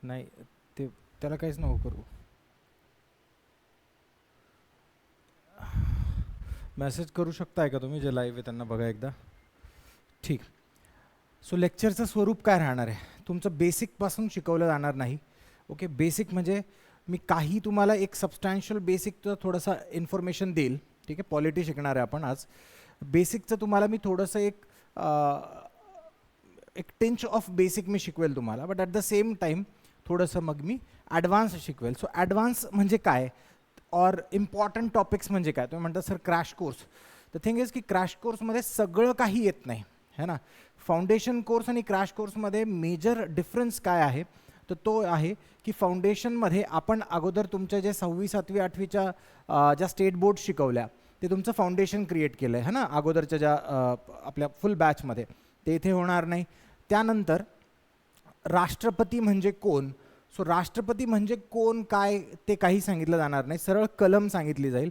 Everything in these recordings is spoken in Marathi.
नाही ते त्याला काहीच नको करू. मेसेज करू शकताय का तुम्ही जे लाईव्ह आहे त्यांना बघा एकदा. ठीक. सो लेक्चरचं स्वरूप काय राहणार आहे, तुमचं बेसिकपासून शिकवलं जाणार नाही. ओके, बेसिक म्हणजे मी काही तुम्हाला एक सबस्टॅन्शियल बेसिकचं थोडंसं इन्फॉर्मेशन देईल. ठीक आहे, पॉलिटी शिकणार आहे आपण आज. बेसिकचं तुम्हाला मी थोडंसं एक टिंच ऑफ बेसिक मी शिकवेल तुम्हाला, but at the same time थोडंसं मग मी ॲडव्हान्स शिकवेल. सो ॲडव्हान्स म्हणजे काय, और इम्पॉर्टंट टॉपिक्स म्हणजे काय. तुम्ही म्हणता sir crash course. The thing is की क्रॅश कोर्समध्ये सगळं काही येत नाही है ना. फाउंडेशन कोर्स आणि क्रॅश कोर्समध्ये मेजर डिफरन्स काय आहे, तर तो आहे की फाउंडेशनमध्ये आपण अगोदर तुमच्या जे 6वी 7वी 8वीच्या ज्या स्टेट बोर्ड शिकवल्या ते तुमचं फाउंडेशन क्रिएट केलं आहे ना अगोदरच्या ज्या आपल्या फुल बॅचमध्ये, ते इथे होणार नाही. त्यानंतर राष्ट्रपती म्हणजे कोण, सो राष्ट्रपती म्हणजे कोण काय ते काही सांगितलं जाणार नाही, सरळ कलम सांगितली जाईल.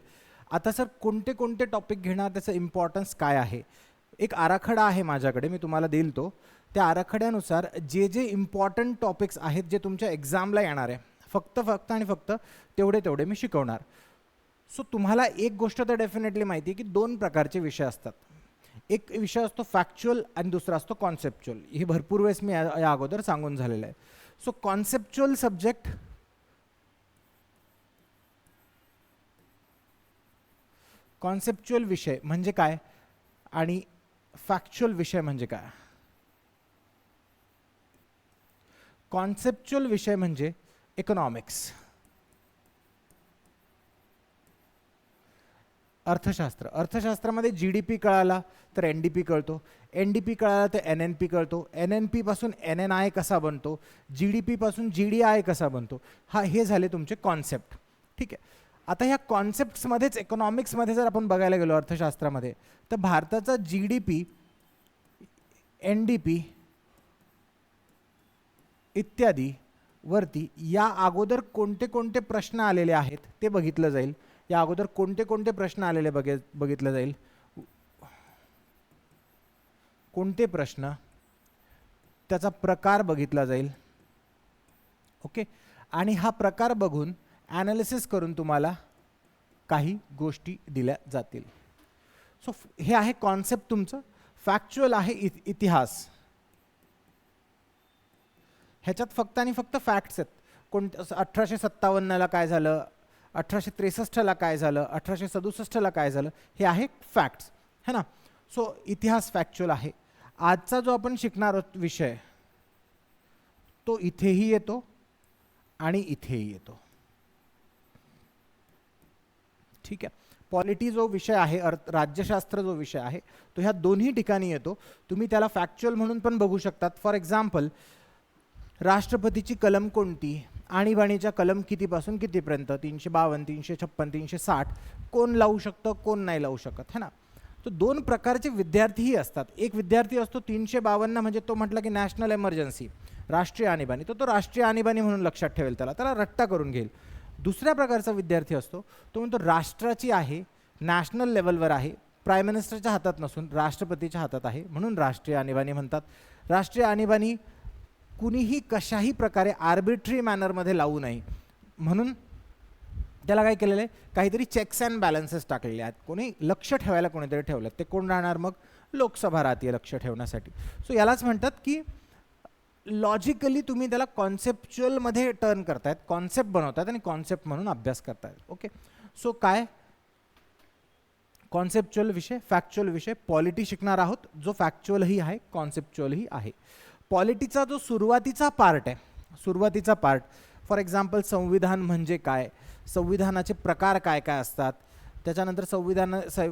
आता सर कोणते कोणते टॉपिक घेणार, त्याचं इम्पॉर्टन्स काय आहे, एक आराखडा आहे माझ्याकडे, मी तुम्हाला देईल तो. त्या आराखड्यानुसार जे जे इम्पॉर्टंट टॉपिक्स आहेत जे तुमच्या एक्झामला येणार आहे, फक्त आणि फक्त तेवढे मी शिकवणार. सो तुम्हाला एक गोष्ट तर डेफिनेटली माहिती आहे की 2 प्रकारचे विषय असतात. एक विषय असतो फॅक्च्युअल आणि दुसरा असतो कॉन्सेप्च्युअल. हे भरपूर वेळेस मी या अगोदर सांगून झालेलं आहे. सो कॉन्सेप्च्युअल सब्जेक्ट, कॉन्सेप्च्युअल विषय म्हणजे काय आणि फॅक्च्युअल विषय म्हणजे काय. कॉन्सेप्च्युअल विषय म्हणजे इकॉनॉमिक्स, अर्थशास्त्र. अर्थशास्त्रामध्ये GDP कळाला तर NDP कळतो, NDP कळाला तर NNP कळतो, NNP पासून NNI कसा बनतो, GDP पासून GDI कसा बनतो. हे झाले तुमचे कॉन्सेप्ट. ठीक आहे. आता ह्या कॉन्सेप्ट्समध्येच इकॉनॉमिक्समध्ये जर आपण बघायला गेलो अर्थशास्त्रामध्ये, तर भारताचा GDP, NDP इत्यादी वरती या अगोदर कोणते कोणते प्रश्न आलेले आहेत ते बघितलं जाईल. या अगोदर कोणते कोणते प्रश्न आलेले बघितलं जाईल, कोणते प्रश्न, त्याचा प्रकार बघितला जाईल. ओके, आणि हा प्रकार बघून ॲनालिसिस करून तुम्हाला काही गोष्टी दिल्या जातील. सो हे आहे कॉन्सेप्ट तुमचं. फॅक्च्युअल आहे इतिहास. ह्याच्यात फक्त आणि फक्त फॅक्ट्स आहेत. 1857ला काय झालं, 1863ला काय झालं, 1867ला काय झालं, हे आहे फॅक्ट्स है ना. सो इतिहास फॅक्च्युअल आहे. आजचा जो आपण शिकणार आहोत विषय तो इथेही येतो आणि इथेही येतो. ठीक आहे. पॉलिटी जो विषय आहे, राज्यशास्त्र जो विषय आहे, तो ह्या दोन्ही ठिकाणी येतो. तुम्ही त्याला फॅक्च्युअल म्हणून पण बघू शकतात. फॉर एक्झाम्पल, राष्ट्रपतीची कलम कोणती, आणीबाणीच्या कलम कितीपासून कितीपर्यंत, 352, 356, 360, कोण लावू शकतं कोण नाही लावू शकत है ना. तो 2 प्रकारचे विद्यार्थीही असतात. एक विद्यार्थी असतो 352 म्हणजे तो म्हटलं की नॅशनल एमर्जन्सी, राष्ट्रीय आणीबाणी, तो राष्ट्रीय आणीबाणी म्हणून लक्षात ठेवेल, त्याला रट्टा करून घेईल. दुसऱ्या प्रकारचा विद्यार्थी असतो तो म्हणतो राष्ट्राची आहे, नॅशनल लेवलवर आहे, प्राईम मिनिस्टरच्या हातात नसून राष्ट्रपतीच्या हातात आहे म्हणून राष्ट्रीय आणीबाणी म्हणतात. राष्ट्रीय आणीबाणी कुणीही कशाही प्रकारे आर्बिट्ररी मॅनरमध्ये लावू नये म्हणून त्याला काय केलेलं आहे, काहीतरी चेक्स अँड बॅलन्सेस टाकलेले आहेत. कोणी लक्ष ठेवायला कोणीतरी ठेवलं, ते कोण राहणार, मग लोकसभा राहते लक्ष ठेवण्यासाठी. सो यालाच म्हणतात की लॉजिकली तुम्ही त्याला कॉन्सेप्च्युअलमध्ये टर्न करतायत, कॉन्सेप्ट बनवतात आणि कॉन्सेप्ट म्हणून अभ्यास करतायत. ओके, सो काय कॉन्सेप्च्युअल विषय, फॅक्च्युअल विषय. पॉलिटी शिकणार आहोत जो फॅक्च्युअलही आहे कॉन्सेप्च्युअलही आहे. पॉलिटीचा जो सुरुवातीचा पार्ट आहे, सुरुवातीचा पार्ट, फॉर एक्झाम्पल संविधान म्हणजे काय, संविधानाचे प्रकार काय काय असतात, त्याच्यानंतर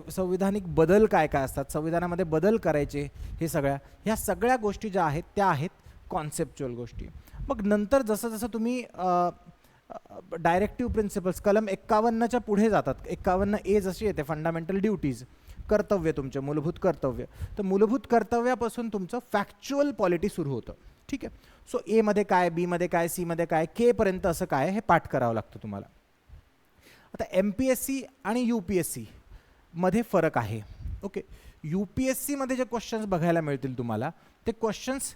संविधानिक बदल काय काय असतात, संविधानामध्ये बदल करायचे, हे ह्या सगळ्या गोष्टी ज्या आहेत त्या आहेत कॉन्सेप्च्युअल गोष्टी. मग नंतर जसं जसं तुम्ही डायरेक्टिव्ह प्रिन्सिपल्स, कलम 51च्या पुढे जातात, 51A जशी येते फंडामेंटल ड्युटीज, कर्तव्य, तुमचे मूलभूत कर्तव्य, तर मूलभूत कर्तव्यापासून तुमचं फॅक्च्युअल पॉलिटी सुरू होतं. ठीक आहे. सो A मध्ये काय, B मध्ये काय, C मध्ये काय, K पर्यंत असं काय, हे पाठ करावं लागतं तुम्हाला. आता MPSC आणि UPSC मध्ये फरक आहे. ओके, UPSC मध्ये जे क्वेश्चन्स बघायला मिळतील तुम्हाला, ते क्वेश्चन्स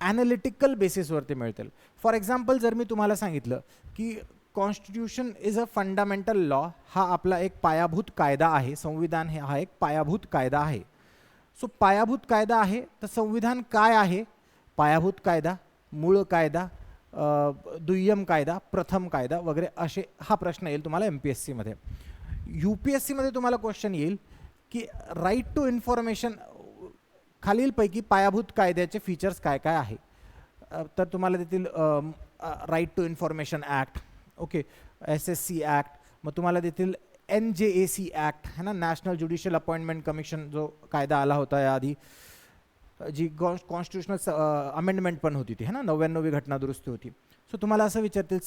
ॲनालिटिकल बेसिसवरती मिळतील. फॉर एक्झाम्पल जर मी तुम्हाला सांगितलं की constitution is a fundamental law, हा आपला एक पायाभूत कायदा आहे, संविधान हे हा एक पायाभूत कायदा आहे. सो पायाभूत कायदा आहे तर संविधान काय आहे? पायाभूत कायदा, मूळ कायदा, दुय्यम कायदा, प्रथम कायदा वगैरे असे हा प्रश्न येईल तुम्हाला MPSC मध्ये. UPSC मध्ये तुम्हाला क्वेश्चन येईल की राईट टू इन्फॉर्मेशन खालीलपैकी पायाभूत कायद्याचे फीचर्स काय काय आहे. तर तुम्हाला देतील right to information act, okay, SSC act, मग तुम्हाला देतील NJAC ॲक्ट है ना, नॅशनल ज्युडिशियल अपॉइंटमेंट कमिशन जो कायदा आला होता याआधी, जी कॉन्स्टिट्युशनल अमेंडमेंट पण होती ती है ना, 99वी घटना दुरुस्ती होती. सो तुम्हाला असं विचारतील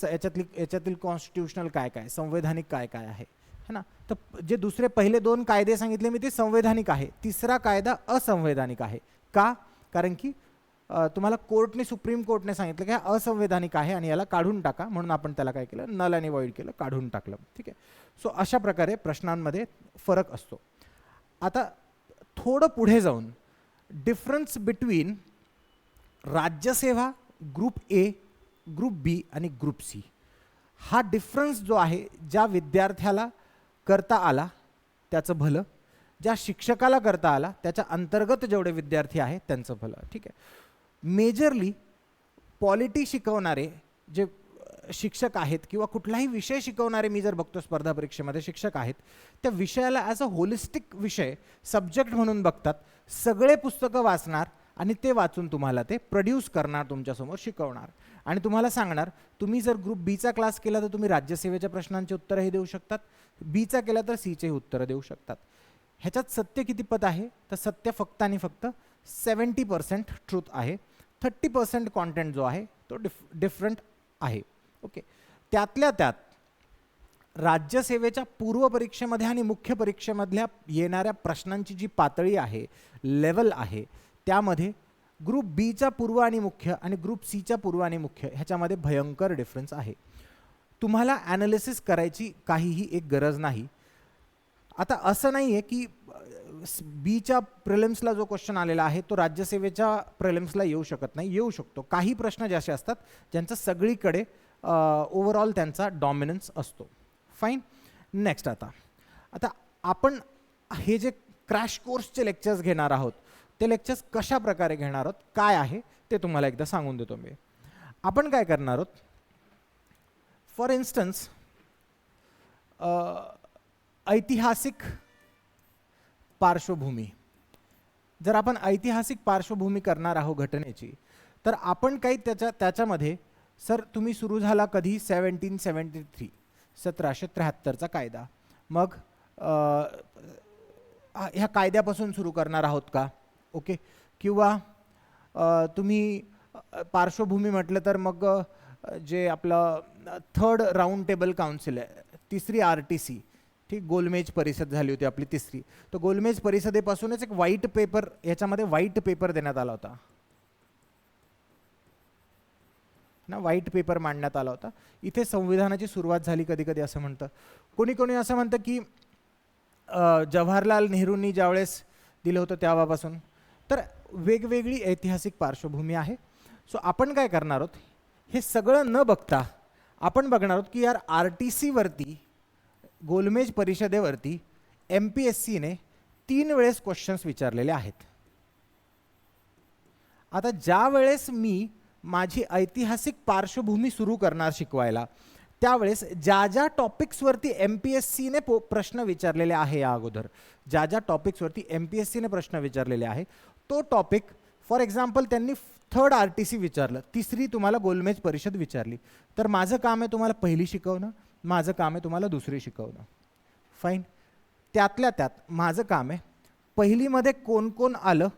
याच्यातील कॉन्स्टिट्युशनल काय काय, संवैधानिक काय काय आहे है ना. तर जे दुसरे पहिले 2 कायदे सांगितले मी ते संवैधानिक आहे, तिसरा कायदा असंवैधानिक आहे. का? कारण की तुम्हाला कोर्टने, सुप्रीम कोर्टने सांगितलं की हा असंवैधानिक आहे आणि याला काढून टाका, म्हणून आपण त्याला काय केलं, नल आणि वॉइड केलं, काढून टाकलं. ठीक आहे. सो अशा प्रकारे प्रश्नांमध्ये फरक असतो. आता थोडं पुढे जाऊन difference between Rajyaseva group A, group B आणि ग्रुप C, हा डिफरन्स जो आहे ज्या विद्यार्थ्याला करता आला त्याचं भलं, ज्या शिक्षकाला करता आला त्याच्या अंतर्गत जेवढे विद्यार्थी आहेत त्यांचं भलं. ठीक आहे. मेजरली पॉलिटी शिकवणारे जे शिक्षक आहेत किंवा कुठलाही विषय शिकवणारे मी जर बघतो स्पर्धा परीक्षेमध्ये शिक्षक आहेत, त्या विषयाला ॲज अ होलिस्टिक विषय सब्जेक्ट म्हणून बघतात. सगळे पुस्तकं वाचणार आणि ते वाचून तुम्हाला ते प्रोड्यूस करणार, तुमच्यासमोर शिकवणार आणि तुम्हाला सांगणार, तुम्ही जर ग्रुप Bचा क्लास केला तर तुम्ही राज्यसेवेच्या प्रश्नांची उत्तरंही देऊ शकतात, Bचा केला तर Cचेही उत्तरं देऊ शकतात. ह्याच्यात सत्य कितीपत आहे? तर सत्य फक्त आणि फक्त 70% ट्रूथ आहे, 30% कॉन्टेंट जो आहे तो डिफरंट आहे. ओके. त्यातल्या त्यात राज्यसेवेच्या पूर्व परीक्षेमध्ये आणि मुख्य परीक्षेमधल्या येणाऱ्या प्रश्नांची जी पातळी आहे, लेवल आहे, त्यामध्ये ग्रुप Bचा पूर्व आणि मुख्य आणि ग्रुप Cच्या पूर्व आणि मुख्य ह्याच्यामध्ये भयंकर डिफरन्स आहे. तुम्हाला ॲनालिसिस करायची काहीही एक गरज नाही. आता असं नाही आहे की Bच्या प्रिलिम्सला जो क्वेश्चन आलेला आहे तो राज्यसेवेच्या प्रिलिम्सला येऊ शकत नाही, येऊ शकतो. काही प्रश्न जे असे असतात ज्यांचं सगळीकडे ओव्हरऑल त्यांचा डॉमिनन्स असतो. फाईन. नेक्स्ट आता आपण हे जे क्रॅश कोर्सचे लेक्चर्स घेणार आहोत ते लेक्चर्स कशा प्रकारे घेणार आहोत, काय आहे ते तुम्हाला एकदा सांगून देतो मी. आपण काय करणार आहोत, फॉर इन्स्टन्स ऐतिहासिक पार्श्वभूमी, जर आपण ऐतिहासिक पार्श्वभूमी करणार आहोत घटनेची, तर आपण काही त्याच्यामध्ये सर तुम्ही सुरू झाला कधी 1773 1773चा कायदा, मग ह्या कायद्यापासून सुरू करणार आहोत का? ओके. किंवा तुम्ही पार्श्वभूमी म्हटलं तर मग जे आपलं 3rd राऊंड टेबल काउन्सिल आहे, 3री RTC, ठीक, गोलमेज परिषद झाली होती आपली 3री, तर गोलमेज परिषदेपासूनच एक व्हाईट पेपर, याच्यामध्ये व्हाईट पेपर देण्यात आला होता ना, व्हाईट पेपर मांडण्यात आला होता. इथे संविधानाची सुरुवात झाली कधी कधी असं म्हणतं, कोणी कोणी असं म्हणतं की जवाहरलाल नेहरूंनी ज्यावेळेस दिलं होतं तेव्हापासून. तर वेगवेगळी ऐतिहासिक पार्श्वभूमी आहे. सो आपण काय करणार आहोत, हे सगळं न बघता आपण बघणार आहोत की यार RTC वरती, गोलमेज परिषदेवरती MPSCने 3 वेळेस क्वेश्चन्स विचारलेले आहेत. आता ज्या वेळेस मी माझी ऐतिहासिक पार्श्वभूमी सुरू करणार शिकवायला, त्यावेळेस ज्या ज्या टॉपिक्सवरती MPSCने प्रश्न विचारलेले आहे, या अगोदर ज्या ज्या टॉपिक्सवरती MPSCने प्रश्न विचारलेले आहे, तो टॉपिक फॉर एक्झाम्पल त्यांनी 3rd RTC विचारलं, 3री तुम्हाला गोलमेज परिषद विचारली, तर माझं काम आहे तुम्हाला पहिली शिकवणं, माझं काम आहे तुम्हाला दुसरी शिकवणं. फाईन. त्यातल्या त्यात माझं काम आहे पहिलीमध्ये कोण कोण आलं,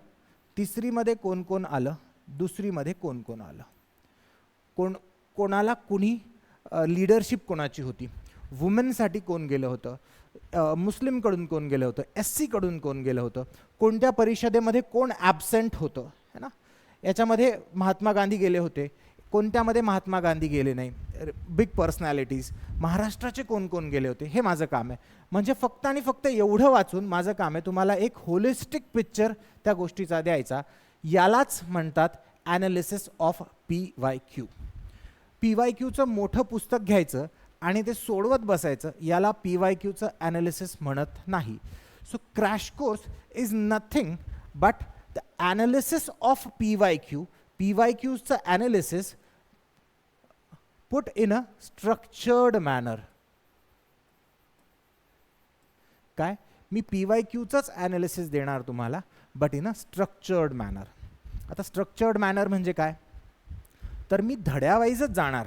3रीमध्ये कोण कोण आलं, दुसरीमध्ये कोण कोण आलं, कोणाला कुणी लीडरशिप कोणाची होती, वुमेनसाठी कोण गेलं होतं, मुस्लिमकडून कोण गेलं होतं, SC कडून कोण गेलं होतं, कोणत्या परिषदेमध्ये कोण ॲबसेंट होतं है ना, याच्यामध्ये महात्मा गांधी गेले होते, कोणत्यामध्ये महात्मा गांधी गेले नाही, बिग पर्सनॅलिटीज महाराष्ट्राचे कोण कोण गेले होते, हे माझं काम आहे. म्हणजे फक्त आणि फक्त एवढं वाचून माझं काम आहे तुम्हाला एक होलिस्टिक पिक्चर त्या गोष्टीचा द्यायचा. यालाच म्हणतात ॲनालिसिस ऑफ PYQ. PYQचं मोठं पुस्तक घ्यायचं आणि ते सोडवत बसायचं, याला PYQचं ॲनालिसिस म्हणत नाही. So crash course is nothing but the analysis of PYQ. PYQचं analysis put in a structured manner. काय, मी PYQचंच ॲनालिसिस देणार तुम्हाला, but in a structured manner. आता स्ट्रक्चर्ड मॅनर म्हणजे काय, तर मी धड्यावाईजच जाणार,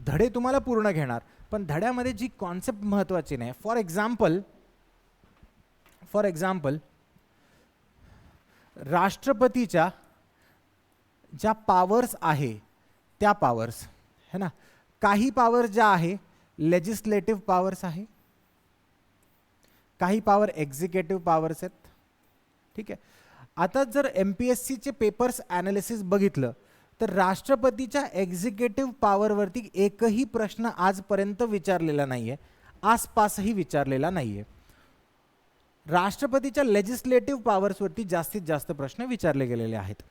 धडे तुम्हाला पूर्ण घेणार, पण धड्यामध्ये जी कॉन्सेप्ट महत्त्वाची नाही. फॉर एक्झाम्पल राष्ट्रपतीच्या ज्या पॉवर्स आहे त्या पॉवर्स है ना, काही पॉवर ज्या आहे लेजिस्लेटिव्ह पॉवर्स आहे, काही पॉवर एक्झिक्युटिव्ह पॉवर्स आहेत. ठीक आहे. आता जर MPSCचे पेपर्स ॲनालिसिस बघितलं तर राष्ट्रपतीच्या एक्झिक्युटिव्ह पॉवरवरती एकही प्रश्न आजपर्यंत विचारलेला नाही आहे, आसपासही विचारलेला नाही आहे. राष्ट्रपतीच्या लेजिस्लेटिव्ह पॉवर्सवरती जास्तीत जास्त प्रश्न विचारले गेलेले आहेत.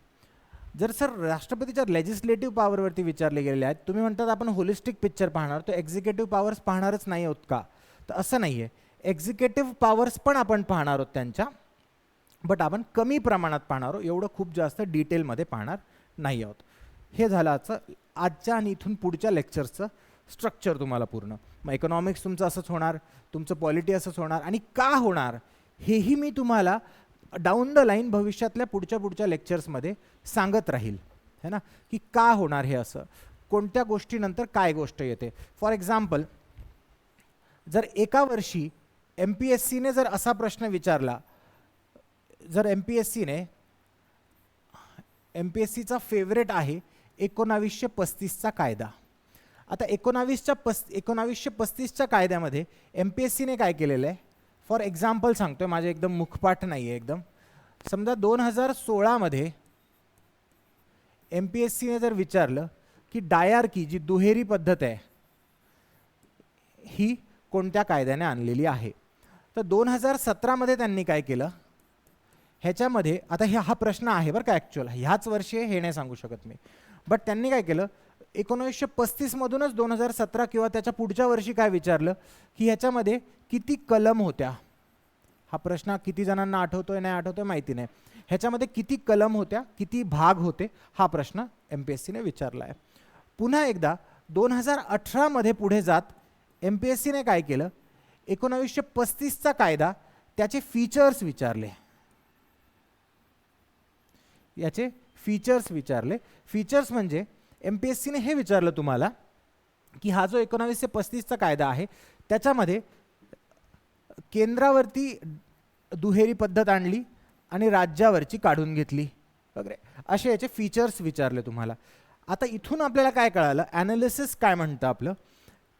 जर सर राष्ट्रपतीच्या लेजिस्लेटिव्ह पॉवरवरती विचारले गेलेले आहेत, तुम्ही म्हणतात आपण होलिस्टिक पिक्चर पाहणार, तो एक्झिक्युटिव्ह पॉवर्स पाहणारच नाही आहोत का, तर असं नाही आहे. एक्झिक्युटिव्ह पॉवर्स पण आपण पाहणार आहोत त्यांच्या, बट आपण कमी प्रमाणात पाहणार आहोत, एवढं खूप जास्त डिटेलमध्ये पाहणार नाही आहोत. हे झालं आजच्या आणि इथून पुढच्या लेक्चरचं स्ट्रक्चर तुम्हाला पूर्ण. मग इकॉनॉमिक्स तुमचं असंच होणार, तुमचं पॉलिटी असंच होणार, आणि का होणार हेही मी तुम्हाला डाऊन द लाईन भविष्यातल्या पुढच्या लेक्चर्समध्ये सांगत राहील, है ना, की का होणार हे असं, कोणत्या गोष्टीनंतर काय गोष्ट येते. फॉर एक्झाम्पल जर एका वर्षी MPSCने जर असा प्रश्न विचारला, जर MPSCचा फेवरेट आहे 1935चा कायदा. आता 1935च्या कायद्यामध्ये MPSCने काय केलेलं आहे, फॉर एक्झाम्पल सांगतोय, माझे एकदम मुखपाठ नाही आहे एकदम. समजा 2016मध्ये MPSCने जर विचारलं की डायआर्की जी दुहेरी पद्धत आहे ही कोणत्या कायद्याने आणलेली आहे, तर 2017मध्ये त्यांनी काय केलं, ह्याच्यामध्ये आता हा प्रश्न आहे बरं का, ॲक्च्युअल ह्याच वर्षी हे नाही सांगू शकत मी, बट त्यांनी काय केलं 1935मधूनच 2017 किंवा त्याच्या पुढच्या वर्षी काय विचारलं की ह्याच्यामध्ये किती कलम होत्या. हा प्रश्न किती जणांना आठवतोय नाही आठवतोय माहिती नाही. ह्याच्यामध्ये किती कलम होत्या, किती भाग होते, हा प्रश्न MPSCने विचारला आहे. पुन्हा एकदा 2018मध्ये पुढे जात MPSCने काय केलं, 1935चा कायदा त्याचे फीचर्स विचारले, याचे फीचर्स विचारले. फीचर्स म्हणजे MPSCने हे विचारलं तुम्हाला की हा जो 1935चा कायदा आहे त्याच्यामध्ये केंद्रावरती दुहेरी पद्धत आणली आणि राज्यावरची काढून घेतली वगैरे, असे याचे फीचर्स विचारले तुम्हाला. आता इथून आपल्याला काय कळालं, ॲनालिसिस काय म्हणतं आपलं,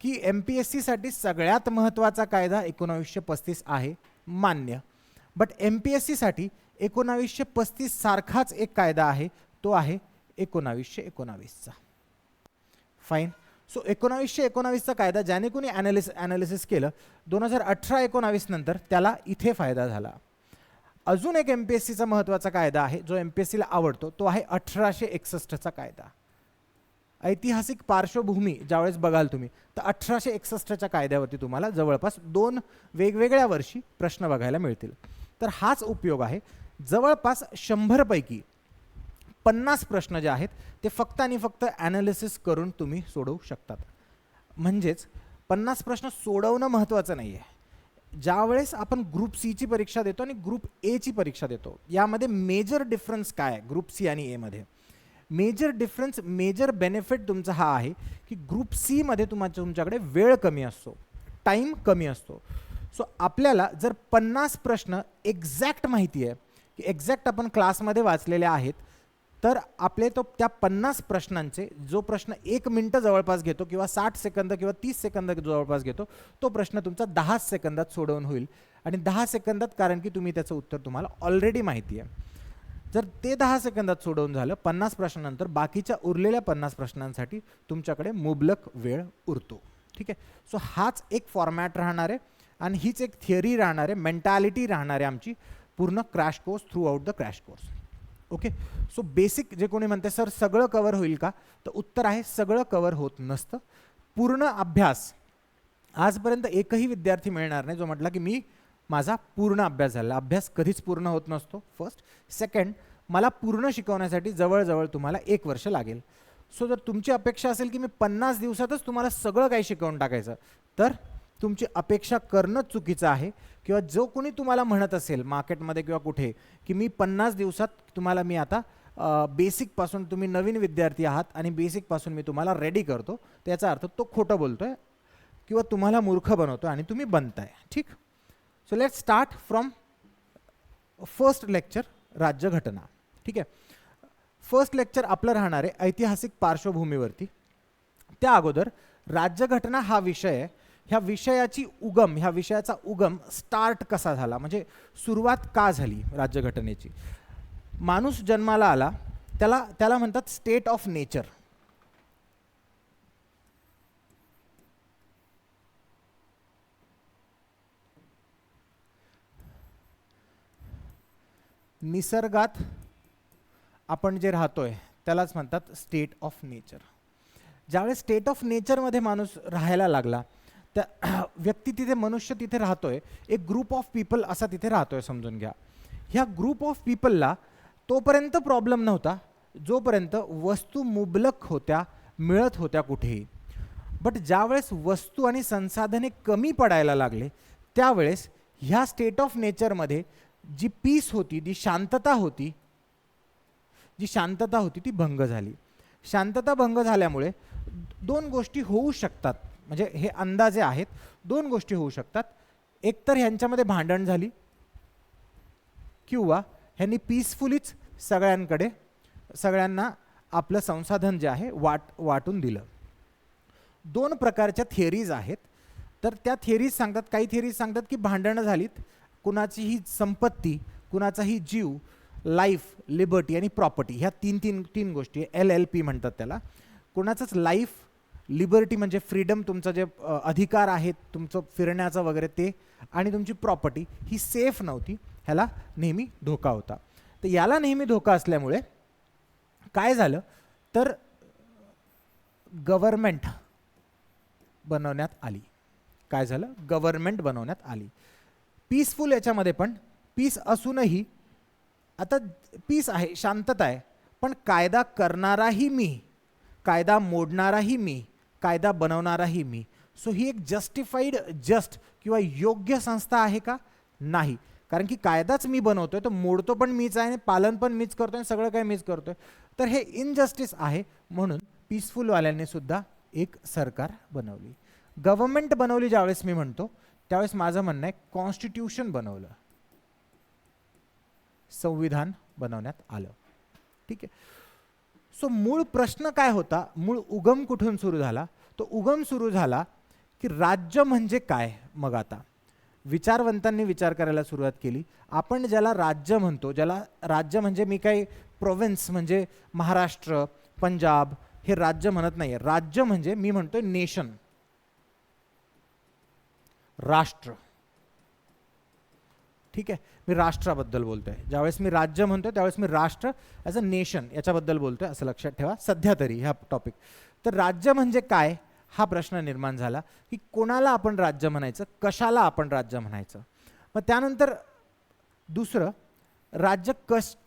की MPSCसाठी सगळ्यात महत्त्वाचा कायदा 1935 आहे, मान्य. बट MPSCसाठी 1935 सारखाच एक कायदा आहे, तो आहे 1919चा. फाईन. सो 1919चा कायदा ज्याने कोणी ॲनालिसिस केलं 2018-19 नंतर त्याला इथे फायदा झाला. अजून एक MPSCचा महत्त्वाचा कायदा आहे जो MPSCला आवडतो, तो आहे 1861चा कायदा. ऐतिहासिक पार्श्वभूमी ज्यावेळेस बघाल तुम्ही तर 1861च्या कायद्यावरती तुम्हाला जवळपास 2 वेगवेगळ्या वर्षी प्रश्न बघायला मिळतील. तर हाच उपयोग आहे. जवळपास 100 पैकी 50 प्रश्न जे आहेत ते फक्त आणि फक्त ॲनालिसिस करून तुम्ही सोडवू शकतात. म्हणजेच 50 प्रश्न सोडवणं महत्त्वाचं नाही आहे. ज्यावेळेस आपण ग्रुप Cची परीक्षा देतो आणि ग्रुप Aची परीक्षा देतो, यामध्ये मेजर डिफरन्स काय आहे ग्रुप C आणि A मध्ये? मेजर डिफरन्स, मेजर बेनिफिट तुमचा हा आहे की ग्रुप C मध्ये तुमच्याकडे वेळ कमी असतो, टाईम कमी असतो. सो आपल्याला जर 50 प्रश्न एक्झॅक्ट माहिती आहे की एक्झॅक्ट आपण क्लासमध्ये वाचलेले आहेत, तर आपले तो त्या 50 प्रश्नांचे जो प्रश्न 1 मिनिट जवळपास घेतो किंवा 60 सेकंद किंवा 30 सेकंद जवळपास घेतो, तो प्रश्न तुमचा 10 सेकंदात सोडवून होईल. आणि 10 सेकंदात, कारण की तुम्ही त्याचं उत्तर तुम्हाला ऑलरेडी माहिती आहे. जर ते 10 सेकंदात सोडवून झालं 50 प्रश्नानंतर, बाकीच्या उरलेल्या 50 प्रश्नांसाठी तुमच्याकडे मुबलक वेळ उरतो. ठीक आहे. सो हाच एक फॉर्मॅट राहणार आहे आणि हीच एक थिअरी राहणार आहे, मेंटॅलिटी राहणार आहे आमची पूर्ण crash course, through out the crash course. Okay. So basic जे कोणी म्हणते सर सगळं कवर होईल का, तर उत्तर आहे सगळं कवर होत नसतं. पूर्ण अभ्यास आजपर्यंत एकही विद्यार्थी मिळणार नाही जो म्हटला की मी माझा पूर्ण अभ्यास झाला. अभ्यास कधीच पूर्ण होत नसतो. फर्स्ट. सेकंड, मला पूर्ण शिकवण्यासाठी जवळजवळ तुम्हाला 1 वर्ष लागेल. सो जर तुमची अपेक्षा असेल की मी 50 दिवसातच तुम्हाला सगळं काही शिकवून टाकायचं, तर तुमची अपेक्षा करणं चुकीचं आहे. किंवा जो कोणी तुम्हाला म्हणत असेल मार्केटमध्ये किंवा कुठे की मी 50 दिवसात तुम्हाला मी आता बेसिकपासून, तुम्ही नवीन विद्यार्थी आहात आणि बेसिकपासून मी तुम्हाला रेडी करतो, त्याचा अर्थ तो खोटं बोलतोय किंवा तुम्हाला मूर्ख बनवतो आणि तुम्ही बनताय. ठीक. So let's start from first lecture, राज्यघटना. ठीक आहे. फर्स्ट लेक्चर आपलं राहणार आहे ऐतिहासिक पार्श्वभूमीवरती. त्या अगोदर राज्यघटना हा विषय आहे, ह्या विषयाचा उगम स्टार्ट कसा झाला, म्हणजे सुरुवात का झाली राज्यघटनेची. माणूस जन्माला आला, त्याला म्हणतात स्टेट ऑफ नेचर. निसर्गात आपण जे राहतोय त्यालाच म्हणतात स्टेट ऑफ नेचर. ज्यावेळेस स्टेट ऑफ नेचरमध्ये माणूस राहायला लागला, त्या व्यक्ती तिथे, मनुष्य तिथे राहतोय, एक ग्रुप ऑफ पीपल असा तिथे राहतोय समजून घ्या. ह्या ग्रुप ऑफ पीपलला तोपर्यंत प्रॉब्लेम नव्हता जोपर्यंत वस्तू मुबलक होत्या, मिळत होत्या कुठेही. बट ज्यावेळेस वस्तू आणि संसाधने कमी पडायला लागले, त्यावेळेस ह्या स्टेट ऑफ नेचरमध्ये जी पीस होती, जी शांतता होती ती भंग झाली. शांतता भंग झाल्यामुळे 2 गोष्टी होऊ शकतात, म्हणजे हे अंदाजे आहेत. 2 गोष्टी होऊ शकतात. एकतर ह्यांच्यामध्ये भांडण झाली किंवा ह्यांनी पीसफुलीच सगळ्यांना आपलं संसाधन जे आहे वाटून दिलं. 2 प्रकारच्या थिअरीज आहेत. तर त्या थिअरीज सांगतात, काही थिअरीज सांगतात की भांडणं झालीत, कुणाचीही संपत्ती, कुणाचाही जीव, लाईफ, लिबर्टी आणि प्रॉपर्टी, ह्या तीन गोष्टी LLP म्हणतात त्याला. कुणाचंच लाईफ, लिबर्टी म्हणजे फ्रीडम, तुमचं जे अधिकार आहेत तुमचं फिरण्याचं वगैरे ते, आणि तुमची प्रॉपर्टी ही सेफ नव्हती, ह्याला नेहमी धोका होता. तर याला नेहमी धोका असल्यामुळे काय झालं, तर गव्हर्नमेंट बनवण्यात आली. काय झालं, गव्हर्नमेंट बनवण्यात आली. पीसफुल, याच्यामध्ये पण पीस असूनही, आता पीस आहे, शांतता आहे, पण कायदा करणाराही मी, कायदा मोडणाराही मी, कायदा बनवणाराही मी. सो ही एक जस्टिफाईड, जस्ट किंवा योग्य संस्था आहे का, नाही. कारण की कायदाच मी बनवतोय, तर मोडतो पण मीच आहे आणि पालन पण मीच करतोय, सगळं काही मीच करतोय. तर हे इनजस्टिस आहे. म्हणून पीसफुलवाल्यांनी सुद्धा एक सरकार बनवली, गव्हर्नमेंट बनवली. ज्यावेळेस मी म्हणतो त्यावेळेस माझं म्हणणं आहे कॉन्स्टिट्यूशन बनवलं, संविधान बनवण्यात आलं. ठीक आहे. सो मूळ प्रश्न काय होता, मूळ उगम कुठून सुरू झाला, तो उगम सुरू झाला की राज्य म्हणजे काय. मग आता विचारवंतांनी विचार करायला सुरुवात केली. आपण ज्याला राज्य म्हणतो, ज्याला राज्य म्हणजे मी काही प्रोव्हिन्स म्हणजे महाराष्ट्र, पंजाब हे राज्य म्हणत नाही. राज्य म्हणजे मी म्हणतोय नेशन, राष्ट्र. ठीक आहे. मी राष्ट्राबद्दल बोलतोय. ज्यावेळेस मी राज्य म्हणतोय त्यावेळेस मी राष्ट्र ॲज अ नेशन याच्याबद्दल बोलतोय, असं लक्षात ठेवा सध्या तरी ह्या टॉपिक. तर राज्य म्हणजे काय हा प्रश्न निर्माण झाला की कोणाला आपण राज्य म्हणायचं, कशाला आपण राज्य म्हणायचं. मग त्यानंतर दुसरं, राज्य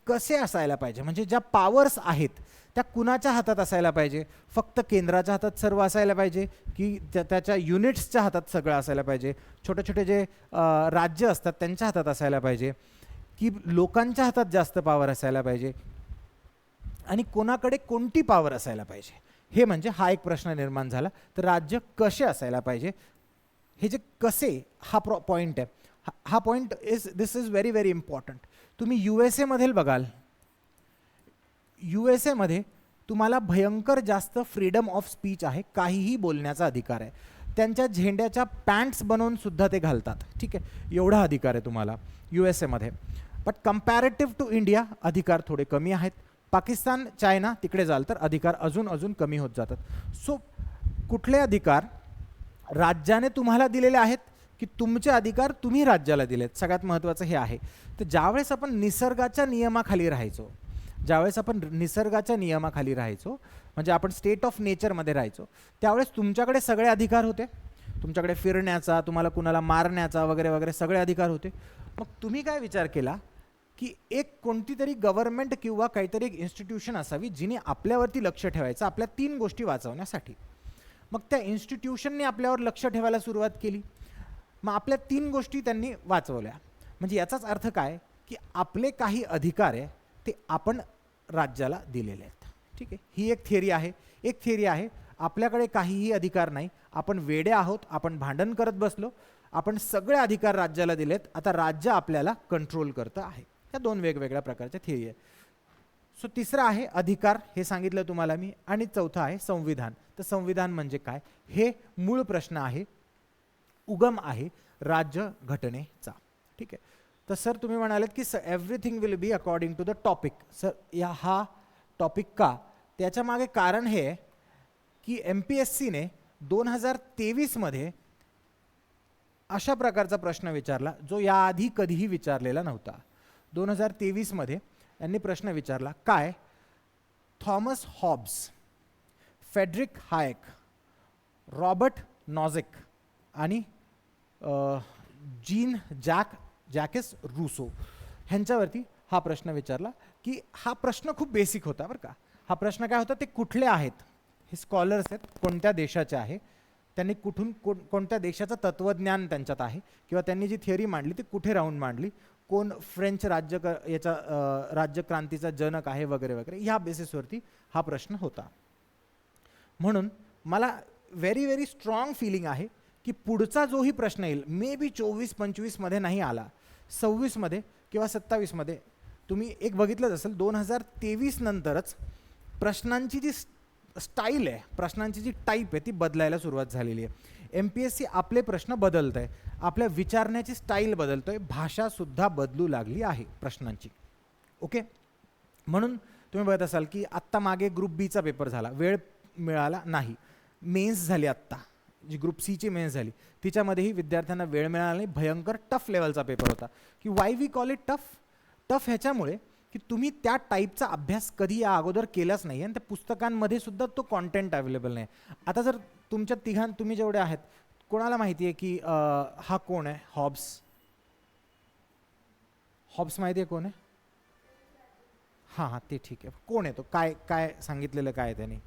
कसे असायला पाहिजे, म्हणजे ज्या पॉवर्स आहेत त्या कुणाच्या हातात असायला पाहिजे. फक्त केंद्राच्या हातात सर्व असायला पाहिजे की त्याच्या युनिट्सच्या हातात सगळं असायला पाहिजे. छोटे छोटे जे राज्य असतात त्यांच्या हातात असायला पाहिजे की लोकांच्या हातात जास्त पॉवर असायला पाहिजे, आणि कोणाकडे कोणती पॉवर असायला पाहिजे. हे म्हणजे हा एक प्रश्न निर्माण झाला. तर राज्य कसे असायला पाहिजे, हे जे कसे हा पॉईंट आहे, हा point this is very very important. तुम्ही USA मध्ये बघाल, USA मध्ये तुम्हाला भयंकर जास्त फ्रीडम ऑफ स्पीच आहे, काहीही बोलण्याचा अधिकार आहे. त्यांच्या झेंड्याच्या पॅन्ट्स बनवून सुद्धा ते घालतात. ठीक आहे, एवढा अधिकार आहे तुम्हाला USA मध्ये. बट कम्पॅरेटिव्ह टू इंडिया अधिकार थोडे कमी आहेत. पाकिस्तान, चायना तिकडे जाल तर अधिकार अजून कमी होत जातात. सो कुठले अधिकार राज्याने तुम्हाला दिलेले आहेत की तुमचे अधिकार तुम्ही राज्याला दिलेत, सगळ्यात महत्त्वाचं हे आहे. तर ज्यावेळेस आपण निसर्गाच्या नियमाखाली राहायचो, ज्यावेळेस आपण निसर्गाच्या नियमाखाली राहायचो, म्हणजे आपण स्टेट ऑफ नेचरमध्ये राहायचो, त्यावेळेस तुमच्याकडे सगळे अधिकार होते. तुमच्याकडे फिरण्याचा, तुम्हाला कुणाला मारण्याचा वगैरे वगैरे सगळे अधिकार होते. मग तुम्ही काय विचार केला की एक कोणती तरी गव्हर्नमेंट किंवा काहीतरी एक इन्स्टिट्यूशन असावी जिने आपल्यावरती लक्ष ठेवायचं आपल्या 3 गोष्टी वाचवण्यासाठी. मग त्या इन्स्टिट्यूशनने आपल्यावर लक्ष ठेवायला सुरुवात केली. मग आपल्या 3 गोष्टी त्यांनी वाचवल्या. म्हणजे याचाच अर्थ काय की आपले काही अधिकार आहे ते आपण राज्याला दिलेले आहेत. ठीक आहे, ही एक थिअरी आहे. एक थिअरी आहे आपल्याकडे काहीही अधिकार नाही, आपण वेडे आहोत, आपण भांडण करत बसलो, आपण सगळे अधिकार राज्याला दिलेत, आता राज्य आपल्याला कंट्रोल करतं आहे. या 2 वेगवेगळ्या प्रकारच्या थिअरी आहे. सो तिसरं आहे अधिकार, हे सांगितलं तुम्हाला मी, आणि चौथा आहे संविधान. तर संविधान म्हणजे काय, हे मूळ प्रश्न आहे, उगम आहे राज्य घटनेचा. ठीक आहे. तर सर तुम्ही म्हणालेत की everything will be according to the topic. Sir हा टॉपिक का, त्याच्या मागे कारण हे आहे की MPSCने 2023मध्ये अशा प्रकारचा प्रश्न विचारला जो याआधी कधीही विचारलेला नव्हता. 2023मध्ये यांनी प्रश्न विचारला, काय थॉमस हॉब्स, फेडरिक हायक, रॉबर्ट नॉझिक आणि जीन जॅकेस रूसो ह्यांच्यावरती हा प्रश्न विचारला. की हा प्रश्न खूप बेसिक होता बरं का. हा प्रश्न काय होता, ते कुठले आहेत, हे स्कॉलर्स आहेत, कोणत्या देशाचे आहे, त्यांनी कुठून कोणत्या देशाचं तत्त्वज्ञान त्यांच्यात आहे, किंवा त्यांनी जी थिअरी मांडली ती कुठे राहून मांडली, कोण फ्रेंच राज्यक्रांतीचा जनक आहे वगैरे वगैरे, ह्या बेसिसवरती हा प्रश्न होता. म्हणून मला व्हेरी स्ट्रॉंग फिलिंग आहे की पुढचा जोही प्रश्न येईल, मे बी 24-25मध्ये नाही आला, 26मध्ये किंवा 27मध्ये, तुम्ही एक बघितलंच असेल 2023 नंतरच प्रश्नांची जी स्टाईल आहे, प्रश्नांची जी टाईप आहे ती बदलायला सुरुवात झालेली आहे. MPSC आपले प्रश्न बदलत आहे, आपल्या विचारण्याची स्टाईल बदलतोय, भाषासुद्धा बदलू लागली आहे प्रश्नांची. ओके. म्हणून तुम्ही बघत असाल की आत्ता मागे ग्रुप बीचा पेपर झाला, वेळ मिळाला नाही. मेन्स झाली आत्ता, जी ग्रुप सीची मेन्स झाली तिच्यामध्येही विद्यार्थ्यांना वेळ मिळाला नाही, भयंकर टफ लेवलचा पेपर होता. की why we call it tough, tough ह्याच्यामुळे की तुम्ही त्या टाईपचा अभ्यास कधी या अगोदर केलाच नाही आणि त्या पुस्तकांमध्ये सुद्धा तो कॉन्टेंट अवेलेबल नाही. आता जर तुमच्या तुम्ही जेवढे आहेत कोणाला माहिती आहे की हा कोण आहे हॉब्स? हॉब्स माहिती आहे कोण आहे? हां ते ठीक आहे. कोण आहे तो, काय काय सांगितलेलं काय त्यांनी,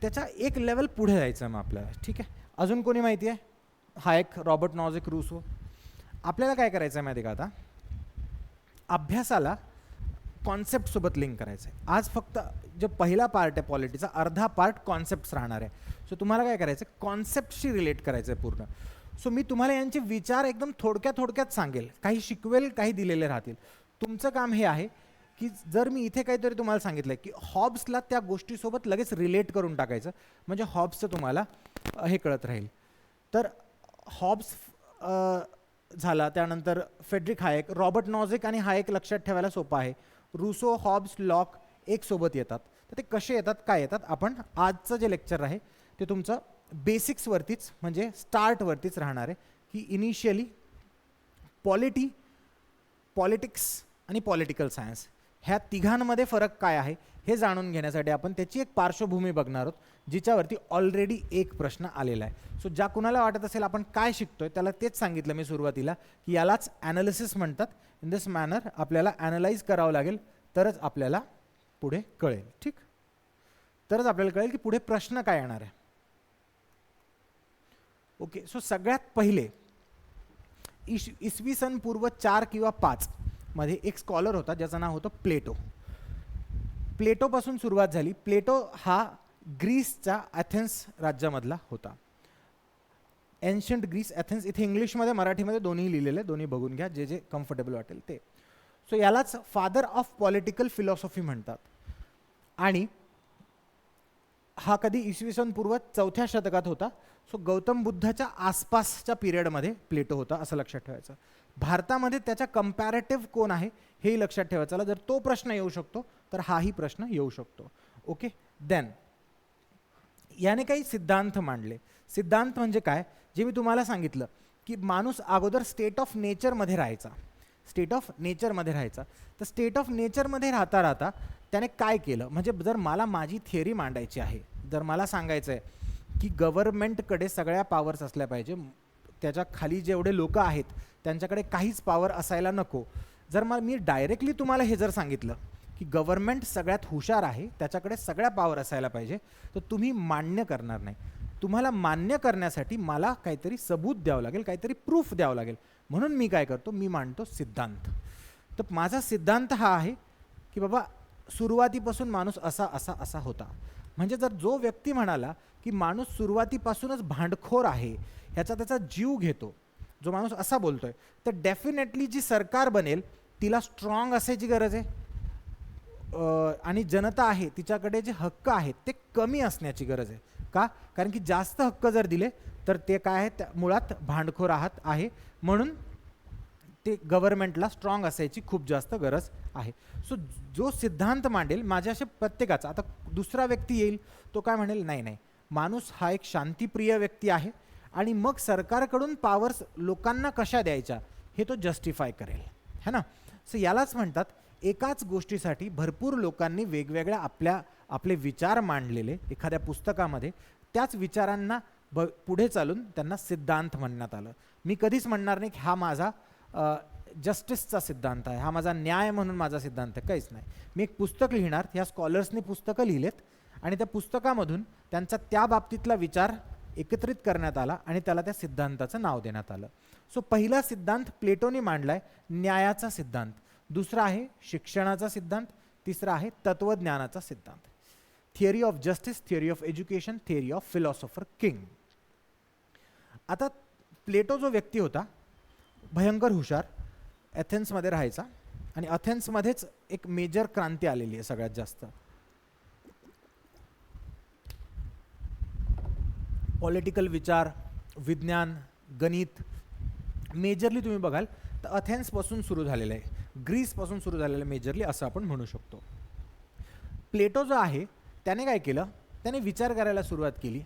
त्याच्या एक लेवल पुढे जायचं मग आपल्याला. ठीक आहे. अजून कोणी माहिती आहे? हायक, रॉबर्ट नॉझिक, रूसो. आपल्याला काय करायचं आहे माहिती का, आता अभ्यासाला कॉन्सेप्टसोबत लिंक करायचं आहे. आज फक्त जो पहिला पार्ट आहे पॉलिटीचा, अर्धा पार्ट कॉन्सेप्ट्स राहणार आहे. सो तुम्हाला काय करायचं आहे, कॉन्सेप्टशी रिलेट करायचं आहे पूर्ण. सो मी तुम्हाला यांचे विचार एकदम थोडक्यात सांगेल, काही शिकवेल, काही दिलेले राहतील. तुमचं काम हे आहे की जर मी इथे काहीतरी तुम्हाला सांगितलं की हॉब्सला त्या गोष्टीसोबत लगेच रिलेट करून टाकायचं, म्हणजे हॉब्सचं तुम्हाला हे कळत राहील. तर हॉब्स झाला, त्यानंतर फेडरिक हायक, रॉबर्ट नॉझिक आणि हायक लक्षात ठेवायला सोपं आहे. रूसो, हॉब्स, लॉक एक सोबत येतात. तर ते कसे येतात, काय येतात, आपण आजचं जे लेक्चर आहे ते तुमचं बेसिक्सवरतीच म्हणजे स्टार्टवरतीच राहणार आहे. की इनिशियली पॉलिटिक्स आणि पॉलिटिकल सायन्स ह्या तिघांमध्ये फरक काय आहे हे जाणून घेण्यासाठी आपण त्याची एक पार्श्वभूमी बघणार आहोत, जिच्यावरती ऑलरेडी एक प्रश्न आलेला आहे. सो ज्या कुणाला वाटत असेल आपण काय शिकतोय त्याला तेच सांगितलं मी सुरुवातीला की यालाच ॲनालिसिस म्हणतात. इन दिस मॅनर आपल्याला ॲनालाइज करावं लागेल, तरच आपल्याला पुढे कळेल. ठीक, तरच आपल्याला कळेल की पुढे प्रश्न काय येणार आहे. ओके. सो सगळ्यात पहिले इसवी सन पूर्व 4 किंवा 5 मध्ये एक स्कॉलर होता ज्याचं नाव होतं प्लेटो. प्लेटोपासून सुरुवात झाली. प्लेटो हा ग्रीसच्या ॲथेन्स राज्यामधला होता. Ancient Greece, Athens. इथे इंग्लिशमध्ये मराठीमध्ये दोन्ही लिहिलेले, दोन्ही बघून घ्या, जे जे कम्फर्टेबल वाटेल ते. सो यालाच फादर ऑफ पॉलिटिकल फिलॉसॉफी म्हणतात. आणि हा कधी इसवी सन पूर्व 4थ्या शतकात होता. सो गौतम बुद्धाच्या आसपासच्या पिरियडमध्ये प्लेटो होता असं लक्षात ठेवायचं. भारतामध्ये त्याच्या कंपॅरेटिव्ह कोण आहे हेही लक्षात ठेवायचं. जर तो प्रश्न येऊ शकतो तर हाही प्रश्न येऊ शकतो. ओके. देन याने काही सिद्धांत मांडले. सिद्धांत म्हणजे काय, जे मी तुम्हाला सांगितलं की माणूस अगोदर स्टेट ऑफ नेचरमध्ये राहायचा. स्टेट ऑफ नेचरमध्ये राहायचा. तर स्टेट ऑफ नेचरमध्ये राहता राहता त्याने काय केलं, म्हणजे जर मला माझी थिअरी मांडायची आहे, जर मला सांगायचं आहे की गव्हर्नमेंटकडे सगळ्या पॉवर्स असल्या पाहिजे, त्याच्या खाली जेवढे लोक आहेत त्यांच्याकडे काहीच पॉवर असायला नको, जर मी डायरेक्टली तुम्हाला हे जर सांगितलं की गव्हर्नमेंट सगळ्यात हुशार आहे, त्याच्याकडे सगळ्या पॉवर असायला पाहिजे, तर तुम्ही मान्य करणार नाही. तुम्हाला मान्य करण्यासाठी मला काहीतरी सबूत द्यावं लागेल, काहीतरी प्रूफ द्यावं लागेल. म्हणून मी काय करतो, मी मांडतो सिद्धांत. तर माझा सिद्धांत हा आहे की बाबा सुरुवातीपासून माणूस असा असा असा होता. म्हणजे जर जो व्यक्ती म्हणाला की माणूस सुरुवातीपासूनच भांडखोर आहे, ह्याचा त्याचा जीव घेतो, जो माणूस असा बोलतोय, तर डेफिनेटली जी सरकार बनेल तिला स्ट्रॉंग असायची गरज आहे, आणि जनता आहे तिच्याकडे जे हक्क आहेत ते कमी असण्याची गरज आहे. का? कारण की जास्त हक्क जर दिले तर ते काय आहे, मुळात भांडखोर आहे, म्हणून ते गव्हर्नमेंटला स्ट्रॉंग असायची खूप जास्त गरज आहे. सो जो सिद्धांत मांडेल माझ्याशी प्रत्येकाचा, आता दुसरा व्यक्ती येईल तो काय म्हणेल, नाही नाही, माणूस हा एक शांतिप्रिय व्यक्ती आहे आणि मग सरकारकडून पॉवर्स लोकांना कशा द्यायच्या हे तो जस्टिफाय करेल, है ना. सो यालाच म्हणतात एकाच गोष्टीसाठी भरपूर लोकांनी वेगवेगळ्या आपले विचार मांडलेले एखाद्या पुस्तकामध्ये, त्याच विचारांना पुढे चालून त्यांना सिद्धांत म्हणण्यात आलं. मी कधीच म्हणणार नाही की हा माझा जस्टिसचा सिद्धांत आहे, हा माझा न्याय म्हणून माझा सिद्धांत आहे, काहीच नाही. मी एक पुस्तक लिहिणार, ह्या स्कॉलर्सनी पुस्तकं लिहिलेत आणि त्या पुस्तकामधून त्यांचा त्या बाबतीतला विचार एकत्रित करण्यात आला आणि त्याला त्या सिद्धांताचं नाव देण्यात आलं. सो पहिला सिद्धांत प्लेटोनी मांडलाय, न्यायाचा सिद्धांत. दुसरा आहे शिक्षणाचा सिद्धांत. तिसरा आहे तत्वज्ञानाचा सिद्धांत. Theory of justice, theory of education, theory of philosopher king. आता प्लेटो जो व्यक्ती होता भयंकर हुशार, एथेन्समध्ये राहायचा आणि अथेन्समध्येच एक मेजर क्रांती आलेली आहे सगळ्यात जास्त. पॉलिटिकल विचार, विज्ञान, गणित मेजरली तुम्ही बघाल तर अथेन्सपासून सुरू झालेलं आहे, ग्रीसपासून सुरू झालेलं आहे मेजरली, असं आपण म्हणू शकतो. प्लेटो जो आहे त्याने काय केलं, त्याने विचार करायला सुरुवात केली.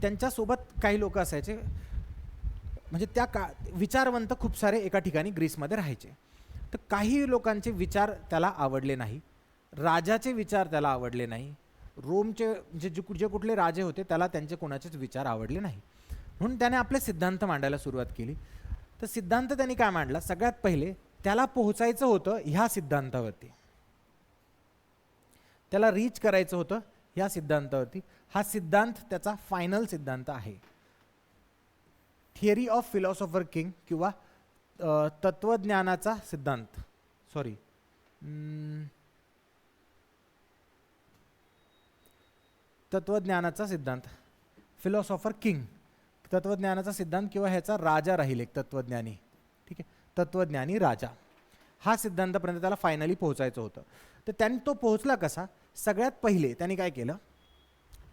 त्यांच्यासोबत काही लोक असायचे, म्हणजे त्या विचारवंत खूप सारे एका ठिकाणी ग्रीसमध्ये राहायचे. तर काही लोकांचे विचार त्याला आवडले नाही, राजाचे विचार त्याला आवडले नाही, रोमचे जे कुठले राजे होते त्याला त्यांचे कोणाचेच विचार आवडले नाही. म्हणून त्याने आपले सिद्धांत मांडायला सुरुवात केली. तर सिद्धांत त्यांनी काय मांडला, सगळ्यात पहिले त्याला पोहोचायचं होतं ह्या सिद्धांतावरती, त्याला रीच करायचं होतं ह्या सिद्धांतावरती. हा सिद्धांत त्याचा फायनल सिद्धांत आहे, थिअरी ऑफ फिलॉसॉफर किंग किंवा तत्वज्ञानाचा सिद्धांत. तत्वज्ञानाचा सिद्धांत, फिलॉसॉफर किंग, तत्वज्ञानाचा सिद्धांत किंवा ह्याचा राजा राहील एक तत्वज्ञानी, ठीक आहे, तत्वज्ञानी राजा. हा सिद्धांतापर्यंत त्याला फायनली पोहोचायचं होतं. तर त्यांनी तो पोहोचला कसा, सगळ्यात पहिले त्यांनी काय केलं,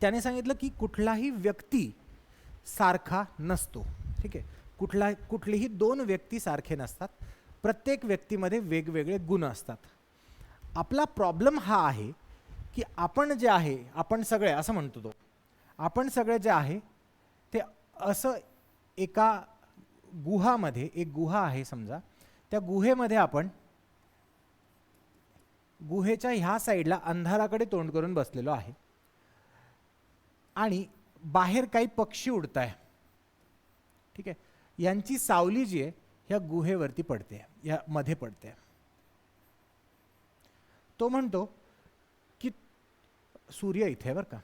त्याने सांगितलं की कुठलाही व्यक्ती सारखा नसतो, ठीक आहे, कुठलेही दोन व्यक्ती सारखे नसतात, प्रत्येक व्यक्तीमध्ये वेगवेगळे गुण असतात. आपला प्रॉब्लेम हा आहे की आपण जे आहे, आपण सगळे असं म्हणतो तो, आपण सगळे जे आहे ते असं एका गुहामध्ये, एक गुहा आहे समजा, त्या गुहेमध्ये आपण गुहेच्या ह्या साईडला अंधाराकडे तोंड करून बसलेलो आहे आणि बाहेर काही पक्षी उडताय, ठीक आहे, यांची सावली जी आहे ह्या गुहेवरती पडते, या मध्ये पडते. तो म्हणतो की सूर्य इथे आहे बरं का.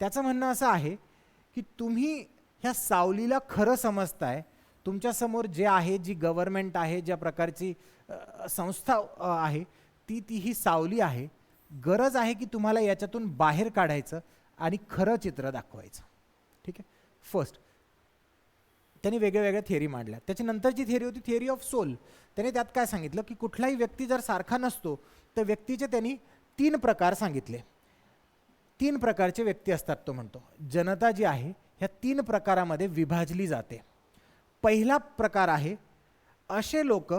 त्याचं म्हणणं असं आहे की तुम्ही ह्या सावलीला खरं समजताय, तुमच्यासमोर जे आहे, जी गव्हर्नमेंट आहे, ज्या प्रकारची संस्था आहे, ती ही सावली आहे. गरज आहे की तुम्हाला याच्यातून बाहेर काढायचं आणि खरं चित्र दाखवायचं, ठीक आहे. फर्स्ट त्यांनी वेगळ्या थिअरी मांडल्या. त्याची नंतरची थिअरी होती थिअरी ऑफ सोल. त्याने त्यात काय सांगितलं की कुठलाही व्यक्ती जर सारखा नसतो तर व्यक्तीचे त्यांनी 3 प्रकार सांगितले. 3 प्रकारचे व्यक्ती असतात तो म्हणतो. जनता जी आहे ह्या 3 प्रकारामध्ये विभाजली जाते. पहिला प्रकार आहे असे लोक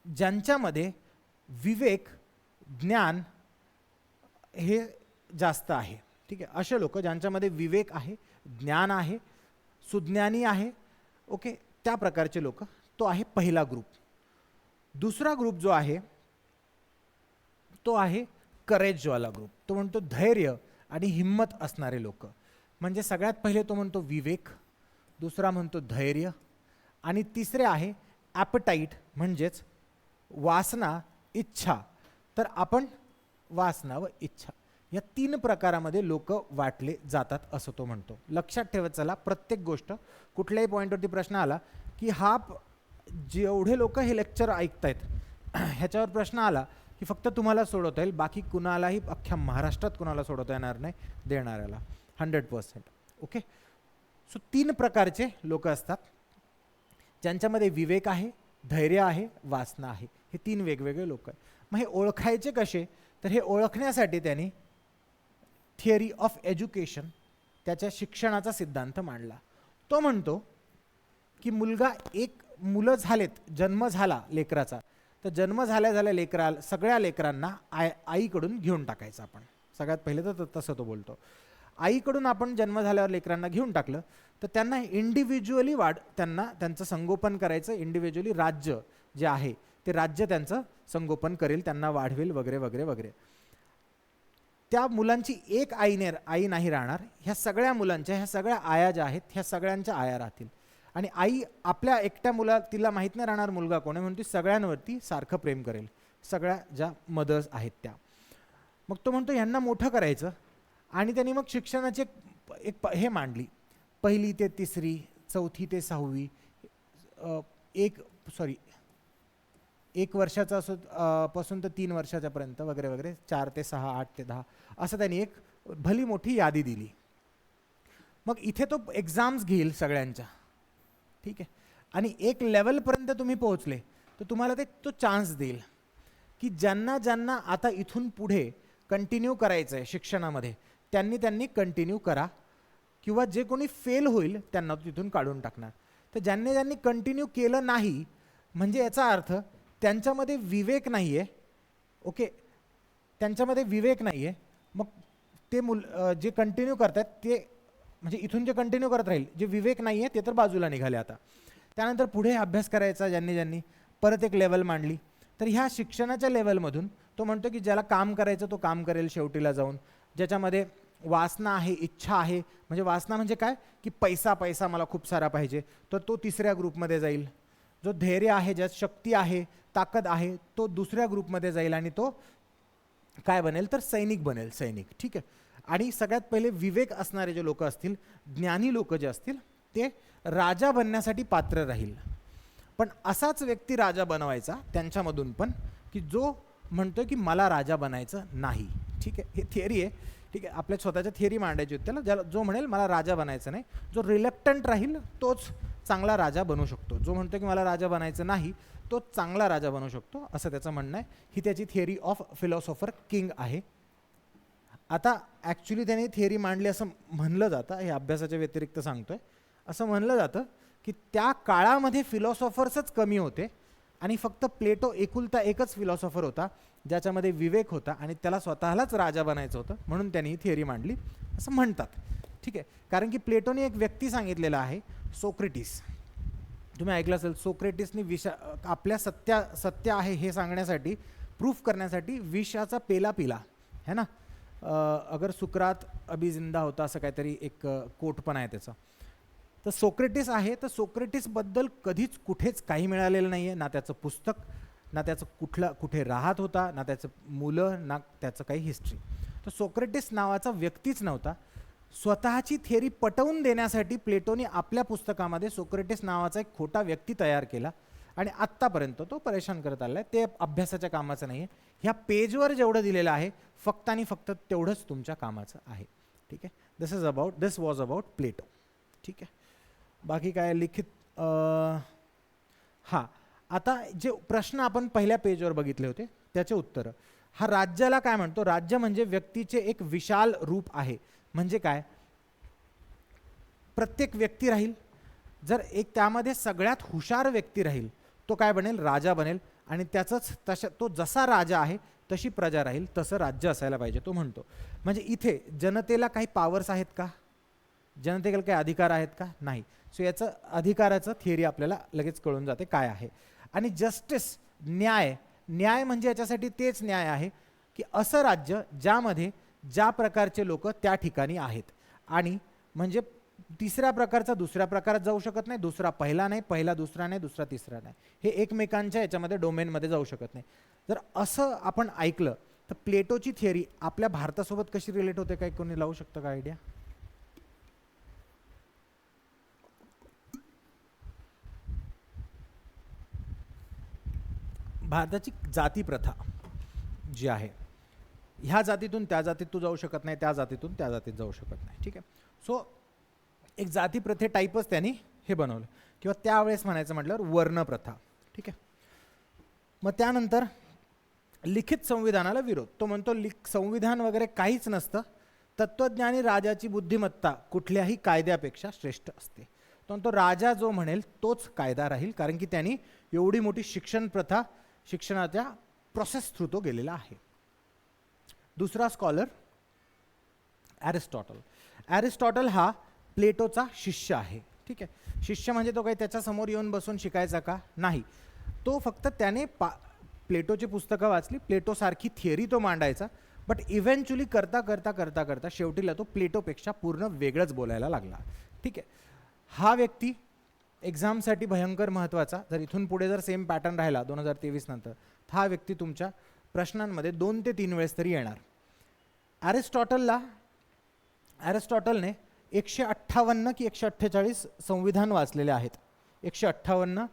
ज्यांच्यामध्ये विवेक, ज्ञान हे जास्त आहे, ठीक आहे. असे लोक ज्यांच्यामध्ये विवेक आहे, ज्ञान आहे, सुज्ञानी आहे, ओके, त्या प्रकारचे लोक, तो आहे पहिला ग्रुप. दुसरा ग्रुप जो आहे तो आहे करेजवाला ग्रुप. तो म्हणतो धैर्य आणि हिम्मत असणारे लोक. म्हणजे सगळ्यात पहिले तो म्हणतो विवेक, दुसरा म्हणतो धैर्य, आणि तिसरे आहे ॲपटाईट म्हणजेच वासना, इच्छा. तर आपण वासना व इच्छा या 3 प्रकारामध्ये लोक वाटले जातात असं तो म्हणतो. लक्षात ठेवत चला, प्रत्येक गोष्ट कुठल्याही पॉईंटवरती प्रश्न आला की जेवढे लोक हे लेक्चर ऐकतायत ह्याच्यावर प्रश्न आला की फक्त तुम्हाला सोडवता येईल, बाकी कुणालाही अख्ख्या महाराष्ट्रात कुणाला सोडवता येणार नाही, देणाऱ्याला 100%. ओके. सो 3 प्रकारचे लोक असतात ज्यांच्यामध्ये विवेक आहे, धैर्य आहे, वासना आहे. हे 3 वेगवेगळे लोक आहेत. मग हे ओळखायचे कसे? तर हे ओळखण्यासाठी त्यांनी थिअरी ऑफ एज्युकेशन, त्याच्या शिक्षणाचा सिद्धांत मांडला. तो म्हणतो की मुलं झालेत, जन्म झाला लेकराचा, तर जन्म झाल्या सगळ्या लेकरांना आईकडून घेऊन टाकायचं आपण. सगळ्यात पहिले तर तसं तो बोलतो. आईकडून आपण जन्म झाल्यावर लेकरांना घेऊन टाकलं तर त्यांना इंडिव्हिज्युअली त्यांचं संगोपन करायचं. इंडिव्हिज्युअली राज्य जे आहे ते राज्य त्यांचं संगोपन करेल, त्यांना वाढवेल वगैरे वगैरे वगैरे. त्या मुलांची एक आई नाही राहणार. ह्या सगळ्या मुलांच्या, ह्या सगळ्या आया ज्या आहेत ह्या सगळ्यांच्या आया राहतील. आणि आई आपल्या एकट्या तिला माहीत नाही राहणार मुलगा कोण आहे, म्हणून ती सगळ्यांवरती सारखं प्रेम करेल, सगळ्या ज्या मदर्स आहेत त्या. मग तो म्हणतो ह्यांना मोठं करायचं. आणि त्यांनी मग शिक्षणाची हे मांडली, 1ली ते 3री, 4थी ते 6वी, 1 वर्षाचा पासून तर 3 वर्षाच्यापर्यंत वगैरे वगैरे, 4 ते 6, 8 ते 10, असं त्यांनी एक भली मोठी यादी दिली. मग इथे तो एक्झाम्स घेईल सगळ्यांच्या, ठीक आहे. आणि एक लेवलपर्यंत तुम्ही पोहोचले तर तुम्हाला तो चान्स देईल की ज्यांना आता इथून पुढे कंटिन्यू करायचं आहे शिक्षणामध्ये त्यांनी कंटिन्यू करा, किंवा जे कोणी फेल होईल त्यांना तिथून काढून टाकणार. तर ज्यांनी कंटिन्यू केलं नाही म्हणजे याचा अर्थ त्यांच्यामध्ये विवेक नाही आहे. ओके, त्यांच्यामध्ये विवेक नाही आहे. मग ते जे कंटिन्यू करतात ते, म्हणजे इथून जे कंटिन्यू करत राहील, जे विवेक नाही आहे ते तर बाजूला निघाले. आता त्यानंतर पुढे अभ्यास करायचा ज्यांनी परत एक लेवल मांडली. तर ह्या शिक्षणाच्या लेवलमधून तो म्हणतो की ज्याला काम करायचं तो काम करेल शेवटीला जाऊन. ज्याच्यामध्ये वासना आहे, इच्छा आहे, म्हणजे वासना म्हणजे काय की पैसा मला खूप सारा पाहिजे, तर तो 3ऱ्या ग्रुपमध्ये जाईल. जो धैर्य आहे, ज्यात शक्ती आहे, ताकद आहे, तो 2ऱ्या ग्रुपमध्ये जाईल. आणि तो काय बनेल तर सैनिक बनेल, सैनिक. ठीक आहे. आणि सगळ्यात पहिले विवेक असणारे जे लोक असतील, ज्ञानी लोक जे असतील, ते राजा बनण्यासाठी पात्र राहील. पण असाच व्यक्ती राजा बनवायचा त्यांच्यामधून पण की जो म्हणतो की मला राजा बनायचं नाही. ठीक आहे, हे थिअरी आहे. ठीक आहे, आपल्या स्वतःच्या थिअरी मांडायची होती त्याला. जो म्हणेल मला राजा बनायचं नाही, जो रिलक्टंट राहील तोच चांगला राजा बनू शकतो. जो म्हणतो की मला राजा बनायचं नाही तोच चांगला राजा बनू शकतो, असं त्याचं म्हणणं आहे. ही त्याची थिअरी ऑफ फिलॉसॉफर किंग आहे. आता ॲक्च्युली त्याने थिअरी मांडली असं म्हणलं जातं, हे अभ्यासाच्या व्यतिरिक्त सांगतोय, असं म्हणलं जातं की त्या काळामध्ये फिलॉसॉफर्सच कमी होते आणि फक्त प्लेटो एकुलता एकच फिलॉसॉफर होता ज्याच्यामध्ये विवेक होता आणि त्याला स्वतःलाच राजा बनायचं होतं, म्हणून त्यांनी ही थिअरी मांडली असं म्हणतात. ठीक आहे, कारण की प्लेटोने एक व्यक्ती सांगितलेला आहे, सोक्रेटिस. तुम्ही ऐकलं असेल, सोक्रेटिसनी आपल्या सत्य आहे हे सांगण्यासाठी, प्रूफ करण्यासाठी विषाचा पेला पिला है ना. अगर सुकरात अभी जिंदा होता असं काहीतरी एक कोट पण आहे त्याचा. तर सोक्रेटिस आहे, तर सोक्रेटिसबद्दल कधीच कुठेच काही मिळालेलं नाही आहे, ना त्याचं पुस्तक, ना त्याचं कुठे राहत होता, ना त्याचं मुलं, ना त्याचं काही हिस्ट्री. तर सोक्रेटिस नावाचा व्यक्तीच नव्हता. स्वतःची थिअरी पटवून देण्यासाठी प्लेटोने आपल्या पुस्तकामध्ये सोक्रेटिस नावाचा एक खोटा व्यक्ती तयार केला आणि आत्तापर्यंत तो परेशान करत आला आहे. ते अभ्यासाच्या कामाचं नाही आहे. ह्या पेजवर जेवढं दिलेलं आहे फक्त आणि फक्त तेवढंच तुमच्या कामाचं आहे. ठीक आहे, दिस वॉज अबाउट प्लेटो. ठीक आहे, बाकी काय लिखित. हां, आता जे प्रश्न आपण पहिल्या पेजवर बघितले होते त्याचे उत्तर. हा राज्याला काय म्हणतो? राज्य म्हणजे व्यक्तीचे एक विशाल रूप आहे. म्हणजे काय, प्रत्येक व्यक्ती राहील, जर एक त्यामध्ये सगळ्यात हुशार व्यक्ती राहील तो काय बनेल? राजा बनेल. आणि तो जसा राजा आहे तशी प्रजा राहील, तसं राज्य असायला पाहिजे तो म्हणतो. म्हणजे इथे जनतेला काही पॉवर्स आहेत का? जनतेला काही अधिकार आहेत का? नाही. सो याचं अधिकाराचं थिअरी आपल्याला लगेच कळून जाते काय आहे. आणि जस्टिस, न्याय, न्याय म्हणजे याच्यासाठी तेच न्याय आहे की असं राज्य ज्यामध्ये ज्या प्रकारचे लोक त्या ठिकाणी आहेत, आणि म्हणजे तिसऱ्या प्रकारचा दुसऱ्या प्रकारात जाऊ शकत नाही, दुसरा पहिला नाही, पहिला दुसरा नाही, दुसरा तिसरा नाही, हे एकमेकांच्या याच्यामध्ये डोमेनमध्ये जाऊ शकत नाही. जर असं आपण ऐकलं तर प्लेटोची थिअरी आपल्या भारतासोबत कशी रिलेट होते, काही कोणी लावू शकतं का आयडिया? भारताची जाती प्रथा जी आहे, ह्या जातीतून त्या जातीत तू जाऊ शकत नाही, त्या जातीतून त्या जातीत जाऊ शकत नाही. ठीक आहे. सो एक जाती प्रथे टाईपच त्यांनी हे बनवलं, किंवा त्यावेळेस म्हणायचं म्हटल्यावर वर्णप्रथा. ठीक आहे. मग त्यानंतर लिखित संविधानाला विरोध. तो म्हणतो संविधान वगैरे काहीच नसतं, तत्वज्ञानी राजाची बुद्धिमत्ता कुठल्याही कायद्यापेक्षा श्रेष्ठ असते. तो म्हणतो राजा जो म्हणेल तोच कायदा राहील, कारण की त्यांनी एवढी मोठी शिक्षण प्रथा, शिक्षणाच्या प्रोसेस थ्रू तो गेलेला आहे. दुसरा स्कॉलर ॲरिस्टॉटल. ॲरिस्टॉटल हा प्लेटोचा शिष्य आहे. ठीक आहे. शिष्य म्हणजे तो काही त्याच्या समोर येऊन बसून शिकायचा का? नाही. तो फक्त त्याने प्लेटोची पुस्तकं वाचली, प्लेटोसारखी थिअरी तो मांडायचा, बट इव्हेंच्युअली करता करता करता करता शेवटीला तो प्लेटोपेक्षा पूर्ण वेगळंच बोलायला लागला. ठीक आहे. हा व्यक्ती एक्झामसाठी भयंकर महत्त्वाचा. जर इथून पुढे जर सेम पॅटर्न राहिला 2023 नंतर, हा व्यक्ती तुमच्या प्रश्नांमध्ये 2 ते 3 वेळेस तरी येणार. ॲरिस्टॉटलने 158 की 148 संविधान वाचलेले आहेत. 158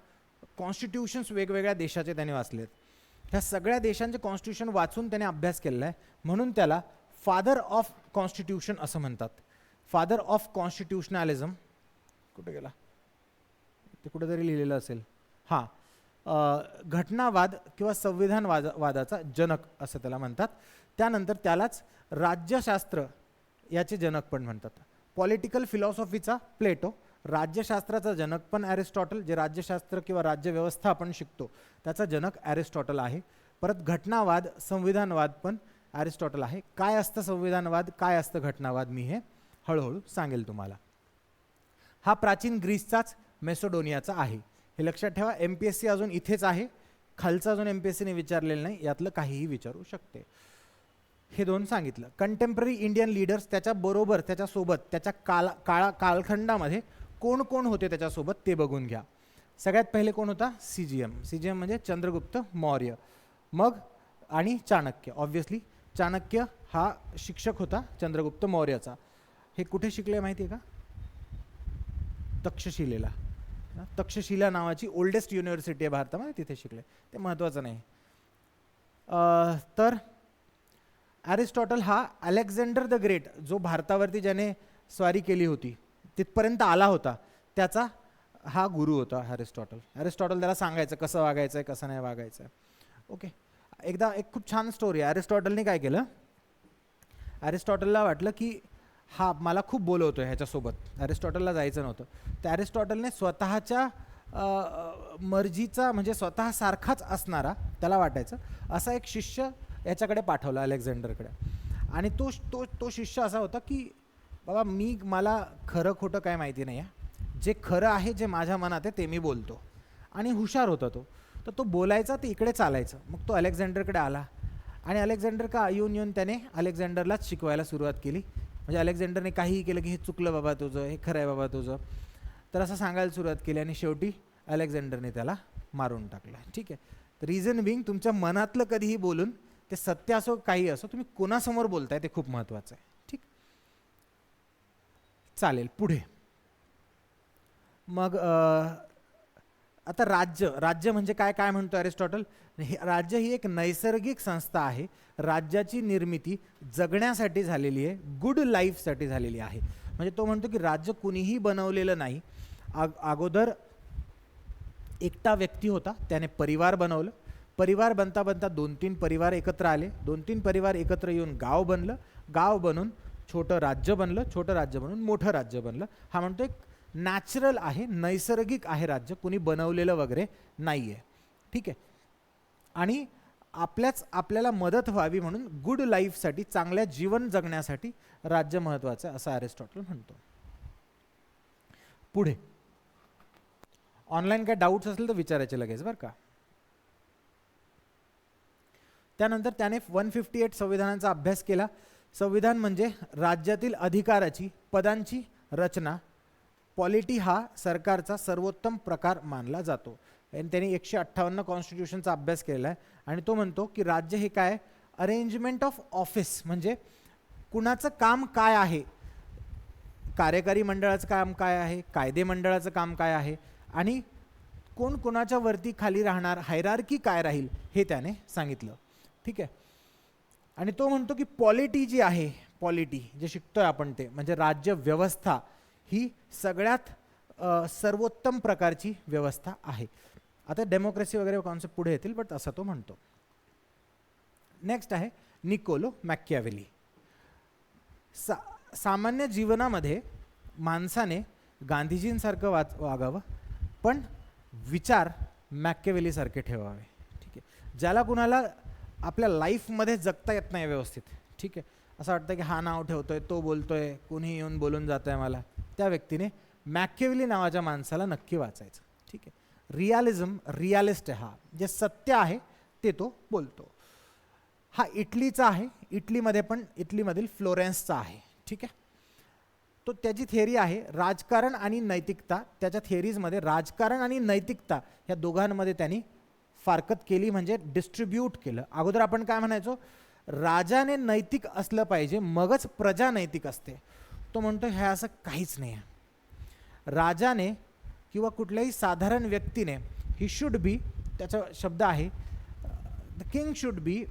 कॉन्स्टिट्यूशन्स वेगवेगळ्या देशाचे त्याने वाचलेत. ह्या सगळ्या देशांचे कॉन्स्टिट्यूशन वाचून त्याने अभ्यास केलेला आहे, म्हणून त्याला फादर ऑफ कॉन्स्टिट्यूशन असं म्हणतात. फादर ऑफ कॉन्स्टिट्यूशनॅलिझम कुठे गेला? ते कुठेतरी लिहिलेलं असेल. हां, घटनावाद किंवा संविधान वादाचा जनक असं त्याला म्हणतात. त्यानंतर त्यालाच राज्यशास्त्र याचे जनक पण म्हणतात. पॉलिटिकल फिलॉसॉफीचा प्लेटो, राज्यशास्त्राचा जनक पण ॲरिस्टॉटल, जे राज्यशास्त्र किंवा राज्यव्यवस्था आपण शिकतो त्याचा जनक ॲरिस्टॉटल आहे. परत घटनावाद, संविधानवाद पण ॲरिस्टॉटल आहे. काय असतं संविधानवाद, काय असतं घटनावाद, मी हे हळूहळू सांगेल तुम्हाला. हा प्राचीन ग्रीसचाच मेसोडोनियाचा आहे, हे लक्षात ठेवा. MPSC अजून इथेच आहे, खालचं अजून MPSCने विचारलेलं नाही, यातलं काहीही विचारू शकते. हे 2 सांगितलं. कंटेम्पररी इंडियन लीडर्स, त्याच्याबरोबर त्याच्यासोबत त्याच्या कालखंडामध्ये कोण कोण होते त्याच्यासोबत ते बघून घ्या. सगळ्यात पहिले कोण होता? CGM म्हणजे चंद्रगुप्त मौर्य. मग आणि चाणक्य. ऑब्व्हियसली चाणक्य हा शिक्षक होता चंद्रगुप्त मौर्याचा. हे कुठे शिकले माहिती आहे का? तक्षशिलेला. तक्षशिला नावाची ओल्डेस्ट युनिव्हर्सिटी आहे भारतामध्ये, तिथे शिकले. ते महत्त्वाचं नाही. तर ॲरिस्टॉटल हा अलेक्झांडर द ग्रेट, जो भारतावरती ज्याने स्वारी केली होती, तिथपर्यंत आला होता, त्याचा हा गुरु होता ॲरिस्टॉटल. ॲरिस्टॉटल त्याला सांगायचं कसं वागायचं आहे, कसं नाही वागायचं आहे. ओके. एकदा एक खूप छान स्टोरी आहे. ॲरिस्टॉटलने काय केलं, ॲरिस्टॉटलला वाटलं की हा मला खूप बोलवतोय ह्याच्यासोबत, ॲरिस्टॉटलला जायचं नव्हतं. तर ॲरिस्टॉटलने स्वतःच्या मर्जीचा, म्हणजे स्वतःसारखाच असणारा, त्याला वाटायचं असा एक शिष्य याच्याकडे पाठवला अलेक्झांडरकडे. आणि तो तो तो शिष्य असा होता की बाबा मला खरं खोटं काय माहिती नाही आहे, जे खरं आहे, जे माझ्या मनात आहे ते मी बोलतो. आणि हुशार होता तो. तर तो बोलायचा, ते इकडे चालायचं. मग तो अलेक्झांडरकडे आला, आणि अलेक्झांडर का येऊन त्याने अलेक्झांडरलाच शिकवायला सुरुवात केली. म्हणजे अलेक्झांडरने काहीही केलं की हे चुकलं बाबा तुझं, हे खरं आहे बाबा तुझं, तर असं सांगायला सुरुवात केली. आणि शेवटी अलेक्झांडरने त्याला मारून टाकलं. ठीक आहे. तर रिझन बिंग, तुमच्या मनातलं कधीही बोलून, ते सत्य असो काही असो, तुम्ही कोणासमोर बोलताय ते खूप महत्त्वाचं आहे. ठीक, चालेल. पुढे मग आता राज्य म्हणजे काय म्हणतो अरिस्टॉटल? राज्य ही एक नैसर्गिक संस्था आहे. राज्याची निर्मिती जगण्यासाठी झालेली आहे, गुड लाईफसाठी झालेली आहे. म्हणजे तो म्हणतो की राज्य कुणीही बनवलेलं नाही. अगोदर एकटा व्यक्ती होता, त्याने परिवार बनवलं. परिवार बनता बनता 2-3 परिवार एकत्र आले. 2-3 परिवार एकत्र येऊन गाव बनलं. गाव बनून छोटं राज्य बनलं. छोटं राज्य बनून मोठं राज्य बनलं. हा म्हणतो एक नॅचरल आहे, नैसर्गिक आहे राज्य, कुणी बनवलेलं वगैरे नाही आहे. ठीक आहे. आणि आपल्याला मदत व्हावी म्हणून गुड लाईफसाठी, चांगल्या जीवन जगण्यासाठी राज्य महत्त्वाचं आहे, असं अरिस्टॉटल म्हणतो. पुढे ऑनलाईन काय डाऊट्स असतील तर विचारायचे लगेच बरं का. त्यानंतर त्याने 158 संविधानाचा अभ्यास केला. संविधान म्हणजे राज्यातील अधिकाराची पदांची रचना. पॉलिटी हा सरकारचा सर्वोत्तम प्रकार मानला जातो. आणि त्यांनी 158 कॉन्स्टिट्यूशनचा अभ्यास केलेला आहे आणि तो म्हणतो की राज्य हे काय, अरेंजमेंट ऑफ ऑफिस, म्हणजे कुणाचं काम काय आहे, कार्यकारी मंडळाचं काम काय आहे, कायदे मंडळाचं काम काय आहे आणि कोण कोणाच्या वरती खाली राहणार, हायरार्की काय राहील हे त्याने सांगितलं. ठीक आहे. आणि तो म्हणतो की पॉलिटी जी आहे, पॉलिटी जे शिकतोय आपण ते म्हणजे राज्य व्यवस्था ही सगळ्यात सर्वोत्तम प्रकारची व्यवस्था आहे. आता डेमोक्रेसी वगैरे कॉन्सेप्ट पुढे येतील बट असं तो म्हणतो. नेक्स्ट आहे निकोलो मॅकियावेली. सामान्य जीवनामध्ये माणसाने गांधीजींसारखं वागावं पण विचार मॅकियावेलीसारखे ठेवावे. ठीक आहे. ज्याला कुणाला आपल्या लाईफमध्ये जगता येत नाही व्यवस्थित, ठीक आहे, असं वाटतं की हा नाव ठेवतोय, तो बोलतोय, कुणी येऊन बोलून जात आहे मला, त्या व्यक्तीने मॅकियावेली नावाच्या माणसाला नक्की वाचायचं. ठीक आहे. रियालिझम, रियालिस्ट आहे हा, जे सत्य आहे ते तो बोलतो. हा इटलीचा आहे, इटलीमधील फ्लोरेन्सचा आहे. ठीक आहे. तो त्याची थिअरी आहे राजकारण आणि नैतिकता. त्याच्या थिअरीजमध्ये राजकारण आणि नैतिकता या दोघांमध्ये त्यांनी फारकत केली, म्हणजे डिस्ट्रीब्यूट केलं. अगोदर आपण काय म्हणायचो, राजाने नैतिक असलं पाहिजे मगच प्रजा नैतिक असते. तो म्हणतो हे असं काहीच नाही आहे. राजाने किंवा कुठल्याही साधारण व्यक्तीने ही शुड बी, त्याचा शब्द आहे द किंग शुड बी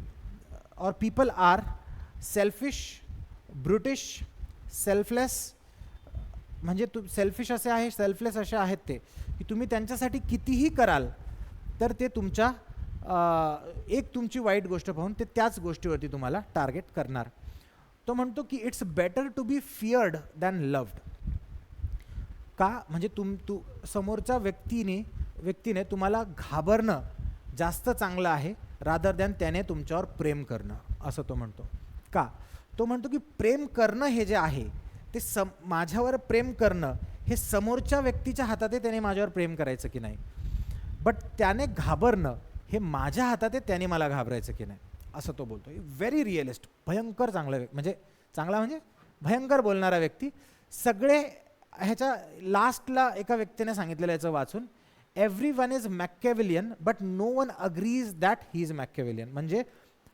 और पीपल आर सेल्फिश, ब्रुटिश, सेल्फलेस, म्हणजे सेल्फिश असे आहे, सेल्फलेस असे आहेत ते की तुम्ही त्यांच्यासाठी कितीही कराल तर ते तुमच्या एक तुमची वाईट गोष्ट पाहून ते त्याच गोष्टीवरती तुम्हाला टार्गेट करणार. तो म्हणतो की it's better to be feared than loved. का, म्हणजे तू समोरच्या व्यक्तीने तुम्हाला घाबरणं जास्त चांगलं आहे रादर दॅन त्याने तुमच्यावर प्रेम करणं, असं तो म्हणतो. का, तो म्हणतो की प्रेम करणं हे जे आहे ते माझ्यावर प्रेम करणं हे समोरच्या व्यक्तीच्या हातात आहे, त्याने माझ्यावर प्रेम करायचं की नाही, बट त्याने घाबरणं हे माझ्या हातात आहे, त्याने मला घाबरायचं की नाही, असं तो बोलतो. व्हेरी रिअलिस्ट, भयंकर चांगला म्हणजे भयंकर बोलणारा व्यक्ती. सगळे ह्याच्या लास्टला एका व्यक्तीने सांगितलेलं याचं वाचून, everyone is Machiavellian but no one agrees that he is Machiavellian. म्हणजे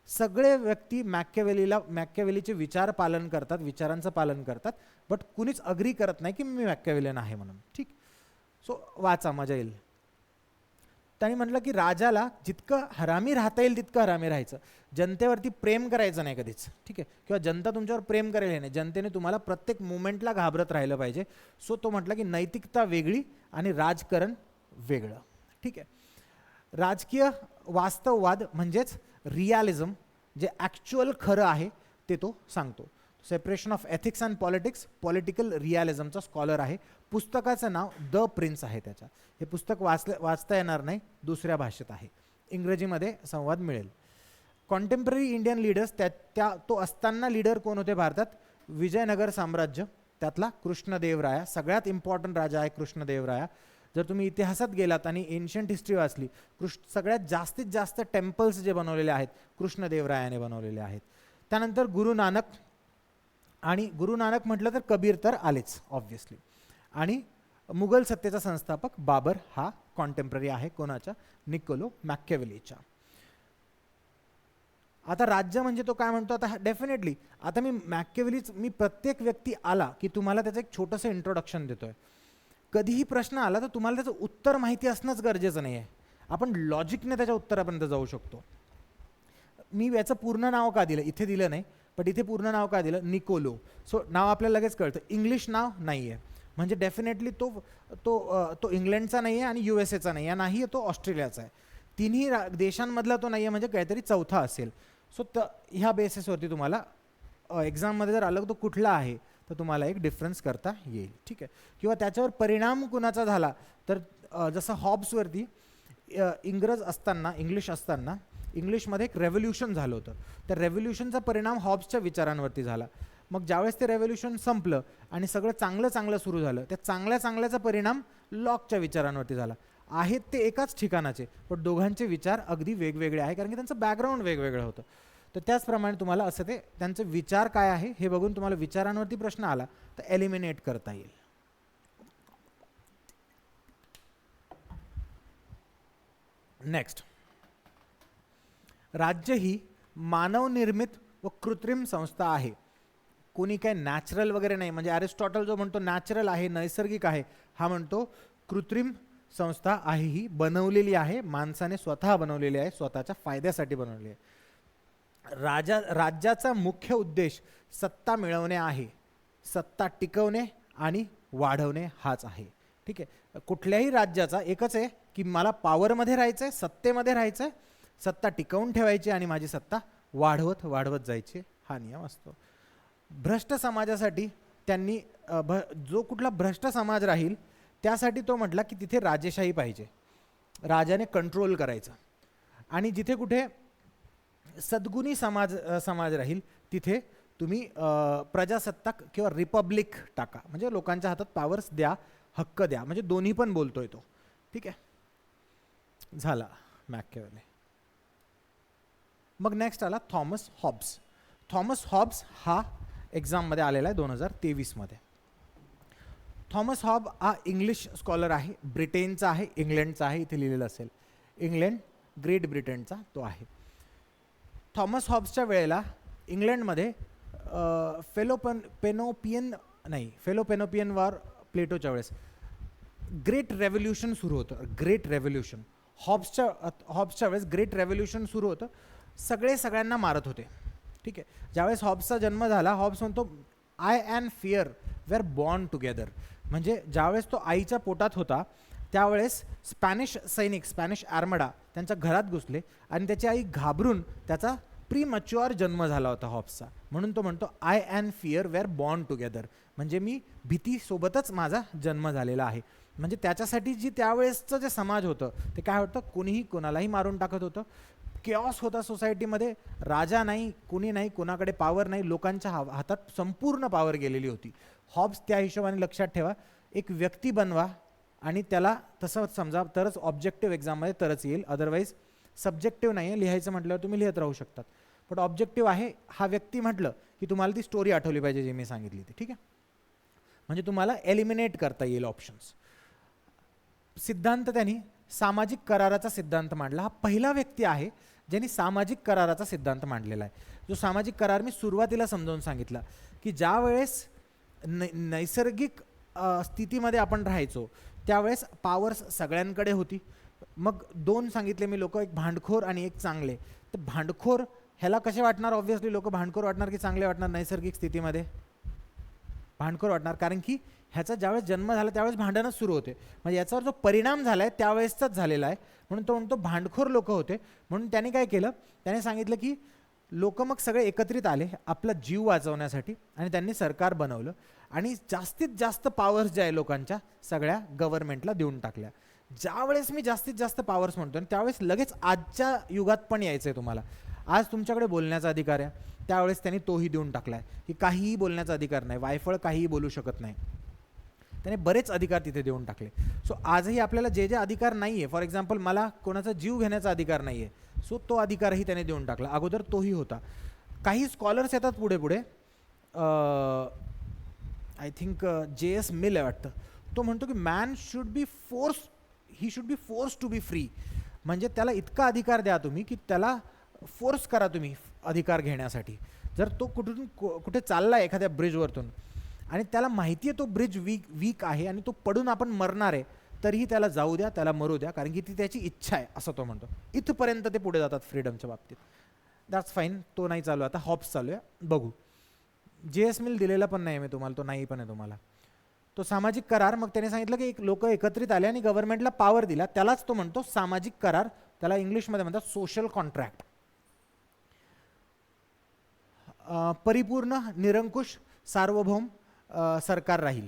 सगळे व्यक्ती मॅकियावेलीचे विचारांचं पालन करतात बट कुणीच अग्री करत नाही की मी मॅकियावेलियन आहे म्हणून. ठीक. सो वाचा, मजा येईल. त्यांनी म्हटलं की राजाला जितकं हरामी राहता येईल तितकं हरामी राहायचं, जनतेवरती प्रेम करायचं नाही कधीच. ठीक आहे. किंवा जनता तुमच्यावर प्रेम करेल हे नाही, जनतेने तुम्हाला प्रत्येक मुवमेंटला घाबरत राहिलं पाहिजे. सो तो म्हटलं की नैतिकता वेगळी आणि राजकारण वेगळं. ठीक आहे. राजकीय वास्तववाद म्हणजेच रियालिझम, जे ॲक्च्युअल खरं आहे ते तो सांगतो. Separation of ethics and politics, political रियालिझमचा स्कॉलर आहे. पुस्तकाचं नाव द प्रिन्स आहे. त्याच्या हे पुस्तक वाचता येणार नाही, दुसऱ्या भाषेत आहे, इंग्रजीमध्ये संवाद मिळेल. कॉन्टेम्पररी इंडियन लीडर्स, तो असताना लीडर कोण होते भारतात, विजयनगर साम्राज्य, त्यातला कृष्णदेवराया. सगळ्यात इम्पॉर्टंट राजा आहे कृष्णदेवराया. जर तुम्ही इतिहासात गेलात आणि एन्शंट हिस्ट्री वाचली, सगळ्यात जास्तीत जास्त टेम्पल्स जे बनवलेले आहेत कृष्णदेवरायाने बनवलेले आहेत. त्यानंतर गुरु नानक, आणि गुरु नानक म्हटलं तर कबीर तर आलेच ऑब्व्हियसली. आणि मुघल सत्तेचा संस्थापक बाबर हा कॉन्टेम्पररी आहे कोणाच्या, निकोलो मॅकियावेलीच्या. आता राज्य म्हणजे तो काय म्हणतो, आता डेफिनेटली आता मी प्रत्येक व्यक्ती आला की तुम्हाला त्याचं एक छोटंसं इंट्रोडक्शन देतोय. कधीही प्रश्न आला तर तुम्हाला त्याचं उत्तर माहिती असणंच गरजेचं नाही आहे, आपण लॉजिकने त्याच्या उत्तरापर्यंत जाऊ शकतो. मी याचं पूर्ण नाव का दिलं, इथे दिलं नाही पण इथे पूर्ण नाव का दिलं, निकोलो. सो नाव आपल्याला लगेच कळतं, इंग्लिश नाव नाही आहे, म्हणजे डेफिनेटली तो इंग्लंडचा नाही आहे आणि USA चा नाही आहे, नाही तो ऑस्ट्रेलियाचा आहे. तिन्ही देशांमधला तो नाही आहे, म्हणजे काहीतरी चौथा असेल. सो ह्या बेसिसवरती तुम्हाला एक्झाममध्ये जर आलं तो कुठला आहे तर तुम्हाला एक डिफरन्स करता येईल. ठीक आहे. किंवा त्याच्यावर परिणाम कुणाचा झाला तर जसं हॉब्सवरती इंग्लिश असताना इंग्लिशमध्ये एक रेव्होल्युशन झालं होतं, त्या रेव्होल्युशनचा परिणाम हॉब्सच्या विचारांवरती झाला. मग ज्यावेळेस ते रेव्होल्युशन संपलं आणि सगळं चांगलं सुरू झालं, त्या चांगल्याचा परिणाम लॉकच्या विचारांवरती झाला. आहेत ते एकाच ठिकाणाचे, पण दोघांचे विचार अगदी वेगवेगळे आहे, कारण की त्यांचं बॅकग्राऊंड वेगवेगळं होतं. तर त्याचप्रमाणे तुम्हाला असं ते त्यांचे विचार काय आहे हे बघून तुम्हाला विचारांवरती प्रश्न आला तर एलिमिनेट करता येईल. नेक्स्ट, राज्य ही मानवनिर्मित व कृत्रिम संस्था आहे. कोणी काय नॅचरल वगैरे नाही, म्हणजे अरिस्टॉटल जो म्हणतो नॅचरल आहे, नैसर्गिक आहे, हा म्हणतो कृत्रिम संस्था आहे, ही बनवलेली आहे, माणसाने स्वतः बनवलेली आहे, स्वतःच्या फायद्यासाठी बनवलेली आहे. राज्याचा मुख्य उद्देश सत्ता मिळवणे आहे, सत्ता टिकवणे आणि वाढवणे हाच आहे. ठीक आहे, कुठल्याही राज्याचा एकच आहे की मला पॉवरमध्ये राहायचं आहे, सत्तेमध्ये राहायचं आहे, सत्ता टिकवून ठेवायची आणि माझी सत्ता वाढवत वाढवत जायची, हा नियम असतो. भ्रष्ट समाजासाठी त्यांनी जो कुठला भ्रष्ट समाज राहील त्यासाठी तो म्हटला की तिथे राजेशाही पाहिजे, राजाने कंट्रोल करायचं, आणि जिथे कुठे सद्गुणी समाज राहील तिथे तुम्ही प्रजासत्ताक किंवा रिपब्लिक टाका, म्हणजे लोकांच्या हातात पॉवर्स द्या, हक्क द्या, म्हणजे दोन्ही पण बोलतोय तो. ठीक आहे, झाला मॅकियावेली. मग नेक्स्ट आला थॉमस हॉब्स. थॉमस हॉब्स हा एक्झाममध्ये आलेला आहे 2023 मध्ये. थॉमस हॉब हा इंग्लिश स्कॉलर आहे, ब्रिटनचा आहे, इंग्लंडचा आहे, इथे लिहिलेलं असेल इंग्लंड, ग्रेट ब्रिटनचा तो आहे. थॉमस हॉब्सच्या वेळेला इंग्लंडमध्ये फेलोपेनोपियन वॉर प्लेटोच्या वेळेस ग्रेट रेव्होल्यूशन सुरू होतं. ग्रेट रेव्होल्यूशन हॉब्सच्या वेळेस ग्रेट रेव्होल्यूशन सुरू होतं, सगळे सगळ्यांना मारत होते. ठीक आहे, ज्यावेळेस हॉब्सचा जन्म झाला, हॉब्स म्हणतो I and fear were born together, म्हणजे ज्यावेळेस तो आईच्या पोटात होता त्यावेळेस स्पॅनिश सैनिक, स्पॅनिश आर्मडा त्यांच्या घरात घुसले आणि त्याची आई घाबरून त्याचा प्रीमॅच्युअर जन्म झाला होता हॉब्सचा, म्हणून तो म्हणतो I and fear were born together, म्हणजे मी भीतीसोबतच माझा जन्म झालेला आहे. म्हणजे त्याच्यासाठी जी त्यावेळेसचं जे समाज होतं ते काय होतं, कोणीही कोणालाही मारून टाकत होतं, केऑस होता सोसायटीमध्ये, राजा नाही, कोणी नाही, कोणाकडे पॉवर नाही, लोकांच्या हातात संपूर्ण पॉवर गेलेली होती. हॉब्स त्या हिशोबाने लक्षात ठेवा, एक व्यक्ती बनवा आणि त्याला तसं समजा तरच ऑब्जेक्टिव्ह एक्झाममध्ये तरच येईल, अदरवाईज सब्जेक्टिव्ह नाही आहे, लिहायचं म्हटल्यावर तुम्ही लिहित राहू शकतात, पण ऑब्जेक्टिव्ह आहे हा व्यक्ती म्हटलं की तुम्हाला ती स्टोरी आठवली पाहिजे जी मी सांगितली ती. ठीक आहे, म्हणजे तुम्हाला एलिमिनेट करता येईल ऑप्शन्स. सिद्धांत त्यांनी सामाजिक कराराचा सिद्धांत मांडला. हा पहिला व्यक्ती आहे ज्यांनी सामाजिक कराराचा सिद्धांत मांडलेला आहे. जो सामाजिक करार मी सुरुवातीला समजावून सांगितला की ज्या वेळेस नैसर्गिक स्थितीमध्ये आपण राहायचो त्यावेळेस पॉवर्स सगळ्यांकडे होती. मग दोन सांगितले मी लोक, एक भांडखोर आणि एक चांगले. तर भांडखोर ह्याला कसे वाटणार, ऑब्व्हियसली लोक भांडखोर वाटणार की चांगले वाटणार नैसर्गिक स्थितीमध्ये? भांडखोर वाटणार, कारण की ह्याचा ज्यावेळेस जन्म झाला त्यावेळेस भांडणच सुरू होते, म्हणजे याच्यावर जो परिणाम झाला आहे त्यावेळेसचाच झालेला आहे, म्हणून तो म्हणतो भांडखोर लोक होते. म्हणून त्याने काय केलं, त्याने सांगितलं की लोक मग सगळे एकत्रित आले आपला जीव वाचवण्यासाठी आणि त्यांनी सरकार बनवलं आणि जास्तीत जास्त पॉवर्स ज्या आहे लोकांच्या सगळ्या गव्हर्नमेंटला देऊन टाकल्या. ज्यावेळेस मी जास्तीत जास्त पॉवर्स म्हणतो त्यावेळेस लगेच आजच्या युगात पण यायचं आहे तुम्हाला. आज तुमच्याकडे बोलण्याचा अधिकार आहे, त्यावेळेस त्यांनी तोही देऊन टाकला आहे की काहीही बोलण्याचा अधिकार नाही, वायफळ काहीही बोलू शकत नाही, त्याने बरेच अधिकार तिथे देऊन टाकले. सो आजही आपल्याला जे जे अधिकार नाही आहे, फॉर एक्झाम्पल मला कोणाचा जीव घेण्याचा अधिकार नाही आहे, सो तो अधिकारही त्याने देऊन टाकला. अगोदर तोही होता. काही स्कॉलर्स येतात पुढे पुढे, आय थिंक J.S. मिल आहे वाटतं, तो म्हणतो की man should be force to be free, म्हणजे त्याला इतका अधिकार द्या तुम्ही की त्याला फोर्स करा तुम्ही अधिकार घेण्यासाठी. जर तो कुठे चालला आहे एखाद्या ब्रिजवरतून आणि त्याला माहिती आहे तो ब्रिज वीक आहे आणि तो पडून आपण मरणार आहे, तरीही त्याला जाऊ द्या, त्याला मरू द्या, कारण की ती त्याची इच्छा आहे, असं तो म्हणतो. इथपर्यंत ते पुढे जातात फ्रीडमच्या बाबतीत. दॅट्स फाईन, तो नाही चालू आता हॉब्स चालू आहे, बघू. J.S. मिल दिलेला पण नाही मी तुम्हाला, तो नाही पण आहे तुम्हाला. तो सामाजिक करार, मग त्याने सांगितलं की लोक एकत्रित आले आणि गव्हर्नमेंटला पॉवर दिला, त्यालाच तो म्हणतो सामाजिक करार, त्याला इंग्लिशमध्ये म्हणतात सोशल कॉन्ट्रॅक्ट. परिपूर्ण निरंकुश सार्वभौम सरकार राहील.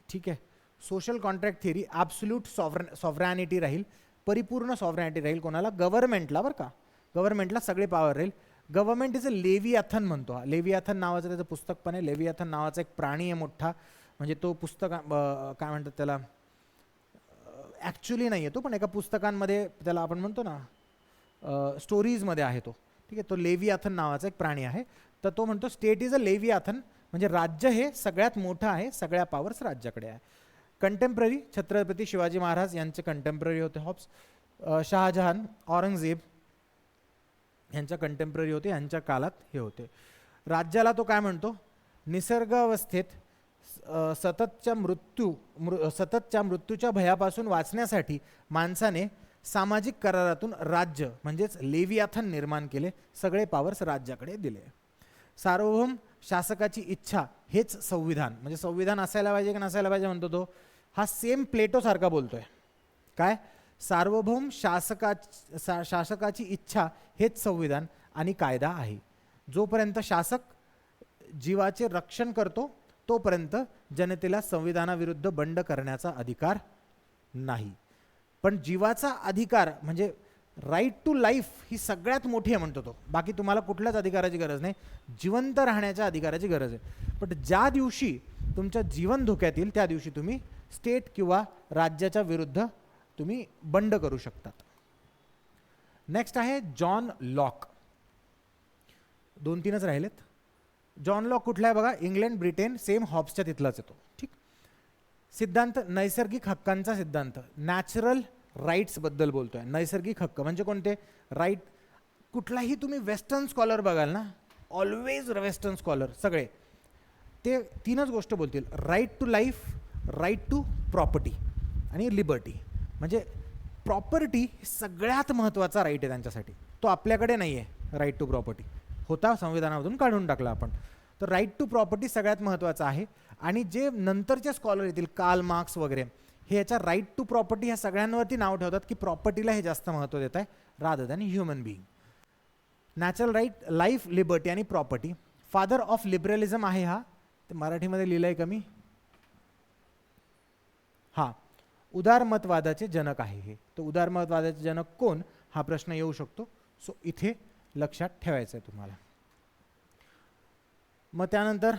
ठीक आहे, सोशल कॉन्ट्रॅक्ट थिअरी, ॲब्सोल्यूट सॉव्हरॅनिटी राहील, परिपूर्ण सॉव्हरॅनिटी राहील कोणाला, गव्हर्नमेंटला, बरं का, गव्हर्नमेंटला सगळे पॉवर राहील. गव्हर्नमेंट इज अ लेवियाथन म्हणतो. हा लेवियाथन नावाचं त्याचं पुस्तक पण आहे. लेवियाथन नावाचा एक प्राणी आहे मोठा, म्हणजे तो पुस्तक काय म्हणतात त्याला, ॲक्च्युली नाही आहे तो, पण एका पुस्तकांमध्ये त्याला आपण म्हणतो ना स्टोरीजमध्ये आहे तो, ठीक आहे. तो लेवियाथन नावाचा एक प्राणी आहे. तर तो म्हणतो स्टेट इज अ लेवियाथन, म्हणजे राज्य हे सगळ्यात मोठं आहे, सगळ्या पॉवर्स राज्याकडे आहे. कंटेम्पररी छत्रपती शिवाजी महाराज यांचे कंटेम्पररी होते हॉब्स. शहाजहान, औरंगजेब यांच्या कंटेम्पररी होते, यांच्या काळात हे होते. राज्याला तो काय म्हणतो, निसर्गावस्थेत सततच्या मृत्यूच्या भयापासून वाचण्यासाठी माणसाने सामाजिक करारातून राज्य म्हणजेच लेवियाथन निर्माण केले, सगळे पॉवर्स राज्याकडे दिले. सार्वभौम शासकाची इच्छा हेच संविधान, म्हणजे संविधान असायला पाहिजे की नसायला पाहिजे म्हणतो तो, हा सेम प्लेटो सारखा बोलतोय. काय, सार्वभौम शासकाची इच्छा हेच संविधान आणि कायदा आहे. जोपर्यंत शासक जीवाचे रक्षण करतो तोपर्यंत जनतेला संविधानाविरुद्ध बंड करण्याचा अधिकार नाही. पण जीवाचा अधिकार म्हणजे राईट टू लाईफ ही सगळ्यात मोठी आहे म्हणतो तो. बाकी तुम्हाला कुठल्याच अधिकाराची गरज नाही, जिवंत राहण्याच्या अधिकाराची गरज आहे. पण ज्या दिवशी तुमचं जीवन धोक्यात येईल त्या दिवशी तुम्ही स्टेट किंवा राज्याच्या विरुद्ध तुम्ही बंड करू शकतात. नेक्स्ट आहे जॉन लॉक. 2-3च राहिलेत. जॉन लॉक कुठला आहे बघा, इंग्लंड, ब्रिटन, सेम हॉब्सच्या तिथलाच येतो. ठीक. सिद्धांत नैसर्गिक हक्कांचा सिद्धांत, नॅचरल राईट्स बद्दल बोलतोय. नैसर्गिक हक्क म्हणजे कोणते, राईट. कुठलाही तुम्ही वेस्टर्न स्कॉलर बघाल ना, ऑलवेज वेस्टर्न स्कॉलर सगळे ते 3च गोष्ट बोलतील, right to life, right to property आणि लिबर्टी. म्हणजे प्रॉपर्टी सगळ्यात महत्त्वाचा राईट आहे त्यांच्यासाठी. तो आपल्याकडे नाही आहे राईट टू प्रॉपर्टी, होता संविधानामधून काढून टाकला आपण. तर राईट टू प्रॉपर्टी सगळ्यात महत्त्वाचा आहे. आणि जे नंतरचे स्कॉलर येतील, कार्ल मार्क्स वगैरे, हे याच्या राईट टू प्रॉपर्टी ह्या सगळ्यांवरती नाव ठेवतात की प्रॉपर्टीला हे जास्त महत्त्व देत आहे rather than human being. Natural right, life, liberty आणि प्रॉपर्टी. फादर ऑफ लिबरलिझम आहे हा, ते मराठीमध्ये लिहिलं आहे कमी, हा उदारमतवादाचे जनक आहे हे. तर उदारमतवादाचे जनक कोण हा प्रश्न येऊ शकतो. सो इथे लक्षात ठेवायचं आहे तुम्हाला. मग त्यानंतर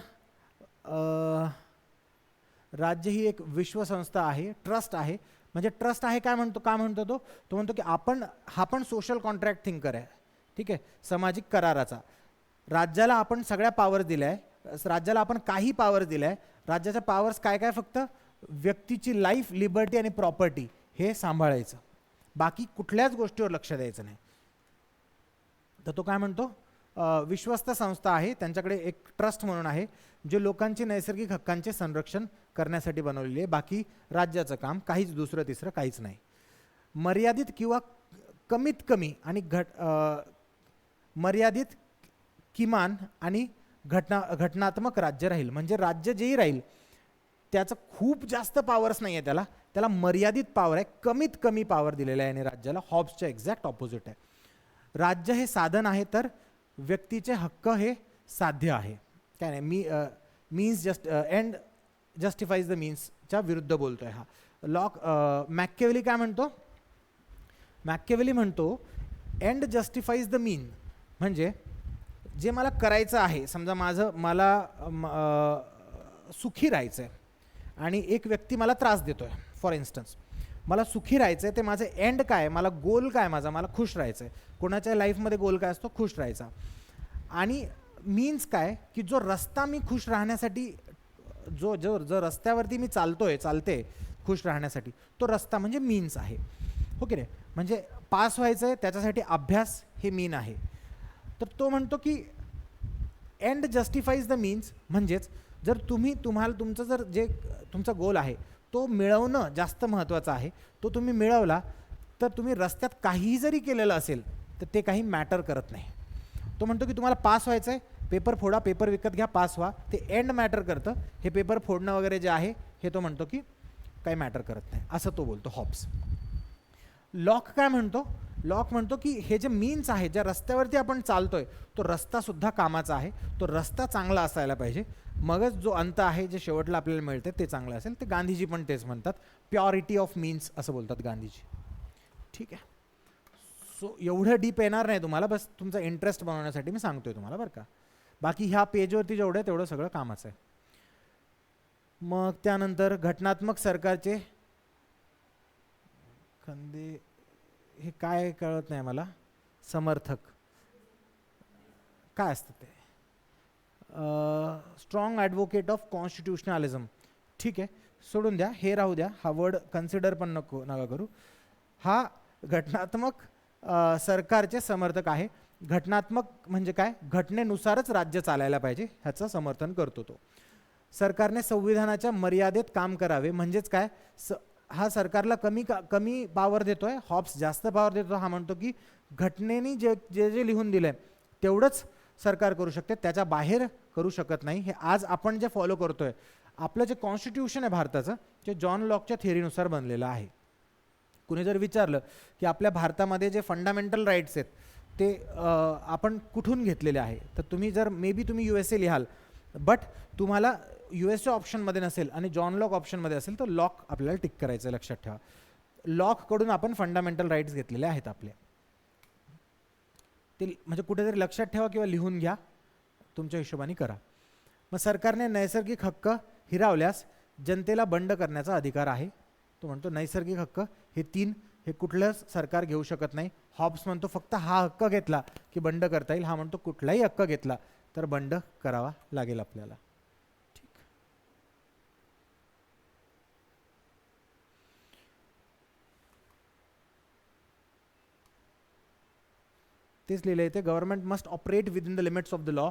राज्य ही एक विश्वसंस्था आहे, ट्रस्ट आहे. म्हणजे ट्रस्ट आहे काय म्हणतो, का म्हणतो तो म्हणतो की हा पण सोशल कॉन्ट्रॅक्ट थिंकर आहे. ठीक आहे, सामाजिक कराराचा. राज्याला आपण सगळ्या पॉवर दिल्या आहे, राज्याला आपण काही पॉवर दिल्या आहे. राज्याच्या पॉवर्स काय काय, फक्त व्यक्तीची लाईफ, लिबर्टी आणि प्रॉपर्टी हे सांभाळायचं, बाकी कुठल्याच गोष्टीवर लक्ष द्यायचं नाही. तर तो काय म्हणतो, विश्वस्त संस्था आहे, त्यांच्याकडे एक ट्रस्ट म्हणून आहे जे लोकांचे नैसर्गिक हक्कांचे संरक्षण करण्यासाठी बनवलेली आहे. बाकी राज्याचं काम, काहीच दुसरं तिसरं काहीच नाही. मर्यादित किंवा कमीत कमी आणि मर्यादित, किमान आणि घटनात्मक राज्य राहील. म्हणजे राज्य जेही राहील त्याचं खूप जास्त पॉवर्स नाही आहे, त्याला मर्यादित पॉवर आहे, कमीत कमी पॉवर दिलेला आहे आणि राज्याला. हॉब्सच्या एक्झॅक्ट ऑपोजिट आहे. राज्य हे साधन आहे तर व्यक्तीचे हक्क हे साध्य आहे. काय नाही, मीन्स एंड जस्टिफाईज द मीन्सच्या विरुद्ध बोलतोय हा. लॉक मॅकियावेली काय म्हणतो, मॅकियावेली म्हणतो एंड जस्टिफाईज द मीन, म्हणजे जे मला करायचं आहे, समजा मला सुखी राहायचं आहे आणि एक व्यक्ती मला त्रास देतोय, फॉर इन्स्टन्स मला सुखी राहायचं आहे, ते माझं एंड काय, मला गोल काय, मला खुश राहायचं आहे. कोणाच्या लाईफमध्ये गोल काय असतो, खुश राहायचा. आणि मीन्स काय, की जो रस्ता मी खुश राहण्यासाठी, जो रस्त्यावरती मी चालते खुश राहण्यासाठी, तो रस्ता म्हणजे मीन्स आहे. हो की नाही. म्हणजे पास व्हायचं आहे त्याच्यासाठी अभ्यास हे मीन आहे. तर तो म्हणतो की एंड जस्टिफाईज द मीन्स, म्हणजेच जर तुमचं जर जे तुमचा गोल आहे तो मिळवणं जास्त महत्त्वाचं आहे, तो तुम्ही मिळवला तर तुम्ही रस्त्यात काहीही जरी केलेलं असेल तर ते काही मॅटर करत नाही. तो म्हणतो की तुम्हाला पास व्हायचं आहे, पेपर फोडा, पेपर विकत घ्या, पास व्हा, ते एंड मॅटर करतं. हे पेपर फोडणं वगैरे जे आहे हे तो म्हणतो की काही मॅटर करत नाही, असं तो बोलतो हॉब्स. लॉक काय म्हणतो, लॉक म्हणतो की हे जे मीन्स आहे, ज्या रस्त्यावरती आपण चालतोय तो रस्तासुद्धा कामाचा आहे, तो रस्ता चांगला असायला पाहिजे, मगच जो अंत आहे जे शेवटला आपल्याला मिळते ते चांगलं असेल. ते गांधीजी पण तेच म्हणतात, प्युरिटी ऑफ मीन्स असं बोलतात गांधीजी. ठीक आहे. सो एवढं डीप येणार नाही तुम्हाला, बस तुमचा इंटरेस्ट बनवण्यासाठी मी सांगतोय तुम्हाला बरं का. बाकी ह्या पेजवरती जेवढं आहे तेवढं सगळं कामाचं आहे. मग त्यानंतर घटनात्मक सरकारचे खंदे हे काय कळत नाही मला. समर्थक काय असतं ते. Strong advocate of constitutionalism. ठीक आहे, सोडून द्या, हे राहू द्या, हा वर्ड कन्सिडर पण नका करू. हा घटनात्मक सरकारचे समर्थक आहे. घटनात्मक म्हणजे काय, घटनेनुसारच राज्य चालायला पाहिजे ह्याचं समर्थन करतो तो. सरकारने संविधानाच्या मर्यादेत काम करावे म्हणजेच काय, हा सरकारला कमी पावर देतोय, हॉब्स जास्त पावर देतो. हा म्हणतो की घटनेने जे जे लिहून दिलंय तेवढंच सरकार करू शकते, त्याच्या बाहेर करू शकत नाही. हे आज आपण जे फॉलो करतोय, आपलं जे कॉन्स्टिट्यूशन आहे भारताचं, जे जॉन लॉकच्या थिअरीनुसार बनलेलं आहे. कुणी जर विचारलं की आपल्या भारतामध्ये जे फंडामेंटल राईट्स आहेत ते आपण कुठून घेतलेले आहे, तर तुम्ही जर मे बी तुम्ही USA लिहाल, बट तुम्हाला USA ऑप्शनमध्ये नसेल आणि जॉन लॉक ऑप्शनमध्ये असेल, तर लॉक आपल्याला टिक करायचं आहे, लक्षात ठेवा. लॉककडून आपण फंडामेंटल राईट्स घेतलेले आहेत आपले. ते म्हणजे कुठेतरी लक्षात ठेवा किंवा लिहून घ्या, तुमच्या हिशोबाने करा. मग सरकारने नैसर्गिक हक्क हिरावल्यास जनतेला बंड करण्याचा अधिकार आहे. तो म्हणतो नैसर्गिक हक्क हे 3 हे कुठलंच सरकार घेऊ शकत नाही. हॉब्स म्हणतो फक्त हा हक्क घेतला की बंड करता येईल. हा म्हणतो कुठलाही हक्क घेतला तर बंड करावा लागेल आपल्याला. ठीक. तेच लिहिलं इथे, government must operate within the limits of the law.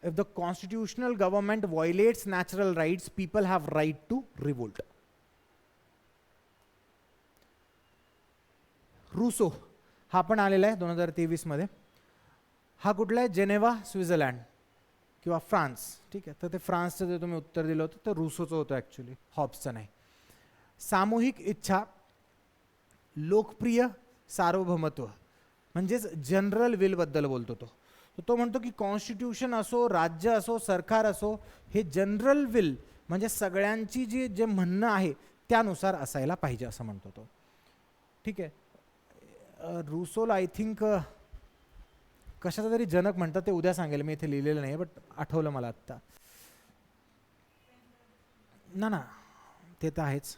If the constitutional government violates natural rights, people have right to revolt. Rousseau हा पण आलेला आहे 2023 मध्ये. हा कुठला आहे, जेनेवा स्वित्झर्लंड किंवा फ्रान्स. ठीक आहे, तर ते फ्रान्सचं जे तुम्ही उत्तर दिलं होतं तर रूसोचं होतं ॲक्च्युली, हॉब्सचं नाही. सामूहिक इच्छा, लोकप्रिय सार्वभौमत्व म्हणजेच जनरल विलबद्दल बोलतो तो. तो म्हणतो की कॉन्स्टिट्यूशन असो, राज्य असो, सरकार असो, हे जनरल विल म्हणजे सगळ्यांची जे म्हणणं आहे त्यानुसार असायला पाहिजे असं म्हणतो तो. ठीक आहे. रूसोला आय थिंक कशाचा तरी जनक म्हणतात, ते उद्या सांगेल, मी इथे लिहिलेलं नाही बट आठवलं मला आत्ता. ना ते तर आहेच.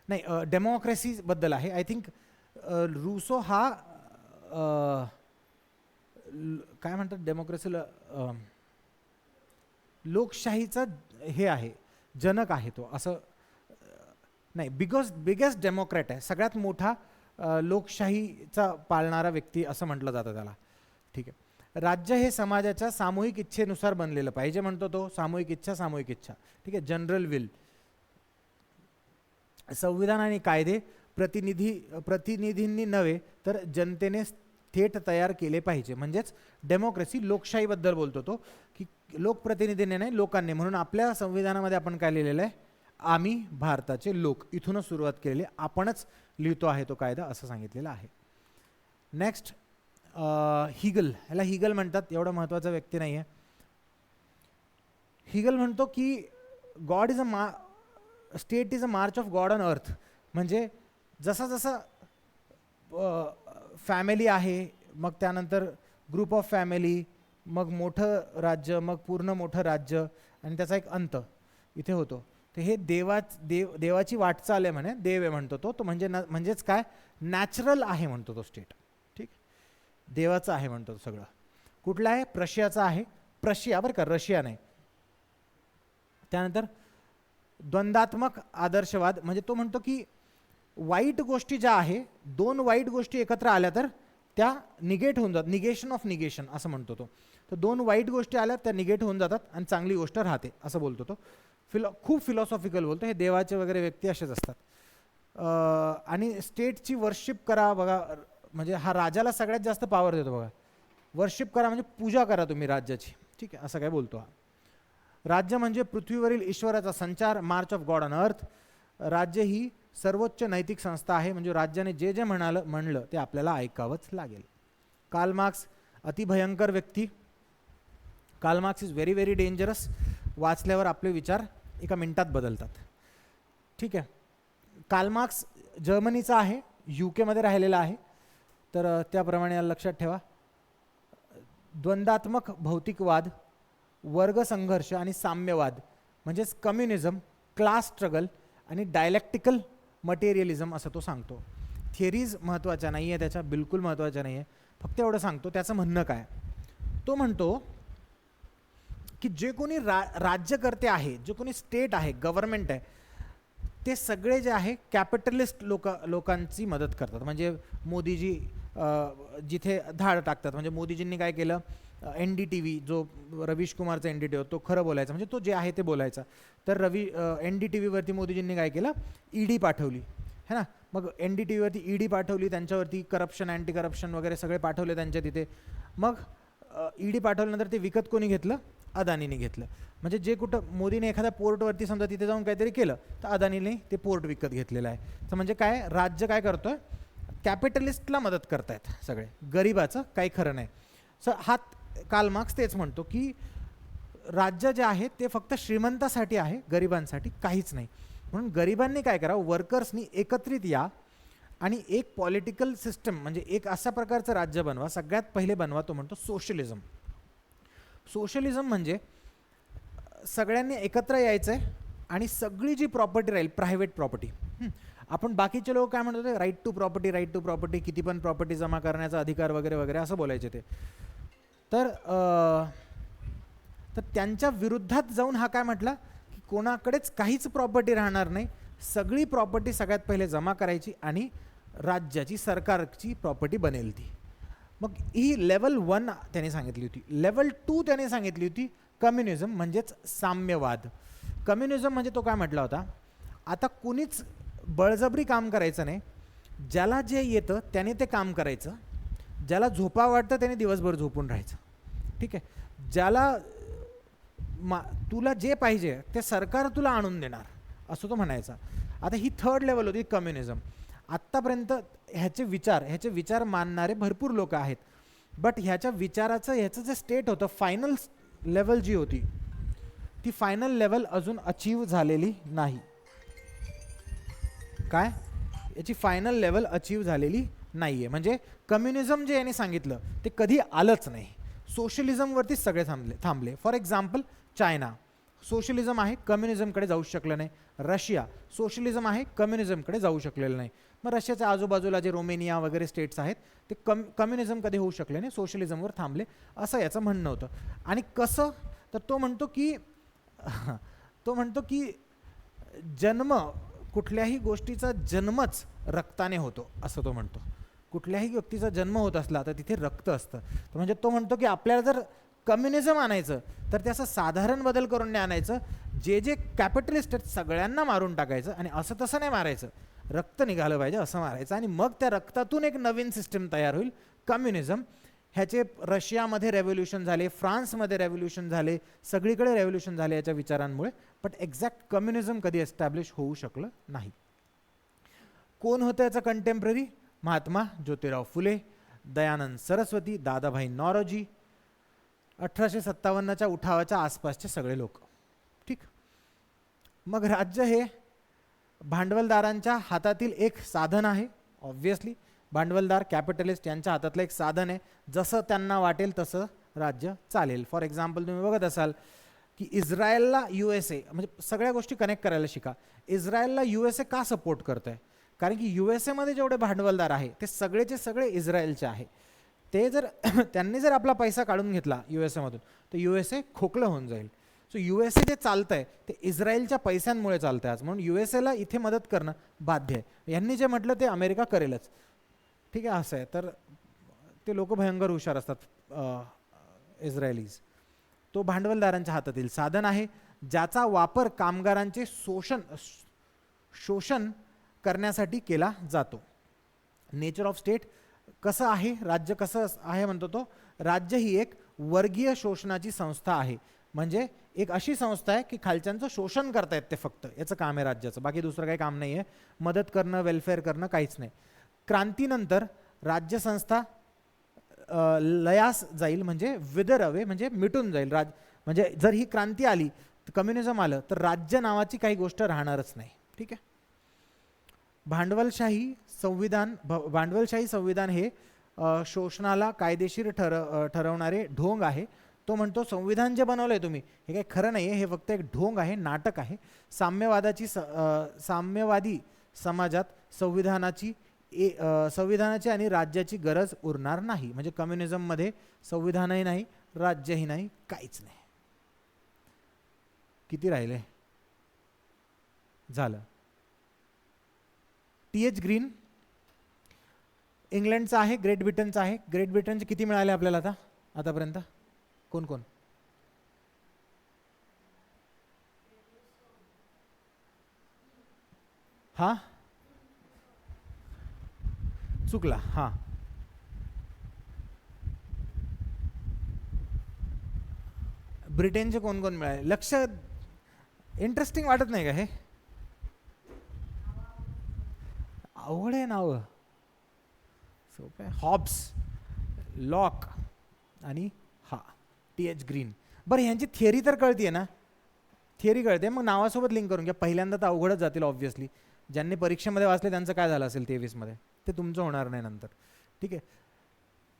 नाही, डेमोक्रेसीबद्दल आहे आय थिंक. रूसो हा काय म्हणतात डेमोक्रेसीला, लोकशाहीचा हे आहे, जनक आहे तो, असं नाही, बिगेस्ट डेमोक्रॅट आहे, सगळ्यात मोठा लोकशाहीचा पाळणारा व्यक्ती असं म्हटलं जातं त्याला. ठीक आहे. राज्य हे समाजाच्या सामूहिक इच्छेनुसार बनलेलं पाहिजे म्हणतो तो. सामूहिक इच्छा. ठीक आहे, जनरल विल. संविधान आणि कायदे प्रतिनिधींनी नव्हे तर जनतेने थेट तयार केले पाहिजे. म्हणजेच डेमोक्रेसी, लोकशाहीबद्दल बोलतो तो की लोकप्रतिनिधीने नाही, लोकांनी. म्हणून आपल्या संविधानामध्ये आपण काय लिहिलेलं आहे, आम्ही भारताचे लोक, इथूनच सुरुवात केलेली, आपणच लिहितो आहे तो कायदा, असं सांगितलेलं आहे. Next, Hegel. ह्याला हिगल म्हणतात, एवढा महत्त्वाचा व्यक्ती नाही आहे. हिगल म्हणतो की God is state is a March of God on earth. म्हणजे जसा फॅमिली आहे, मग त्यानंतर ग्रुप ऑफ फॅमिली, मग मोठं राज्य, मग पूर्ण मोठं राज्य, आणि त्याचा एक अंत इथे होतो. तर हे देवाची वाटचाल आहे म्हणे, देव आहे म्हणतो तो. म्हणजेच काय, नॅचरल आहे म्हणतो तो स्टेट. ठीक, देवाचं आहे म्हणतो तो सगळं. कुठला आहे, प्रशियाचा आहे. प्रशिया बरं का, रशिया नाही. त्यानंतर द्वंद्वात्मक आदर्शवाद, म्हणजे तो म्हणतो की वाईट गोष्टी ज्या आहे, 2 वाईट गोष्टी एकत्र आल्या तर त्या निगेट होऊन जातात, निगेशन ऑफ निगेशन असं म्हणतो तो. तर 2 वाईट गोष्टी आल्या त्या निगेट होऊन जातात आणि चांगली गोष्ट राहते असं बोलतो तो. खूप फिलॉसॉफिकल बोलतो. हे देवाचे वगैरे व्यक्ती असेच असतात. आणि स्टेटची वर्शिप करा बघा, म्हणजे हा राजाला सगळ्यात जास्त पॉवर देतो बघा. वर्शिप करा म्हणजे पूजा करा तुम्ही राज्याची. ठीक आहे, असं काय बोलतो हा. राज्य म्हणजे पृथ्वीवरील ईश्वराचा संचार, March of God on earth. राज्य ही सर्वोच्च नैतिक संस्था आहे, म्हणजे राज्याने जे म्हणलं ते आपल्याला ऐकावंच लागेल. कार्ल मार्क्स अतिभयंकर व्यक्ती. Karl Marx is very very dangerous. वाचल्यावर आपले विचार एका मिनिटात बदलतात. ठीक आहे. कार्ल मार्क्स जर्मनीचा आहे, UK मध्ये राहिलेला आहे, तर त्याप्रमाणे याला लक्षात ठेवा. द्वंद्वात्मक भौतिकवाद, वर्ग संघर्ष आणि साम्यवाद, म्हणजेच कम्युनिझम, क्लास स्ट्रगल आणि डायलेक्टिकल मटेरियलिझम असं तो सांगतो. थिअरीज महत्त्वाच्या नाही आहे त्याच्या, बिलकुल महत्त्वाच्या नाही आहे, फक्त एवढं सांगतो त्याचं म्हणणं काय. तो म्हणतो की जे कोणी राज्यकर्ते आहे, जे कोणी स्टेट आहे, गव्हर्नमेंट आहे, ते सगळे जे आहे कॅपिटलिस्ट लोकांची मदत करतात. म्हणजे मोदीजी जिथे धाड टाकतात, म्हणजे मोदीजींनी काय केलं, NDTV जो रवीश कुमारचा NDTV होता तो खरं बोलायचा, म्हणजे तो जे आहे ते बोलायचा. तर NDTVवरती मोदीजींनी काय केलं, ED पाठवली है ना. मग NDTVवरती ED पाठवली, त्यांच्यावरती करप्शन, अँटी करप्शन वगैरे सगळे पाठवले त्यांच्या तिथे. मग ED पाठवल्यानंतर ते विकत कोणी घेतलं, अदानीने घेतलं. म्हणजे जे कुठं मोदीने एखाद्या पोर्टवरती समजा तिथे जाऊन काहीतरी केलं तर अदानीने ते पोर्ट विकत घेतलेलं आहे. तर म्हणजे काय, राज्य काय करतोय, कॅपिटलिस्टला मदत करतायत सगळे, गरिबाचं काही खरं नाही. हा कार्ल मार्क्स तेच म्हणतो की राज्य जे आहे ते फक्त श्रीमंतासाठी आहे, गरिबांसाठी काहीच नाही. म्हणून गरिबांनी काय करावं, वर्कर्सनी एकत्रित या आणि एक पॉलिटिकल सिस्टम, म्हणजे एक अशा प्रकारचं राज्य बनवा. सगळ्यात पहिले बनवा तो म्हणतो सोशलिझम. सोशलिझम म्हणजे सगळ्यांनी एकत्र यायचं आहे आणि सगळी जी प्रॉपर्टी राहील, प्रायव्हेट प्रॉपर्टी. आपण बाकीचे लोक काय म्हणत होते, right to property, right to property, किती पण प्रॉपर्टी जमा करण्याचा अधिकार वगैरे वगैरे असं बोलायचे ते. तर त्यांच्या विरुद्धात जाऊन हा काय म्हटला की कोणाकडेच काहीच प्रॉपर्टी राहणार नाही, सगळी प्रॉपर्टी सगळ्यात पहिले जमा करायची आणि राज्याची, सरकारची प्रॉपर्टी बनेल ती. मग ही लेवल 1 त्याने सांगितली होती. लेवल 2 त्याने सांगितली होती कम्युनिझम, म्हणजेच साम्यवाद. कम्युनिझम म्हणजे तो काय म्हटला होता, आता कुणीच बळजबरी काम करायचं नाही, ज्याला जे येतं त्याने ते काम करायचं, ज्याला झोपा वाटतं त्याने दिवसभर झोपून राहायचं, ठीक आहे. ज्याला तुला जे पाहिजे ते सरकार तुला आणून देणार, असं तो म्हणायचा. आता ही 3rd लेवल होती कम्युनिझम. आत्तापर्यंत ह्याचे विचार मानणारे भरपूर लोक आहेत, बट ह्याचं जे स्टेट होतं, फायनल लेवल जी होती, ती फायनल लेवल अजून अचीव झालेली नाही. काय, याची फायनल लेवल अचीव झालेली नाही आहे. म्हणजे कम्युनिझम जे यांनी सांगितलं ते कधी आलंच नाही. सोशलिझमवरतीच सगळे थांबले. फॉर एक्झाम्पल चायना सोशलिझम आहे, कम्युनिझमकडे जाऊ शकलं नाही. रशिया सोशलिझम आहे, कम्युनिझमकडे जाऊ शकलेलं नाही. मग रशियाच्या आजूबाजूला जे रोमेनिया वगैरे स्टेट्स आहेत ते कम्युनिझम कधी होऊ शकले नाही, सोशलिझमवर थांबले, असं याचं म्हणणं होतं. आणि कसं, तर तो म्हणतो की जन्म, कुठल्याही गोष्टीचा जन्मच रक्ताने होतो, असं तो म्हणतो. कुठल्याही व्यक्तीचा जन्म होत असला तर तिथे रक्त असतं. तर म्हणजे तो म्हणतो की आपल्याला जर कम्युनिझम आणायचं तर त्याचा साधारण बदल करून नाही आणायचं, जे कॅपिटलिस्ट आहेत सगळ्यांना मारून टाकायचं, आणि असं तसं नाही मारायचं, रक्त निघालं पाहिजे असं मारायचं, आणि मग त्या रक्तातून एक नवीन सिस्टम तयार होईल, कम्युनिझम. ह्याचे रशियामध्ये रेव्होल्युशन झाले, फ्रान्समध्ये रेव्होल्युशन झाले, सगळीकडे रेव्होल्युशन झाले याच्या विचारांमुळे, बट एक्झॅक्ट कम्युनिझम कधी एस्टॅब्लिश होऊ शकलं नाही. कोण होतं याचं कंटेम्पररी, महात्मा ज्योतिराव फुले, दयानंद सरस्वती, दादाभाई नौरोजी, 1857च्या उठावाच्या आसपासचे सगळे लोक, ठीक. मग राज्य हे भांडवलदारांच्या हातातील एक साधन आहे. ऑब्व्हियसली भांडवलदार, कॅपिटलिस्ट यांच्या हातातलं एक साधन आहे, जसं त्यांना वाटेल तसं राज्य चालेल. फॉर एक्झाम्पल तुम्ही बघत असाल की इस्रायलला USA, म्हणजे सगळ्या गोष्टी कनेक्ट करायला शिका. इस्रायलला USA का सपोर्ट करत आहे, कारण की USA मध्ये जेवढे भांडवलदार आहे ते सगळेचे सगळे इस्रायलचे आहे. ते जर त्यांनी जर आपला पैसा काढून घेतला USA मधून तर USA खोकलं होऊन जाईल. सो USA जे चालतं आहे ते इस्रायलच्या पैशांमुळे चालतं आहे आज, म्हणून USAला इथे मदत करणं बाध्य आहे. यांनी जे म्हटलं ते अमेरिका करेलच, ठीक आहे, असं आहे. तर ते लोक भयंकर हुशार असतात इस्रायलीज. तो भांडवलदारांच्या हातातील साधन आहे, ज्याचा वापर कामगारांचे शोषण करण्यासाठी केला जातो. नेचर ऑफ स्टेट कसं आहे, राज्य कसं आहे म्हणतो तो, राज्य ही एक वर्गीय शोषणाची संस्था आहे. म्हणजे एक अशी संस्था आहे की खालच्यांचं शोषण करतायत ते, फक्त याचं काम आहे राज्याचं, बाकी दुसरं काही काम नाही आहे. मदत करणं, वेलफेअर करणं काहीच नाही. क्रांतीनंतर राज्य संस्था लयास जाईल, म्हणजे विदर अवे, म्हणजे मिटून जाईल. म्हणजे जर ही क्रांती आली, कम्युनिझम आलं, तर राज्य नावाची काही गोष्ट राहणारच नाही, ठीक आहे. भांडवलशाही संविधान हे शोषणाला कायदेशीर ठरवणारे ढोंग आहे. तो म्हणतो संविधान जे बनवलंय तुम्ही हे काही खरं नाही आहे, हे फक्त एक ढोंग आहे, नाटक आहे. साम्यवादी समाजात संविधानाची आणि राज्याची गरज उरणार नाही. म्हणजे कम्युनिझममध्ये संविधानही नाही, राज्यही नाही, काहीच नाही. किती राहिले? झालं. टी.एच. ग्रीन इंग्लंडचा आहे, ग्रेट ब्रिटनचा आहे. ग्रेट ब्रिटनचे किती मिळाले आपल्याला आतापर्यंत? कोण कोण? हा चुकला. हा ब्रिटनचे कोण कोण मिळाले? लक्ष इंटरेस्टिंग वाटत नाही का हे? अवघड आहे नाव. सोपं आहे. हॉब्स, लॉक आणि हा टी.एच. ग्रीन. बरं, ह्यांची थिअरी तर कळतीये ना? थिअरी कळते, मग नावासोबत लिंक करून घ्या. पहिल्यांदा तर अवघडच जातील ऑब्व्हियसली. ज्यांनी परीक्षेमध्ये वाचले त्यांचं काय झालं असेल 23मध्ये, ते तुमचं होणार नाही नंतर. ठीक आहे.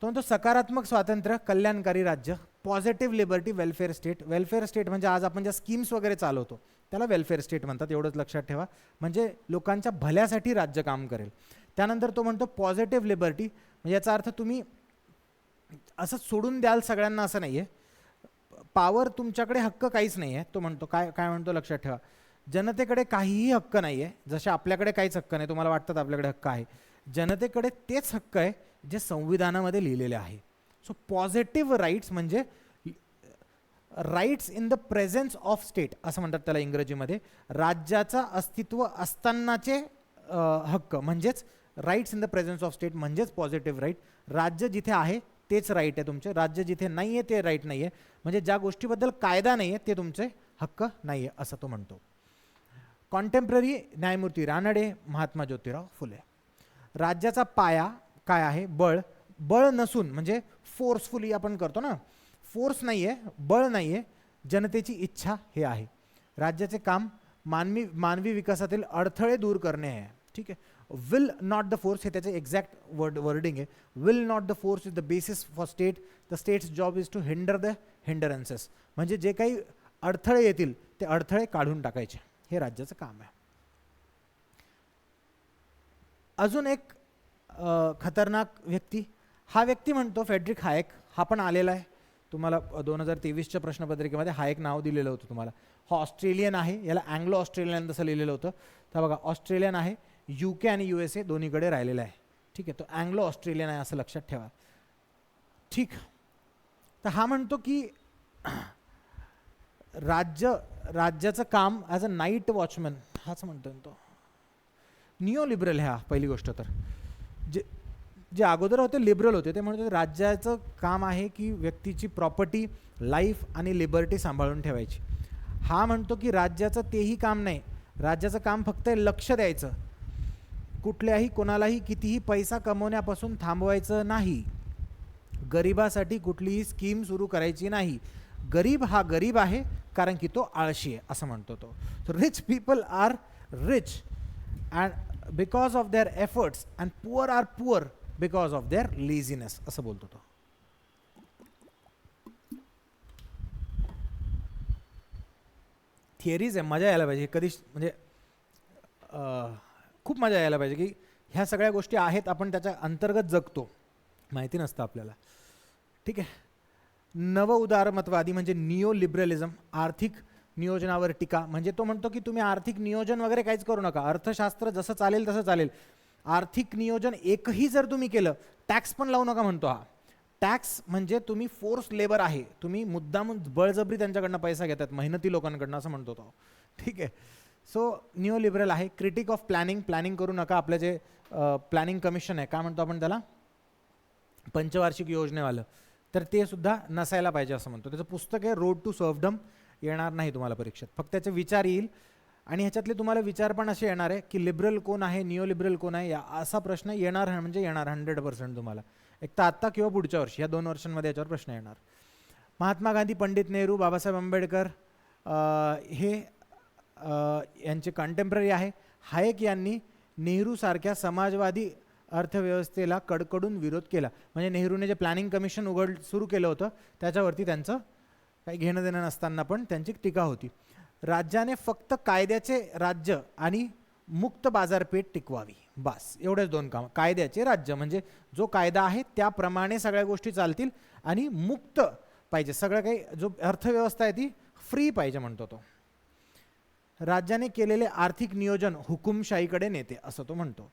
तो म्हणतो सकारात्मक स्वातंत्र्य, कल्याणकारी राज्य, positive liberty, welfare state. Welfare state म्हणजे आज आपण ज्या स्कीम्स वगैरे चालवतो त्याला वेलफेअर स्टेट म्हणतात, एवढंच लक्षात ठेवा. म्हणजे लोकांच्या भल्यासाठी राज्य काम करेल. त्यानंतर तो म्हणतो पॉझिटिव्ह लिबर्टी, म्हणजे याचा अर्थ तुम्ही असं सोडून द्याल सगळ्यांना असं नाही आहे. पॉवर तुमच्याकडे, हक्क काहीच नाही आहे. तो म्हणतो काय काय म्हणतो लक्षात ठेवा. जनतेकडे काहीही हक्क नाही आहे, जसे आपल्याकडे काहीच हक्क नाही. तुम्हाला वाटतात आपल्याकडे हक्क आहे, जनतेकडे तेच हक्क आहे जे संविधानामध्ये लिहिलेले आहे. सो पॉझिटिव्ह राईट्स म्हणजे rights in the presence of state असं म्हणतात त्याला इंग्रजीमध्ये. राज्याचा अस्तित्व असतानाचे हक्क म्हणजेच rights in the presence of state म्हणजेच पॉझिटिव्ह राईट. राज्य जिथे आहे तेच राईट आहे तुमचे, राज्य जिथे नाही आहे ते राईट नाही आहे. म्हणजे ज्या गोष्टीबद्दल कायदा नाही आहे ते तुमचे हक्क नाही आहे असं तो म्हणतो. कॉन्टेम्पररी न्यायमूर्ती रानडे, महात्मा ज्योतिराव फुले. राज्याचा पाया काय आहे? बळ. बळ नसून म्हणजे फोर्सफुली आपण करतो ना, फोर्स नाही आहे, बळ नाही आहे, जनतेची इच्छा हे आहे. राज्याचे काम मानवी विकासातील अडथळे दूर करणे आहे. ठीक आहे. विल नॉट द फोर्स हे त्याचे एक्झॅक्ट वर्डिंग आहे. Will not the force is the basis for state. The state's job is to hinder the hindrances. म्हणजे जे काही अडथळे येतील ते अडथळे काढून टाकायचे, हे राज्याचं काम आहे. अजून एक खतरनाक व्यक्ती, हा व्यक्ती म्हणतो फेडरिक हायेक. हा पण आलेला आहे तुम्हाला 2023च्या प्रश्नपत्रिकेमध्ये. हायेक नाव दिलेलं होतं तुम्हाला. हा ऑस्ट्रेलियन आहे, याला अँग्लो ऑस्ट्रेलियन तसं लिहिलेलं होतं. तर बघा ऑस्ट्रेलियन आहे, UK आणि USA दोन्हीकडे राहिलेला आहे. ठीक आहे. तो अँग्लो ऑस्ट्रेलियन आहे असं लक्षात ठेवा. ठीक. तर हा म्हणतो की राज्याचं काम ॲज अ नाईट वॉचमॅन, हाच म्हणतो तो. निओ लिबरल ह्या पहिली गोष्ट. तर जे अगोदर होते लिबरल होते, ते म्हणतो राज्याचं काम आहे की व्यक्तीची प्रॉपर्टी, लाईफ आणि लिबर्टी सांभाळून ठेवायची. हा म्हणतो की राज्याचं तेही काम नाही, राज्याचं काम फक्त लक्ष द्यायचं, कुठल्याही कोणालाही कितीही पैसा कमवण्यापासून थांबवायचं नाही, गरिबासाठी कुठलीही स्कीम सुरू करायची नाही. गरीब हा गरीब आहे कारण की तो आळशी आहे असं म्हणतो तो. Rich people are rich and because of their efforts and poor are poor because of their laziness असं बोलतो तो. थिअरीज आहे, मजा यायला पाहिजे कधी, म्हणजे खूप मजा यायला पाहिजे की ह्या सगळ्या गोष्टी आहेत, आपण त्याच्या अंतर्गत जगतो, माहिती नसतं आपल्याला. ठीक आहे. नव उदारमतवादी म्हणजे निओ लिबरलिझम, आर्थिक नियोजनावर टीका. म्हणजे तो म्हणतो की तुम्ही आर्थिक नियोजन वगैरे काहीच करू नका, अर्थशास्त्र जसं चालेल तसं चालेल. आर्थिक नियोजन एकही जर तुम्ही केलं, टॅक्स पण लावू नका म्हणतो हा. टॅक्स म्हणजे तुम्ही फोर्स लेबर आहे, तुम्ही मुद्दाम बळजबरी त्यांच्याकडनं पैसा घेतात, मेहनती लोकांकडनं असं म्हणतो तो. ठीक आहे. सो निओ लिबरल आहे. क्रिटिक ऑफ प्लॅनिंग, प्लॅनिंग करू नका. आपलं जे प्लॅनिंग कमिशन आहे, काय म्हणतो आपण त्याला, पंचवार्षिक योजनेवालं, तर ते सुद्धा नसायला पाहिजे असं म्हणतो. त्याचं पुस्तक आहे रोड टू सर्व्हडम, येणार नाही तुम्हाला परीक्षेत, फक्त त्याचे विचार येईल. आणि ह्याच्यातले तुम्हाला विचार पण असे येणार आहे की लिबरल कोण आहे, निओ लिबरल कोण आहे, असा प्रश्न येणार म्हणजे येणार 100% तुम्हाला. एक तर आत्ता किंवा पुढच्या वर्षी, या 2 वर्षांमध्ये याच्यावर प्रश्न येणार. महात्मा गांधी, पंडित नेहरू, बाबासाहेब आंबेडकर हे यांचे कंटेम्पररी आहे. हायेक यांनी नेहरूसारख्या समाजवादी अर्थव्यवस्थेला कडकडून विरोध केला. म्हणजे नेहरूने जे प्लॅनिंग कमिशन सुरू केलं होतं त्याच्यावरती त्यांचं काही घेणं देणं नसताना पण त्यांची टीका होती. राज्याने फक्त कायद्याचे राज्य आणि मुक्त बाजारपेठ टिकवावी. बस एवढेच दोन काम. कायद्याचे राज्य म्हणजे जो कायदा आहे त्याप्रमाणे सगळ्या गोष्टी चालतील आणि मुक्त पाहिजे सगळं काही. जो अर्थव्यवस्था आहे ती फ्री पाहिजे म्हणतो तो. राज्याने केलेले आर्थिक नियोजन हुकुमशाहीकडे नेते असं तो म्हणतो.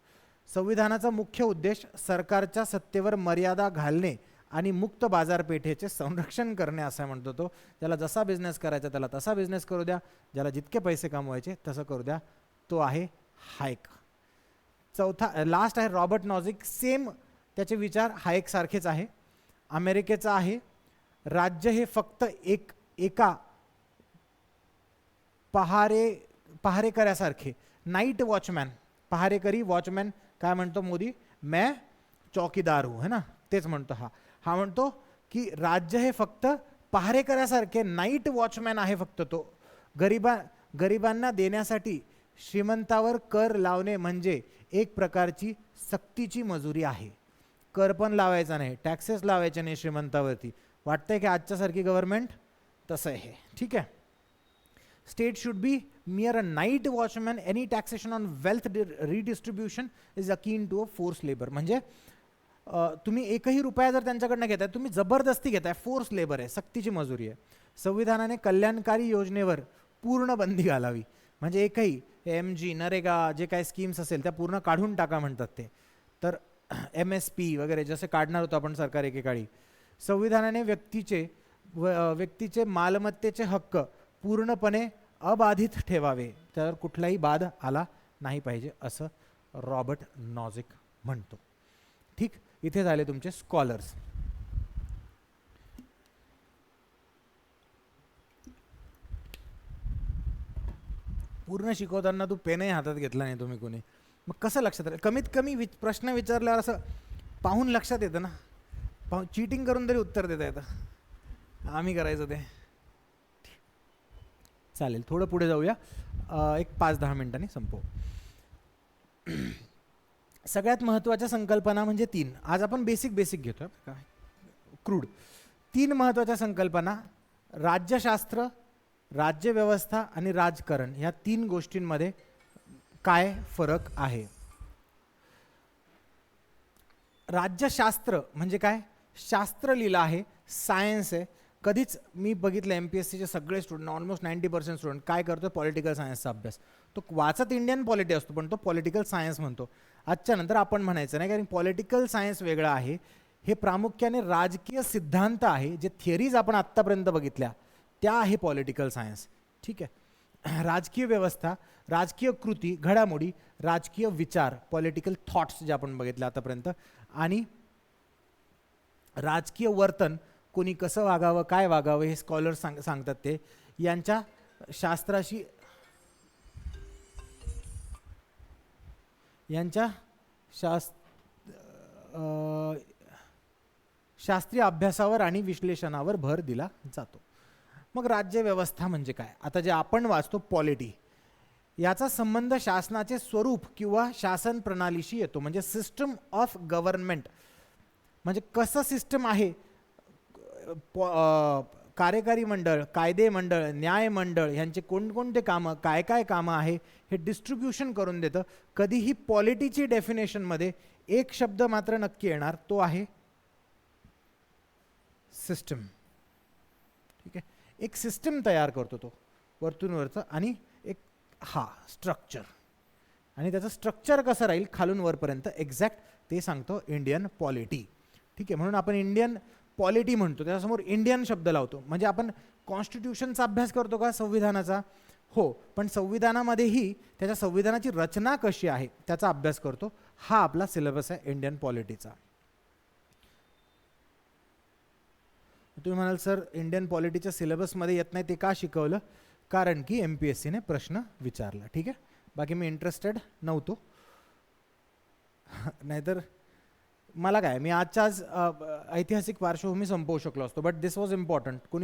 संविधानाचा मुख्य उद्देश सरकारच्या सत्तेवर मर्यादा घालणे आणि मुक्त बाजारपेठेचे संरक्षण करणे असं म्हणतो तो. ज्याला जसा बिझनेस करायचा त्याला तसा बिझनेस करू द्या, ज्याला जितके पैसे कमवायचे तसं करू द्या. तो आहे हायक. चौथा लास्ट आहे रॉबर्ट नॉझिक. सेम त्याचे विचार हायक सारखेच आहे. अमेरिकेचा आहे राज्य हे फक्त एका पहारेकऱ्यासारखे. नाईट वॉचमॅन, पहारेकरी वॉचमॅन काय म्हणतो मोदी, मैं चौकीदार हूँ है ना, तेच म्हणतो हा म्हणतो की राज्य हे फक्त पहारेकऱ्यासारखे नाईट वॉचमॅन आहे फक्त तो. गरिबांना देण्यासाठी श्रीमंतावर कर लावणे म्हणजे एक प्रकारची सक्तीची मजुरी आहे. कर पण लावायचा नाही, टॅक्सेस लावायचे नाही श्रीमंतावरती. वाटतंय की आजच्यासारखी गव्हर्नमेंट तसं आहे. ठीक आहे. State should be mere a night watchman. Any taxation on wealth redistribution is akin to a forced labor. म्हणजे तुम्ही एकही रुपया जर त्यांच्याकडनं घेताय तुम्ही जबरदस्ती घेताय, फोर्स लेबर आहे, सक्तीची मजुरी आहे. संविधानाने कल्याणकारी योजनेवर पूर्ण बंदी घालावी. म्हणजे एकही MG नरेगा जे काही स्कीम्स असेल त्या पूर्ण काढून टाका म्हणतात ते. तर MSP वगैरे जसे काढणार होतो आपण सरकार एकेकाळी. संविधानाने व्यक्तीचे मालमत्तेचे हक्क पूर्णपणे अबाधित ठेवावे, त्यावर कुठलाही बाध आला नाही पाहिजे असं रॉबर्ट नॉझिक म्हणतो. ठीक, इथे झाले तुमचे स्कॉलर्स. पूर्ण शिकवताना तू पेनही हातात घेतला नाही तुम्ही कोणी, मग कसं लक्षात राहील? कमीत कमी प्रश्न विचारल्यावर असं पाहून लक्षात येतं ना. चीटिंग करून तरी उत्तर देता येतं. आम्ही करायचं ते. चालेल, थोडं पुढे जाऊया. एक 5-10 मिनिटांनी संपवू. सगळ्यात महत्त्वाच्या संकल्पना म्हणजे 3. आज आपण बेसिक घेतो का, क्रूड. 3 महत्त्वाच्या संकल्पना: राज्यशास्त्र, राज्यव्यवस्था आणि राजकारण. ह्या 3 गोष्टींमध्ये काय फरक आहे? राज्यशास्त्र म्हणजे काय? शास्त्र लिहिलं आहे, सायन्स आहे. कधीच मी बघितलं MPSCचे सगळे स्टुडंट, ऑलमोस्ट 90% स्टुडंट काय करतो, पॉलिटिकल सायन्सचा अभ्यास. तो वाचत इंडियन पॉलिटी असतो पण तो पॉलिटिकल सायन्स म्हणतो. आजच्या नंतर आपण म्हणायचं नाही, कारण पॉलिटिकल सायन्स वेगळं आहे. हे प्रामुख्याने राजकीय सिद्धांत आहे. जे थिअरीज आपण आत्तापर्यंत बघितल्या त्या आहे पॉलिटिकल सायन्स. ठीक आहे. राजकीय व्यवस्था, राजकीय कृती, घडामोडी, राजकीय विचार, पॉलिटिकल थॉट्स जे आपण बघितले आतापर्यंत, आणि राजकीय वर्तन, कोणी कसं वागावं, काय वागावं हे स्कॉलर्स सांगतात. ते यांच्या शास्त्राशी, यांच्या शास्त्रीय अभ्यासावर आणि विश्लेषणावर भर दिला जातो. मग राज्यव्यवस्था म्हणजे काय? आता जे आपण वाचतो पॉलिटी, याचा संबंध शासनाचे स्वरूप किंवा शासन प्रणालीशी येतो. म्हणजे सिस्टम ऑफ गव्हर्नमेंट म्हणजे कसं सिस्टम आहे. कार्यकारी मंडळ, कायदे मंडळ, न्याय मंडळ यांचे कोणकोणते कामं, काय काय कामं आहे हे डिस्ट्रीब्युशन करून देतं. कधीही पॉलिटीची डेफिनेशनमध्ये एक शब्द मात्र नक्की येणार, तो आहे सिस्टम. ठीक आहे. एक सिस्टम तयार करतो तो वरतून वरचं, आणि एक स्ट्रक्चर, आणि त्याचं स्ट्रक्चर कसं राहील खालून वरपर्यंत एक्झॅक्ट ते सांगतो इंडियन पॉलिटी. ठीक आहे. म्हणून आपण इंडियन पॉलिटी म्हणतो, त्याच्यासमोर इंडियन शब्द लावतो. म्हणजे आपण कॉन्स्टिट्यूशनचा अभ्यास करतो का, संविधानाचा? हो, पण संविधानामध्येही त्याच्या संविधानाची रचना कशी आहे त्याचा अभ्यास करतो. हा आपला सिलेबस आहे इंडियन पॉलिटीचा. तुम्ही म्हणाल सर इंडियन पॉलिटीच्या सिलेबसमध्ये येत नाही, ते का शिकवलं? कारण की MPSCने प्रश्न विचारला. ठीक आहे. बाकी मी इंटरेस्टेड नव्हतो, नाहीतर मला काय, मी आजच्या आज ऐतिहासिक पार्श्वभूमी संपवू शकलो असतो, बट दिस वॉज इम्पॉर्टंट.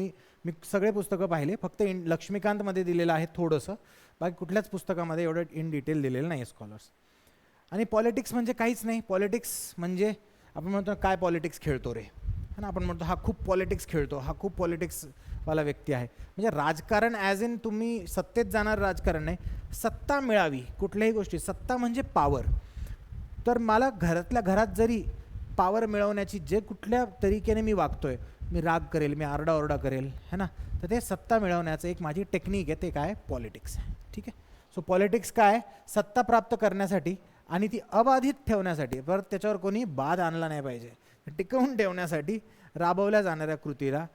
मी सगळे पुस्तकं पाहिले, फक्त लक्ष्मीकांतमध्ये दिलेलं आहे थोडंसं, बाकी कुठल्याच पुस्तकामध्ये एवढं इन डिटेल दिलेलं नाही स्कॉलर्स. आणि पॉलिटिक्स म्हणजे काहीच नाही. पॉलिटिक्स म्हणजे आपण म्हणतो काय पॉलिटिक्स खेळतो रे, ना, आपण म्हणतो हा खूप पॉलिटिक्स खेळतो, हा खूप पॉलिटिक्सवाला व्यक्ती आहे. म्हणजे राजकारण ॲज इन तुम्ही सत्तेत जाणार राजकारण नाही, सत्ता मिळावी कुठल्याही गोष्टी. सत्ता म्हणजे पॉवर. तर मला घरातल्या घरात जरी पॉवर मिळवण्याची, जे कुठल्या तरीकेने मी वागतोय, मी राग करेल, मी आरडाओरडा करेल, है ना, तर ते सत्ता मिळवण्याचं एक माझी टेक्निक आहे, ते काय, पॉलिटिक्स आहे. ठीक आहे. सो पॉलिटिक्स काय, सत्ता प्राप्त करण्यासाठी आणि ती अबाधित ठेवण्यासाठी, परत त्याच्यावर कोणी बाद आणला नाही पाहिजे, टिकवून ठेवण्यासाठी राबवल्या जाणाऱ्या कृतीला,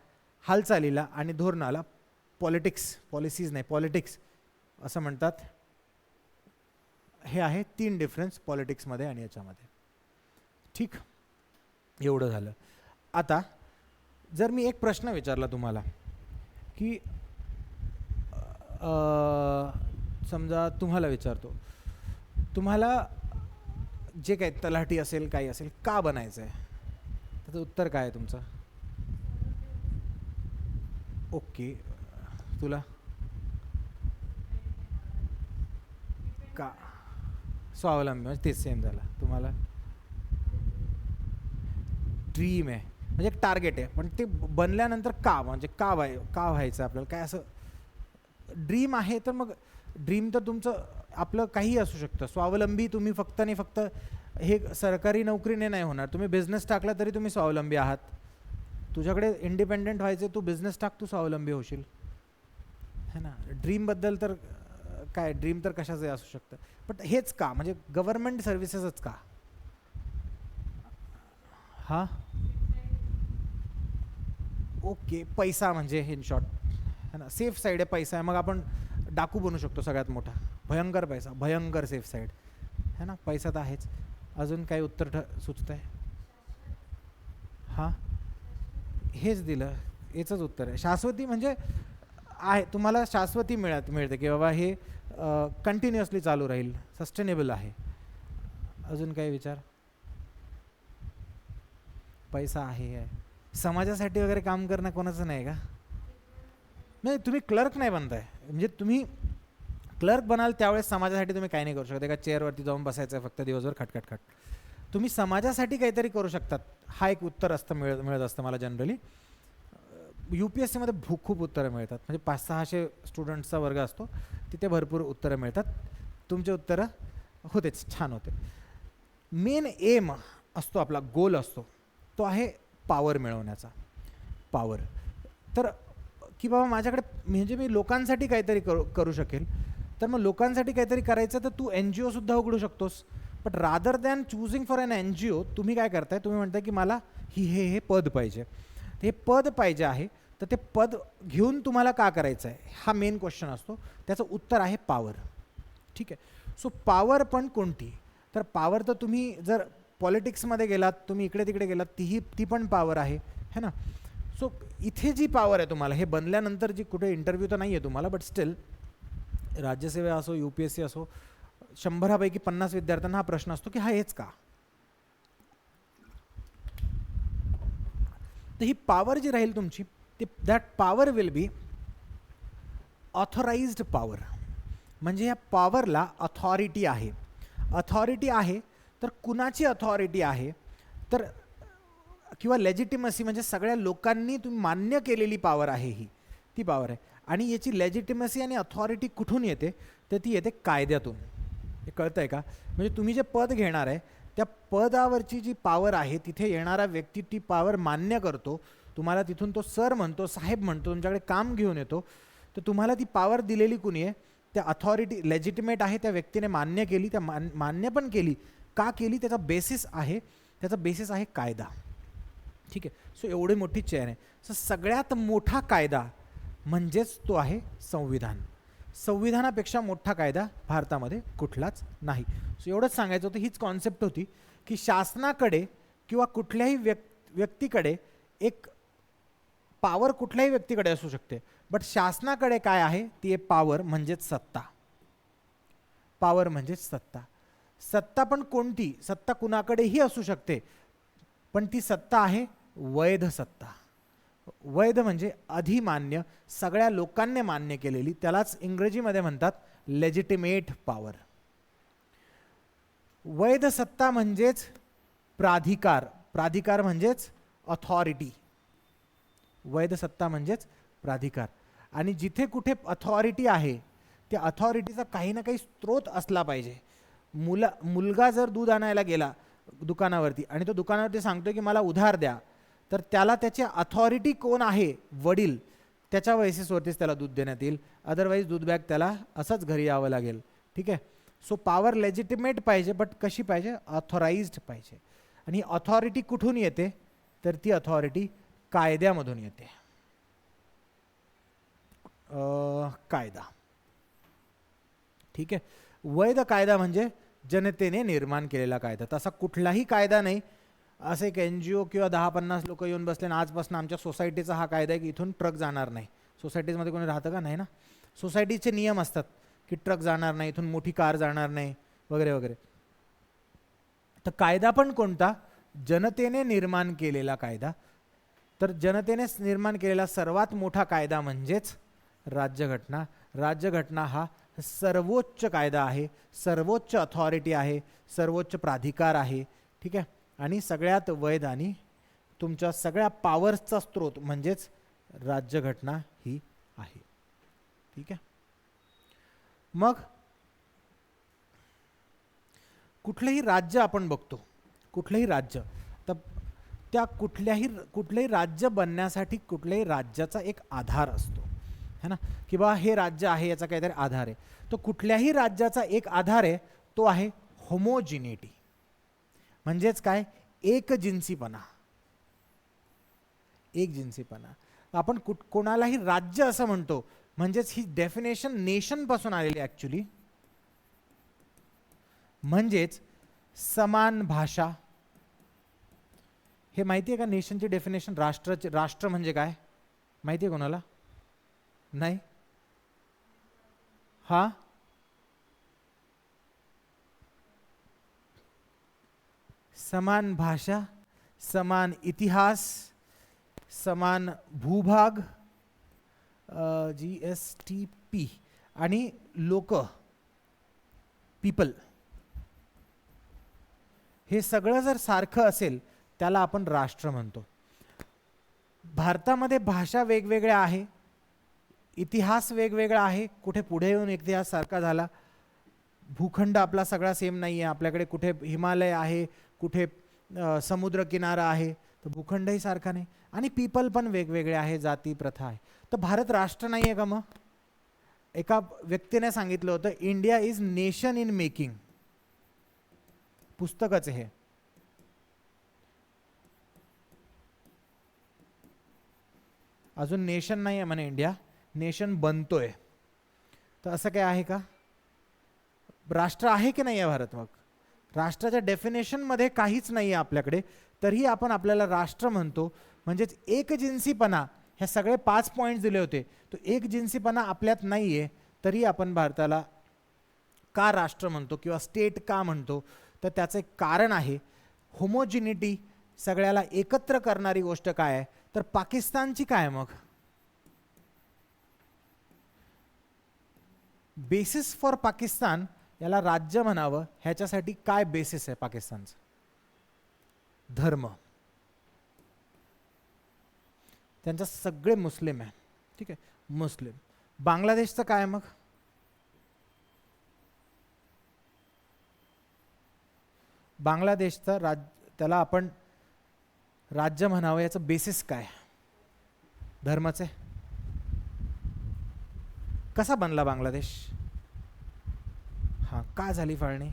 हालचालीला आणि धोरणाला पॉलिटिक्स, पॉलिसीज नाही, पॉलिटिक्स असं म्हणतात. हे आहे 3 डिफरन्स पॉलिटिक्समध्ये आणि याच्यामध्ये. ठीक, एवढं झालं. आता जर मी एक प्रश्न विचारला तुम्हाला की समजा तुम्हाला विचारतो, तुम्हाला जे काही तलाठी असेल, काही असेल, का बनायचं आहे, त्याचं उत्तर काय आहे तुमचं? ओके, तुला का स्वावलंबी, म्हणजे तेच सेम झालं. तुम्हाला ड्रीम आहे, म्हणजे एक टार्गेट आहे, पण ते बनल्यानंतर का, म्हणजे का व्हायचं आपल्याला, काय असं ड्रीम आहे. तर मग ड्रीम तर तुमचं आपलं काही असू शकतं. स्वावलंबी तुम्ही फक्त आणि फक्त हे सरकारी नोकरीने नाही होणार, तुम्ही बिझनेस टाकला तरी तुम्ही स्वावलंबी आहात. तुझ्याकडे इंडिपेंडेंट व्हायचे, तू बिझनेस टाक, तू स्वावलंबी होशील, है ना. ड्रीमबद्दल तर काय, ड्रीम तर कशाचंही असू शकतं, पण हेच का, म्हणजे गव्हर्नमेंट सर्व्हिसेसच का? हां, ओके, पैसा म्हणजे इन शॉर्ट, है ना, सेफ साईड आहे, पैसा आहे, मग आपण डाकू बनू शकतो सगळ्यात मोठा, भयंकर पैसा, भयंकर सेफ साईड, है ना, पैसा तर आहेच. अजून काही उत्तर सुचतं आहे? हां, हेच दिलं, याचंच उत्तर आहे. शाश्वती म्हणजे आहे, तुम्हाला शाश्वती मिळते की बाबा हे कंटिन्युअसली चालू राहील, सस्टेनेबल आहे. अजून काही विचार? पैसा आहे, समाजासाठी वगैरे काम करणं कोणाचं नाही का? नाही, तुम्ही क्लर्क नाही बनताय, म्हणजे तुम्ही क्लर्क बनाल त्यावेळेस समाजासाठी तुम्ही काही नाही करू शकत. एका चेअरवरती जाऊन बसायचं फक्त दिवसभर खटखटखट. तुम्ही समाजासाठी काहीतरी करू शकतात, हा एक उत्तर असतं, मिळत असतं मला जनरली. UPSCमध्ये खूप उत्तरं मिळतात, म्हणजे 500-600 स्टुडंट्सचा वर्ग असतो, तिथे भरपूर उत्तरं मिळतात. तुमचे उत्तरं होतेच, छान होते. मेन एम असतो आपला, गोल असतो, तो आहे पॉवर मिळवण्याचा. पॉवर, तर की बाबा माझ्याकडे, म्हणजे मी लोकांसाठी काहीतरी करू शकेल, तर मग लोकांसाठी काहीतरी करायचं तर तू NGO सुद्धा उघडू शकतोस. But rather than choosing for an NGO, तुम्ही काय करताय, तुम्ही म्हणताय की मला हे पद पाहिजे. हे पद पाहिजे आहे, तर ते पद घेऊन तुम्हाला का करायचं आहे, हा मेन क्वेश्चन असतो. त्याचं उत्तर आहे पॉवर. ठीक आहे. सो पॉवर पण कोणती, तर पॉवर तर तुम्ही जर पॉलिटिक्समध्ये गेलात, तुम्ही इकडे तिकडे गेलात, ती पण पॉवर आहे, है ना. सो इथे जी पॉवर आहे तुम्हाला, हे बनल्यानंतर जी, कुठे इंटरव्ह्यू तर नाही आहे तुम्हाला, बट स्टील राज्यसेवा असो, UPSC असो, 100पैकी 50 विद्यार्थ्यांना हा प्रश्न असतो की हा हेच का. तर ही पॉवर जी राहील तुमची, ती that power will be authorized power. म्हणजे या पॉवरला अथॉरिटी आहे. अथॉरिटी आहे तर कुणाची अथॉरिटी आहे, तर किंवा लेजिटिमसी, म्हणजे सगळ्या लोकांनी तुम्ही मान्य केलेली पॉवर आहे, ही ती पॉवर आहे. आणि याची लेजिटिमसी आणि अथॉरिटी कुठून येते, तर ती येते कायद्यातून. हे कळतं आहे का? म्हणजे तुम्ही जे पद घेणार आहे, त्या पदावरची जी पॉवर आहे, तिथे येणारा व्यक्ती ती पॉवर मान्य करतो, तुम्हाला तिथून तो सर म्हणतो, साहेब म्हणतो, तुमच्याकडे काम घेऊन येतो. तर तुम्हाला ती पॉवर दिलेली कुणी आहे, त्या अथॉरिटी लेजिटिमेट आहे, त्या व्यक्तीने मान्य केली, त्या मान्य पण केली. का केली, त्याचा बेसिस आहे कायदा. ठीक आहे. सो एवढी मोठी चेन आहे. सो सगळ्यात मोठा कायदा म्हणजेच तो आहे संविधान. संविधानापेक्षा मोठा कायदा भारतामध्ये कुठलाच नाही. सो एवढंच सांगायचं होतं. हीच कॉन्सेप्ट होती की शासनाकडे किंवा कुठल्याही व्यक्तीकडे एक पॉवर कुठल्याही व्यक्तीकडे असू शकते, बट शासनाकडे काय आहे, ती आहे पॉवर, म्हणजेच सत्ता. पॉवर म्हणजेच सत्ता. सत्ता पण कोणती, सत्ता कुणाकडेही असू शकते, पण ती सत्ता आहे वैध सत्ता. वैध म्हणजे अधिमान्य, सगळ्या लोकांनी मान्य केलेली, त्यालाच इंग्रजीमध्ये म्हणतात लेजिटिमेट पॉवर. वैध सत्ता म्हणजेच प्राधिकार. प्राधिकार म्हणजेच ऑथॉरिटी. वैध सत्ता म्हणजेच प्राधिकार. आणि जिथे कुठे अथॉरिटी आहे त्या अथॉरिटीचा काही ना काही स्रोत असला पाहिजे. मुलगा जर दूध आणायला गेला दुकानावरती आणि तो दुकानावरती सांगतोय की मला उधार द्या, तर त्याला त्याची अथॉरिटी कोण आहे, वडील, त्याच्या बेसिसवरतीच त्याला दूध देण्यात येईल. अदरवाईज दूध बॅग त्याला असंच घरी यावं लागेल. ठीक आहे. सो पॉवर लेजिटिमेट पाहिजे, बट कशी पाहिजे, ऑथॉराइज्ड पाहिजे. आणि ऑथॉरिटी कुठून येते, तर ती ऑथॉरिटी कायद्यामधून येते. कायदा. ठीक आहे. वैध कायदा म्हणजे जनतेने निर्माण केलेला कायदा. तसा कुठलाही कायदा नाही असं एक NGO किंवा 10-50 लोक येऊन बसले ना आजपासून आमच्या सोसायटीचा हा कायदा आहे की इथून ट्रक जाणार नाही. सोसायटीजमध्ये कोणी राहतं का, नाही ना. सोसायटीचे नियम असतात की ट्रक जाणार नाही, इथून मोठी कार जाणार नाही वगैरे वगैरे. तर कायदा पण कोणता, जनतेने निर्माण केलेला कायदा. तर जनतेने निर्माण केलेला सर्वात मोठा कायदा म्हणजेच राज्यघटना. राज्यघटना हा सर्वोच्च कायदा आहे, सर्वोच्च अथॉरिटी आहे, सर्वोच्च प्राधिकार आहे. ठीक आहे. आणि सगळ्यात वैध आणि तुमच्या सगळ्या पॉवर्सचा स्रोत म्हणजेच राज्यघटना ही आहे. ठीक आहे. मग कुठलेही राज्य आपण बघतो, कुठलेही राज्य, तर त्या कुठलेही राज्य बनण्यासाठी कुठल्याही राज्याचा एक आधार असतो, है ना, की बा हे राज्य आहे याचा काहीतरी आधार आहे. तो कुठल्याही राज्याचा एक आधार आहे, तो आहे होमोजिनिटी. म्हणजेच काय, एकजिन्सीपणा. एकजिन्सीपणा. आपण कोणालाही राज्य असं म्हणतो म्हणजेच ही डेफिनेशन नेशन पासून आलेली ॲक्च्युली. म्हणजेच समान भाषा. हे माहिती आहे का नेशनची डेफिनेशन? राष्ट्र म्हणजे काय माहिती आहे कोणाला? नाही. हा, समान भाषा, समान इतिहास, समान भूभाग, GSTP, आणि लोक, पीपल. हे सगळं जर सारखं असेल त्याला आपण राष्ट्र म्हणतो. भारतामध्ये भाषा वेगवेगळ्या आहे, इतिहास वेगवेगळा आहे, कुठे पुढे येऊन इतिहास सारखा झाला. भूखंड आपला सगळा सेम नाही आहे. आपल्याकडे कुठे हिमालय आहे, कुठे समुद्र किनारा आहे, तर भूखंडही सारखा नाही. आणि पीपल पण वेगवेगळे आहे, जाती प्रथा आहे. तर भारत राष्ट्र नाही आहे का? मग एका व्यक्तीने सांगितलं होतं India is nation in making. पुस्तकच हे. अजून नेशन नाही आहे म्हणे इंडिया, नेशन बनतोय. तर असं काय आहे का? राष्ट्र आहे की नाही आहे भारत? मग राष्ट्राच्या डेफिनेशनमध्ये काहीच नाही आहे आपल्याकडे, तरीही आपण आपल्याला राष्ट्र म्हणतो. म्हणजेच एकजिन्सीपणा. ह्या सगळे 5 पॉईंट्स दिले होते, तो एकजिन्सीपणा आपल्यात नाही आहे, तरी आपण भारताला का राष्ट्र म्हणतो किंवा स्टेट का म्हणतो? तर त्याचं एक कारण आहे, होमोजिनिटी. सगळ्याला एकत्र करणारी गोष्ट काय आहे? तर पाकिस्तानची काय? मग बेसिस फॉर पाकिस्तान, याला राज्य म्हणावं ह्याच्यासाठी काय बेसिस आहे पाकिस्तानचं? धर्म. त्यांचा सगळे मुस्लिम आहे. ठीक आहे, मुस्लिम. बांगलादेशचं काय मग? बांगलादेशचा त्याला आपण राज्य म्हणावं याचं बेसिस काय? धर्मच आहे. कसा बनला बांगलादेश? हा, का झाली फाळणी?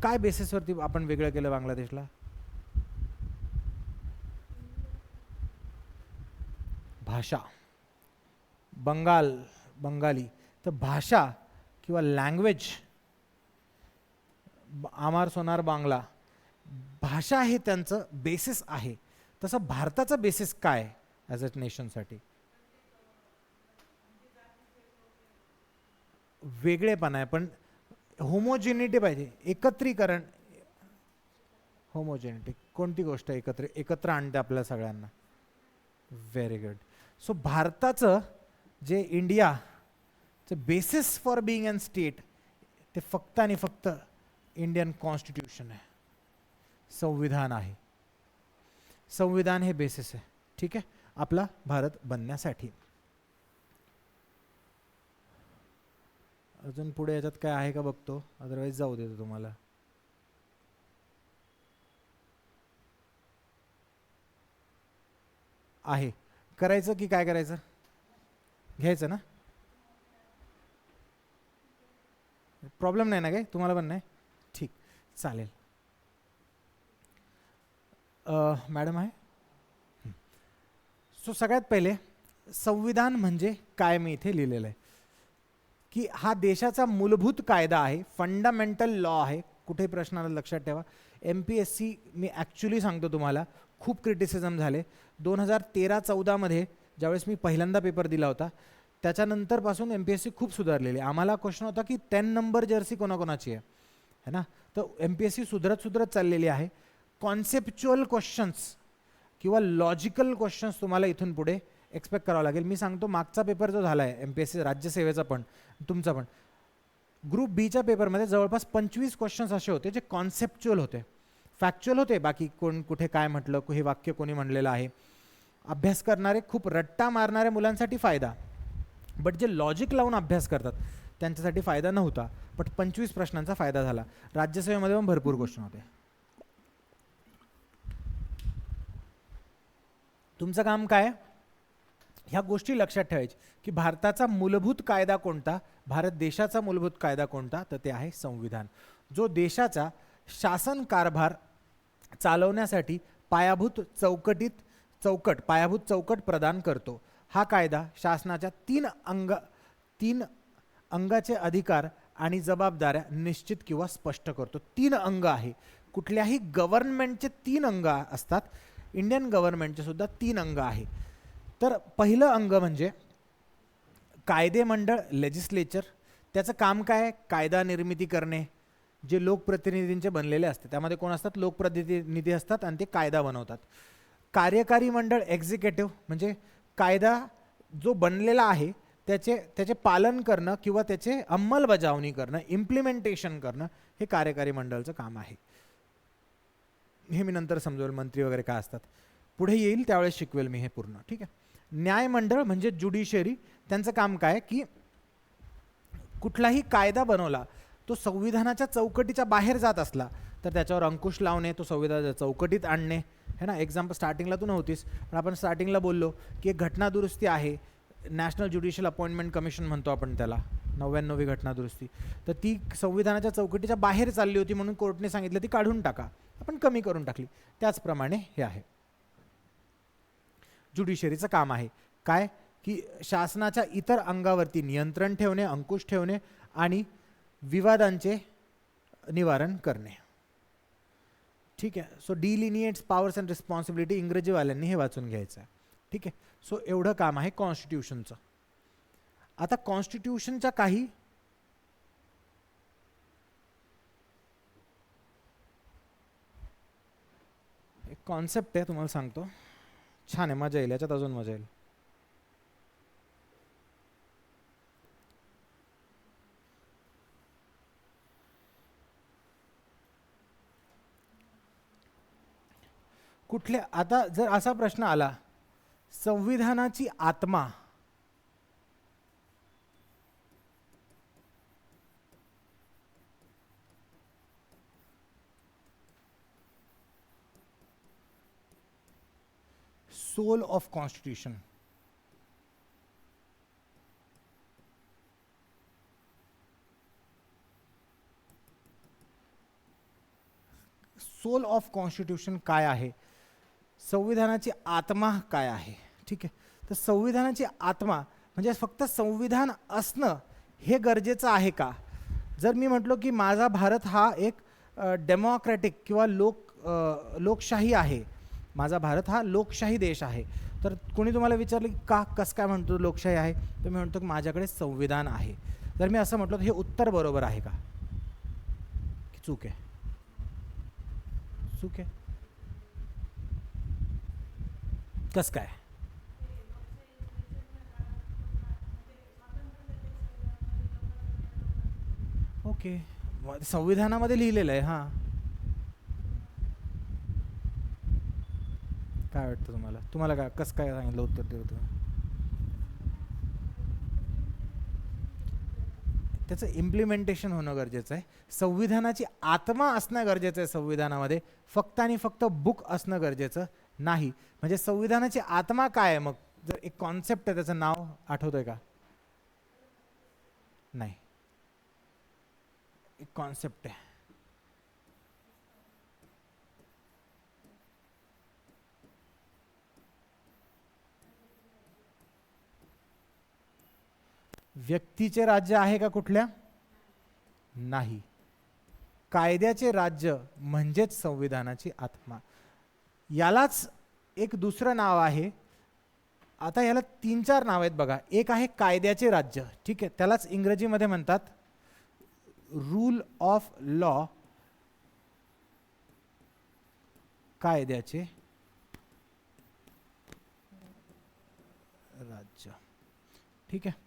काय बेसिसवरती आपण वेगळं केलं बांगलादेशला? भाषा. बंगाली. तर भाषा किंवा लँग्वेज, आमार सोनार बांगला, भाषा हे त्यांचं बेसिस आहे. तसं भारताचं बेसिस काय ॲज अ नेशनसाठी? वेगळेपणा आहे, पण होमोजिनिटी पाहिजे, एकत्रीकरण. होमोजिनिटी कोणती गोष्ट एकत्र आणते आपल्या सगळ्यांना? Very good. सो भारताचं जे इंडियाचं basis for being an state, ते फक्त आणि फक्त इंडियन कॉन्स्टिट्यूशन आहे, संविधान आहे. संविधान हे बेसिस आहे, ठीक आहे, आपला भारत बनण्यासाठी. अजून पुढे याच्यात काय आहे का बघतो, अदरवाईज जाऊ देतो तुम्हाला. आहे करायचं की काय करायचं, घ्यायचं ना, प्रॉब्लेम नाही ना काय तुम्हाला पण नाही, ठीक चालेल. मॅडम आहे. सो सगळ्यात पहिले संविधान म्हणजे काय, मी इथे लिहिलेलं आहे की हा देशाचा मूलभूत कायदा आहे, फंडामेंटल लॉ आहे. कुठे प्रश्नाला लक्षात ठेवा, MPSC मी ॲक्च्युली सांगतो तुम्हाला खूप क्रिटिसिझम झाले 2013-14 मध्ये ज्यावेळेस मी पहिल्यांदा पेपर दिला होता, त्याच्यानंतरपासून MPSC खूप सुधारलेली. आम्हाला क्वेश्चन होता की 10 नंबर जर्सी कोणाकोणाची आहे, है ना, तर MPSC सुधरत चाललेली आहे. कॉन्सेप्च्युअल क्वेश्चन्स किंवा लॉजिकल क्वेश्चन्स तुम्हाला इथून पुढे एक्सपेक्ट करावं लागेल. मी सांगतो मागचा पेपर जो झाला आहे MPSC राज्यसेवेचा पण तुमचा पण, ग्रुप बीच्या पेपरमध्ये जवळपास 25 क्वेश्चन्स असे होते जे कॉन्सेप्च्युअल होते, फॅक्च्युअल होते, बाकी कोण कुठे काय म्हटलं, हे वाक्य कोणी म्हणलेलं आहे. अभ्यास करणारे खूप रट्टा मारणाऱ्या मुलांसाठी फायदा, बट जे लॉजिक लावून अभ्यास करतात त्यांच्यासाठी फायदा नव्हता. बट 25 प्रश्नांचा फायदा झाला. राज्यसेवेमध्ये पण भरपूर क्वेश्चन होते. तुमचं काम काय, ह्या गोष्टी लक्षात ठेवायची की भारताचा मूलभूत कायदा कोणता, भारत देशाचा मूलभूत कायदा कोणता, तर ते आहे संविधान, जो देशाचा शासन कारभार चालवण्यासाठी पायाभूत चौकट प्रदान करतो. हा कायदा शासनाच्या तीन अंगाचे अधिकार आणि जबाबदाऱ्या निश्चित किंवा स्पष्ट करतो. 3 अंग आहे. कुठल्याही गव्हर्नमेंटचे 3 अंग असतात, इंडियन गव्हर्नमेंटचे सुद्धा 3 अंग आहे. तर पहिलं अंग म्हणजे कायदेमंडळ, लेजिस्लेचर. त्याचं काम काय, कायदा निर्मिती करणे, जे लोकप्रतिनिधींचे बनलेले असते, त्यामध्ये कोण असतात, लोकप्रतिनिधी असतात आणि ते कायदा बनवतात. कार्यकारी मंडळ, एक्झिक्युटिव्ह, म्हणजे कायदा जो बनलेला आहे त्याचे पालन करणं किंवा त्याचे अंमलबजावणी करणं, इम्प्लिमेंटेशन करणं, हे कार्यकारी मंडळाचं काम आहे. हे मी नंतर समजवेल मंत्री वगैरे काय असतात, पुढे येईल त्यावेळेस शिकवेल मी हे पूर्ण, ठीक आहे. न्यायमंडळ म्हणजे ज्युडिशरी, त्यांचं काम काय की कुठलाही कायदा बनवला तो संविधानाच्या चौकटीच्या बाहेर जात असला तर त्याच्यावर अंकुश लावणे, तो संविधानाच्या चौकटीत आणणे, है ना. एक्झाम्पल स्टार्टिंगला तू नव्हतीस पण आपण स्टार्टिंगला बोललो की एक घटना दुरुस्ती आहे, नॅशनल ज्युडिशियल अपॉइंटमेंट कमिशन म्हणतो आपण त्याला, 99वी घटना दुरुस्ती, तर ती संविधानाच्या चौकटीच्या बाहेर चालली होती म्हणून कोर्टने सांगितलं ती काढून टाका, आपण कमी करून टाकली. त्याचप्रमाणे हे आहे ज्युडिशरीचं काम आहे काय की शासनाच्या इतर अंगावरती नियंत्रण ठेवणे, अंकुश ठेवणे आणि विवादांचे निवारण करणे, ठीक आहे. सो डिलिनिएट्स पॉवर्स अँड रिस्पॉन्सिबिलिटी, इंग्रजीवाल्यांनी हे वाचून घ्यायचं आहे, ठीक आहे. सो एवढं काम आहे कॉन्स्टिट्यूशनचं. आता कॉन्स्टिट्यूशनच्या काही एक कॉन्सेप्ट आहे, तुम्हाला सांगतो, छान आहे, मजा येईल याच्यात, अजून मजा येईल. कुठल्या, आता जर असा प्रश्न आला, संविधानाची आत्मा, soul of constitution, soul of constitution काय आहे, संविधानाची आत्मा काय आहे, ठीक आहे. तर संविधानाची आत्मा म्हणजे फक्त संविधान असणं हे गरजेचं आहे का. जर मी म्हटलो की माझा भारत हा एक डेमोक्रॅटिक किंवा लोकशाही आहे, माझा भारत हा लोकशाही देश आहे, तर कोणी तुम्हाला विचारलं की का, कसं काय म्हणतो लोकशाही आहे, तर मी म्हणतो की माझ्याकडे संविधान आहे. जर मी असं म्हटलं तर हे उत्तर बरोबर आहे का, की चूक आहे, चूक आहे, कसं काय. ओके, संविधानामध्ये लिहिलेलं आहे, हां काय वाटतं तुम्हाला? तुम्हाला काय कसं काय सांगितलं उत्तर ते होतं? त्याचं इम्प्लिमेंटेशन होणं गरजेचं आहे. संविधानाची आत्मा असणं गरजेचं आहे संविधानामध्ये, फक्त आणि फक्त बुक असणं गरजेचं नाही. म्हणजे संविधानाची आत्मा काय आहे? मग जर एक कॉन्सेप्ट आहे, त्याचं नाव आठवतंय का? नाही, एक कॉन्सेप्ट आहे. व्यक्तीचे राज्य आहे का कुठल्या? नाही. कायद्याचे राज्य म्हणजेच संविधानाची आत्मा. यालाच एक दुसरं नाव आहे. आता याला 3-4 नाव आहेत बघा. एक आहे कायद्याचे राज्य, ठीक आहे, त्यालाच इंग्रजीमध्ये म्हणतात रूल ऑफ लॉ, कायद्याचे राज्य, ठीक आहे.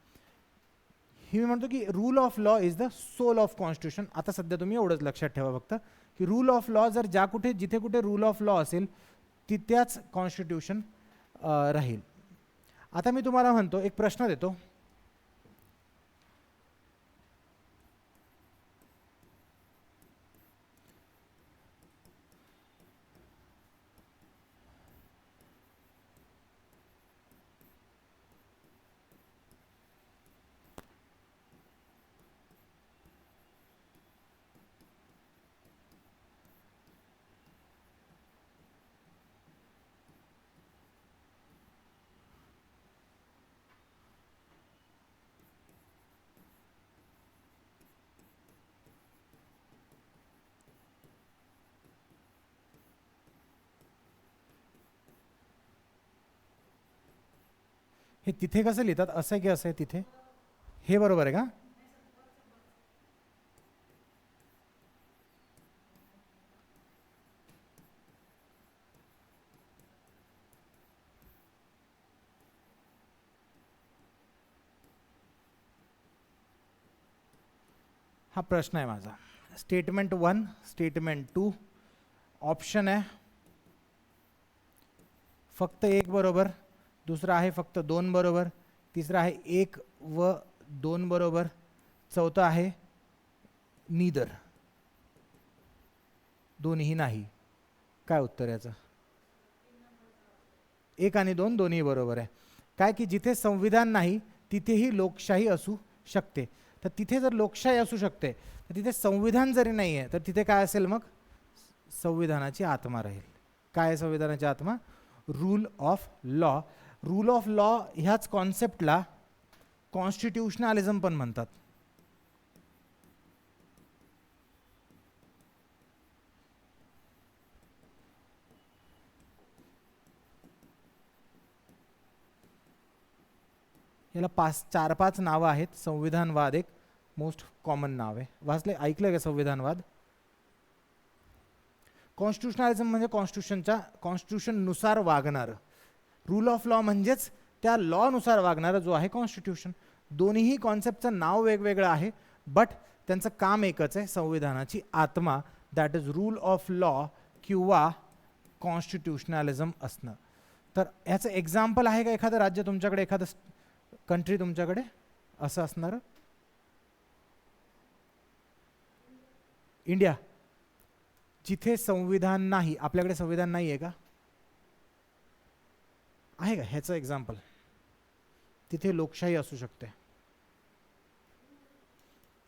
ही मी म्हणतो की rule of law is the soul of constitution. आता सध्या तुम्ही एवढंच लक्षात ठेवा फक्त की रूल ऑफ लॉ जर जिथे कुठे रूल ऑफ लॉ असेल तिथेच कॉन्स्टिट्यूशन राहील. आता मी तुम्हाला म्हणतो, एक प्रश्न देतो. हे तिथे कसं लिहितात? असं आहे की असं आहे तिथे? हे बरोबर आहे का? हा प्रश्न आहे माझा. स्टेटमेंट 1, स्टेटमेंट 2, ऑप्शन आहे फक्त 1 बरोबर, दुसरा आहे फक्त 2 बरोबर, तिसरा आहे 1 व 2 बरोबर, चौथा आहे नीदर, दोन्ही नाही. काय उत्तर याचं? 1 आणि 2 दोन्ही बरोबर आहे. काय की जिथे संविधान नाही तिथेही लोकशाही असू शकते. तर तिथे जर लोकशाही असू शकते तर तिथे संविधान जरी नाही आहे तर तिथे काय असेल? मग संविधानाची आत्मा राहील. काय आहे संविधानाची आत्मा? Rule of law. Rule of law ह्याच कॉन्सेप्टला कॉन्स्टिट्यूशनलिझम पण म्हणतात. याला 4-5 नावं आहेत. संविधानवाद एक मोस्ट कॉमन नाव आहे. ऐकलं का संविधानवाद? कॉन्स्टिट्यूशनलिझम म्हणजे कॉन्स्टिट्यूशननुसार वागणारं. रूल ऑफ लॉ म्हणजेच त्या लॉनुसार वागणारं जो आहे कॉन्स्टिट्यूशन. दोन्हीही कॉन्सेप्टचं नाव वेगवेगळं आहे, बट त्यांचं काम एकच आहे, संविधानाची आत्मा, that is rule of law किंवा कॉन्स्टिट्यूशनलिझम असणं. तर ह्याचं एक्झाम्पल आहे का एखादं राज्य तुमच्याकडे, एखादं कंट्री तुमच्याकडे असं असणारं? इंडिया, जिथे संविधान नाही. आपल्याकडे संविधान नाही आहे का? आहे का? ह्याचं एक्झाम्पल. तिथे लोकशाही असू शकते.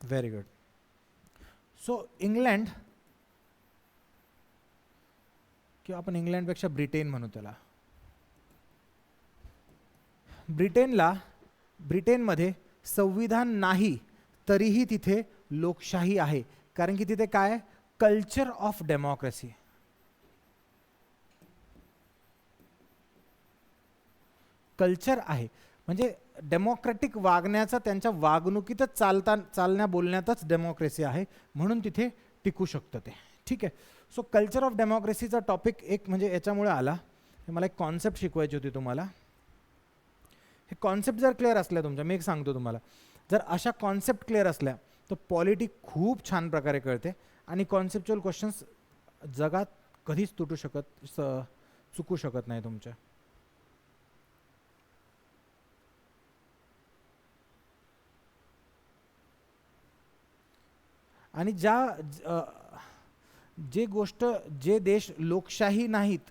Very good. सो इंग्लंड, किंवा आपण इंग्लंडपेक्षा ब्रिटेन म्हणू त्याला. ब्रिटेनमध्ये संविधान नाही तरीही तिथे लोकशाही आहे. कारण की तिथे काय? Culture of democracy. कल्चर आहे म्हणजे डेमोक्रॅटिक वागण्याचा, त्यांच्या वागणुकीतच चालण्या बोलण्यातच डेमोक्रेसी आहे, म्हणून तिथे टिकू शकतं ते. ठीक आहे. सो कल्चर ऑफ डेमोक्रेसीचा टॉपिक एक म्हणजे याच्यामुळे आला. मला एक कॉन्सेप्ट शिकवायची होती तुम्हाला. हे कॉन्सेप्ट जर क्लिअर असल्या तुमच्या, मी एक सांगतो तुम्हाला, जर अशा कॉन्सेप्ट क्लिअर असल्या तर पॉलिटिक खूप छान प्रकारे कळते आणि कॉन्सेप्च्युअल क्वेश्चन्स जगात कधीच चुकू शकत नाही तुमच्या. आणि जे देश लोकशाही नाहीत,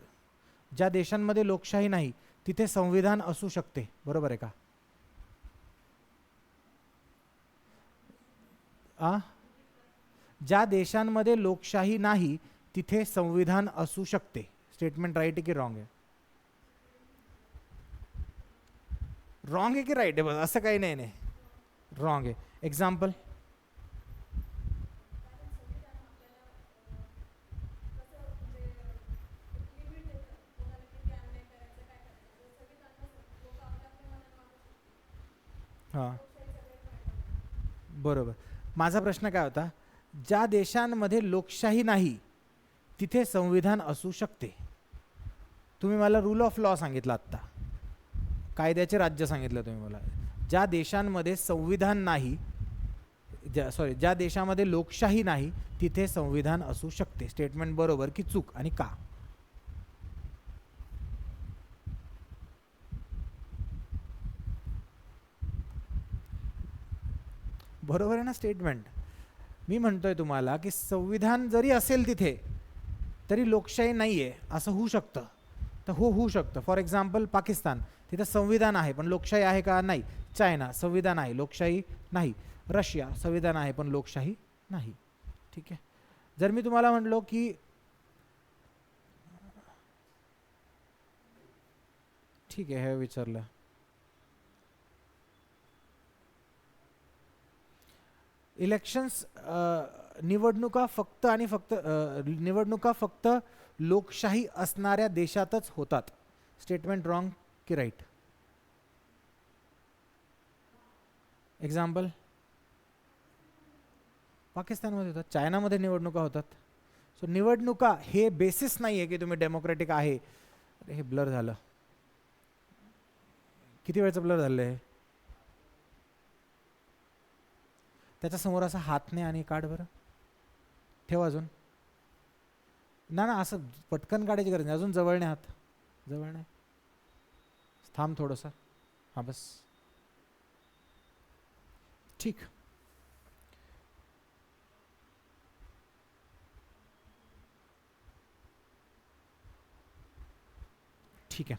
ज्या देशांमध्ये लोकशाही नाही तिथे संविधान असू शकते, बरोबर आहे का? ज्या देशांमध्ये लोकशाही नाही तिथे संविधान असू शकते. स्टेटमेंट राईट आहे की रॉंग आहे? रॉंग आहे की राईट आहे? बस असं काही नाही. नाही, रॉंग आहे. एक्झाम्पल? हां, बरोबर. माझा प्रश्न काय होता, ज्या देशांमध्ये लोकशाही नाही तिथे संविधान असू शकते. तुम्ही मला रूल ऑफ लॉ सांगितलं आत्ता, कायद्याचे राज्य सांगितलं तुम्ही मला. ज्या देशांमध्ये संविधान नाही, ज्या देशामध्ये लोकशाही नाही तिथे संविधान असू शकते. स्टेटमेंट बरोबर की चूक आणि का? बरोबर आहे ना स्टेटमेंट? मी म्हणतोय तुम्हाला की संविधान जरी असेल तिथे तरी लोकशाही नाही आहे असं होऊ शकतं. तर होऊ शकतं. फॉर एक्झाम्पल पाकिस्तान, तिथं संविधान आहे पण लोकशाही आहे का? नाही. चायना संविधान आहे, लोकशाही नाही. रशिया संविधान आहे पण लोकशाही नाही. ठीक आहे. जर मी तुम्हाला म्हटलो की ठीक आहे, हे विचारलं, इलेक्शन्स निवडणुका फक्त आणि फक्त निवडणुका फक्त लोकशाही असणाऱ्या देशातच होतात. स्टेटमेंट रॉंग की राईट? एक्झाम्पल? पाकिस्तानमध्ये होतात, चायनामध्ये निवडणुका होतात. सो निवडणुका हे बेसिस नाही आहे की तुम्ही डेमोक्रेटिक आहे. हे ब्लर झालं, किती वेळचं ब्लर झालं आहे? त्याच्या समोर असा हात नाही आणि काढ बरं, ठेव अजून. ना ना, असं पटकन काढायची गरज नाही, अजून जवळ नाही हात, जवळ नाही, थांब थोडंसं. हां बस, ठीक. ठीक आहे.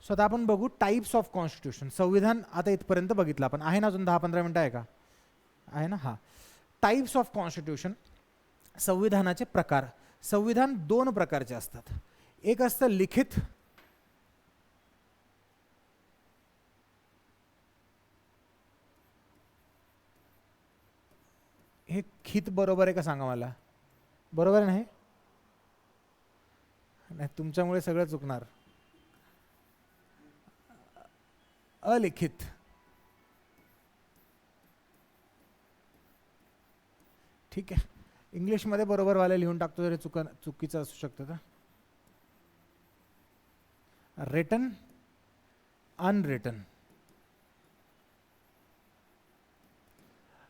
सो आता आपण बघू टाईप्स ऑफ कॉन्स्टिट्यूशन. संविधान आता इथपर्यंत बघितलं आपण, आहे ना? अजून 10-15 मिनटं आहे का? आहे ना? हां. टाईप्स ऑफ कॉन्स्टिट्यूशन, संविधानाचे प्रकार. संविधान दोन प्रकारचे असतात. एक असतं लिखित, हे खित बरोबर आहे का सांगा मला? बरोबर आहे? नाही, तुमच्यामुळे सगळं चुकणार. अलिखित, ठीक आहे. इंग्लिशमध्ये बरोबर वाले लिहून टाकतो जरी चुकीचं असू शकतं. तर रिटन, अनरिटन,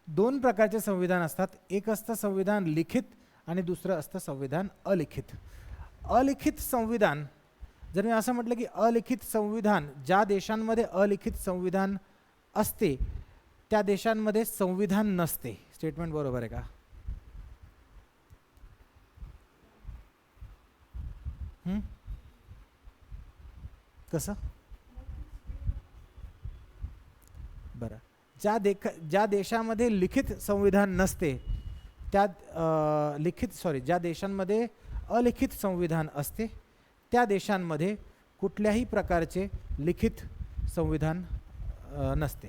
दोन प्रकारचे संविधान असतात. एक असतं संविधान लिखित आणि दुसरं असतं संविधान अलिखित. अलिखित संविधान, जर मी असं म्हटलं की अलिखित संविधान, ज्या देशांमध्ये अलिखित संविधान असते त्या देशांमध्ये संविधान नसते. स्टेटमेंट बरोबर आहे का? कसं? बरं, ज्या देशामध्ये लिखित संविधान नसते त्या ज्या देशांमध्ये अलिखित संविधान असते त्या देशांमध्ये कुठल्याही प्रकारचे लिखित संविधान नसते.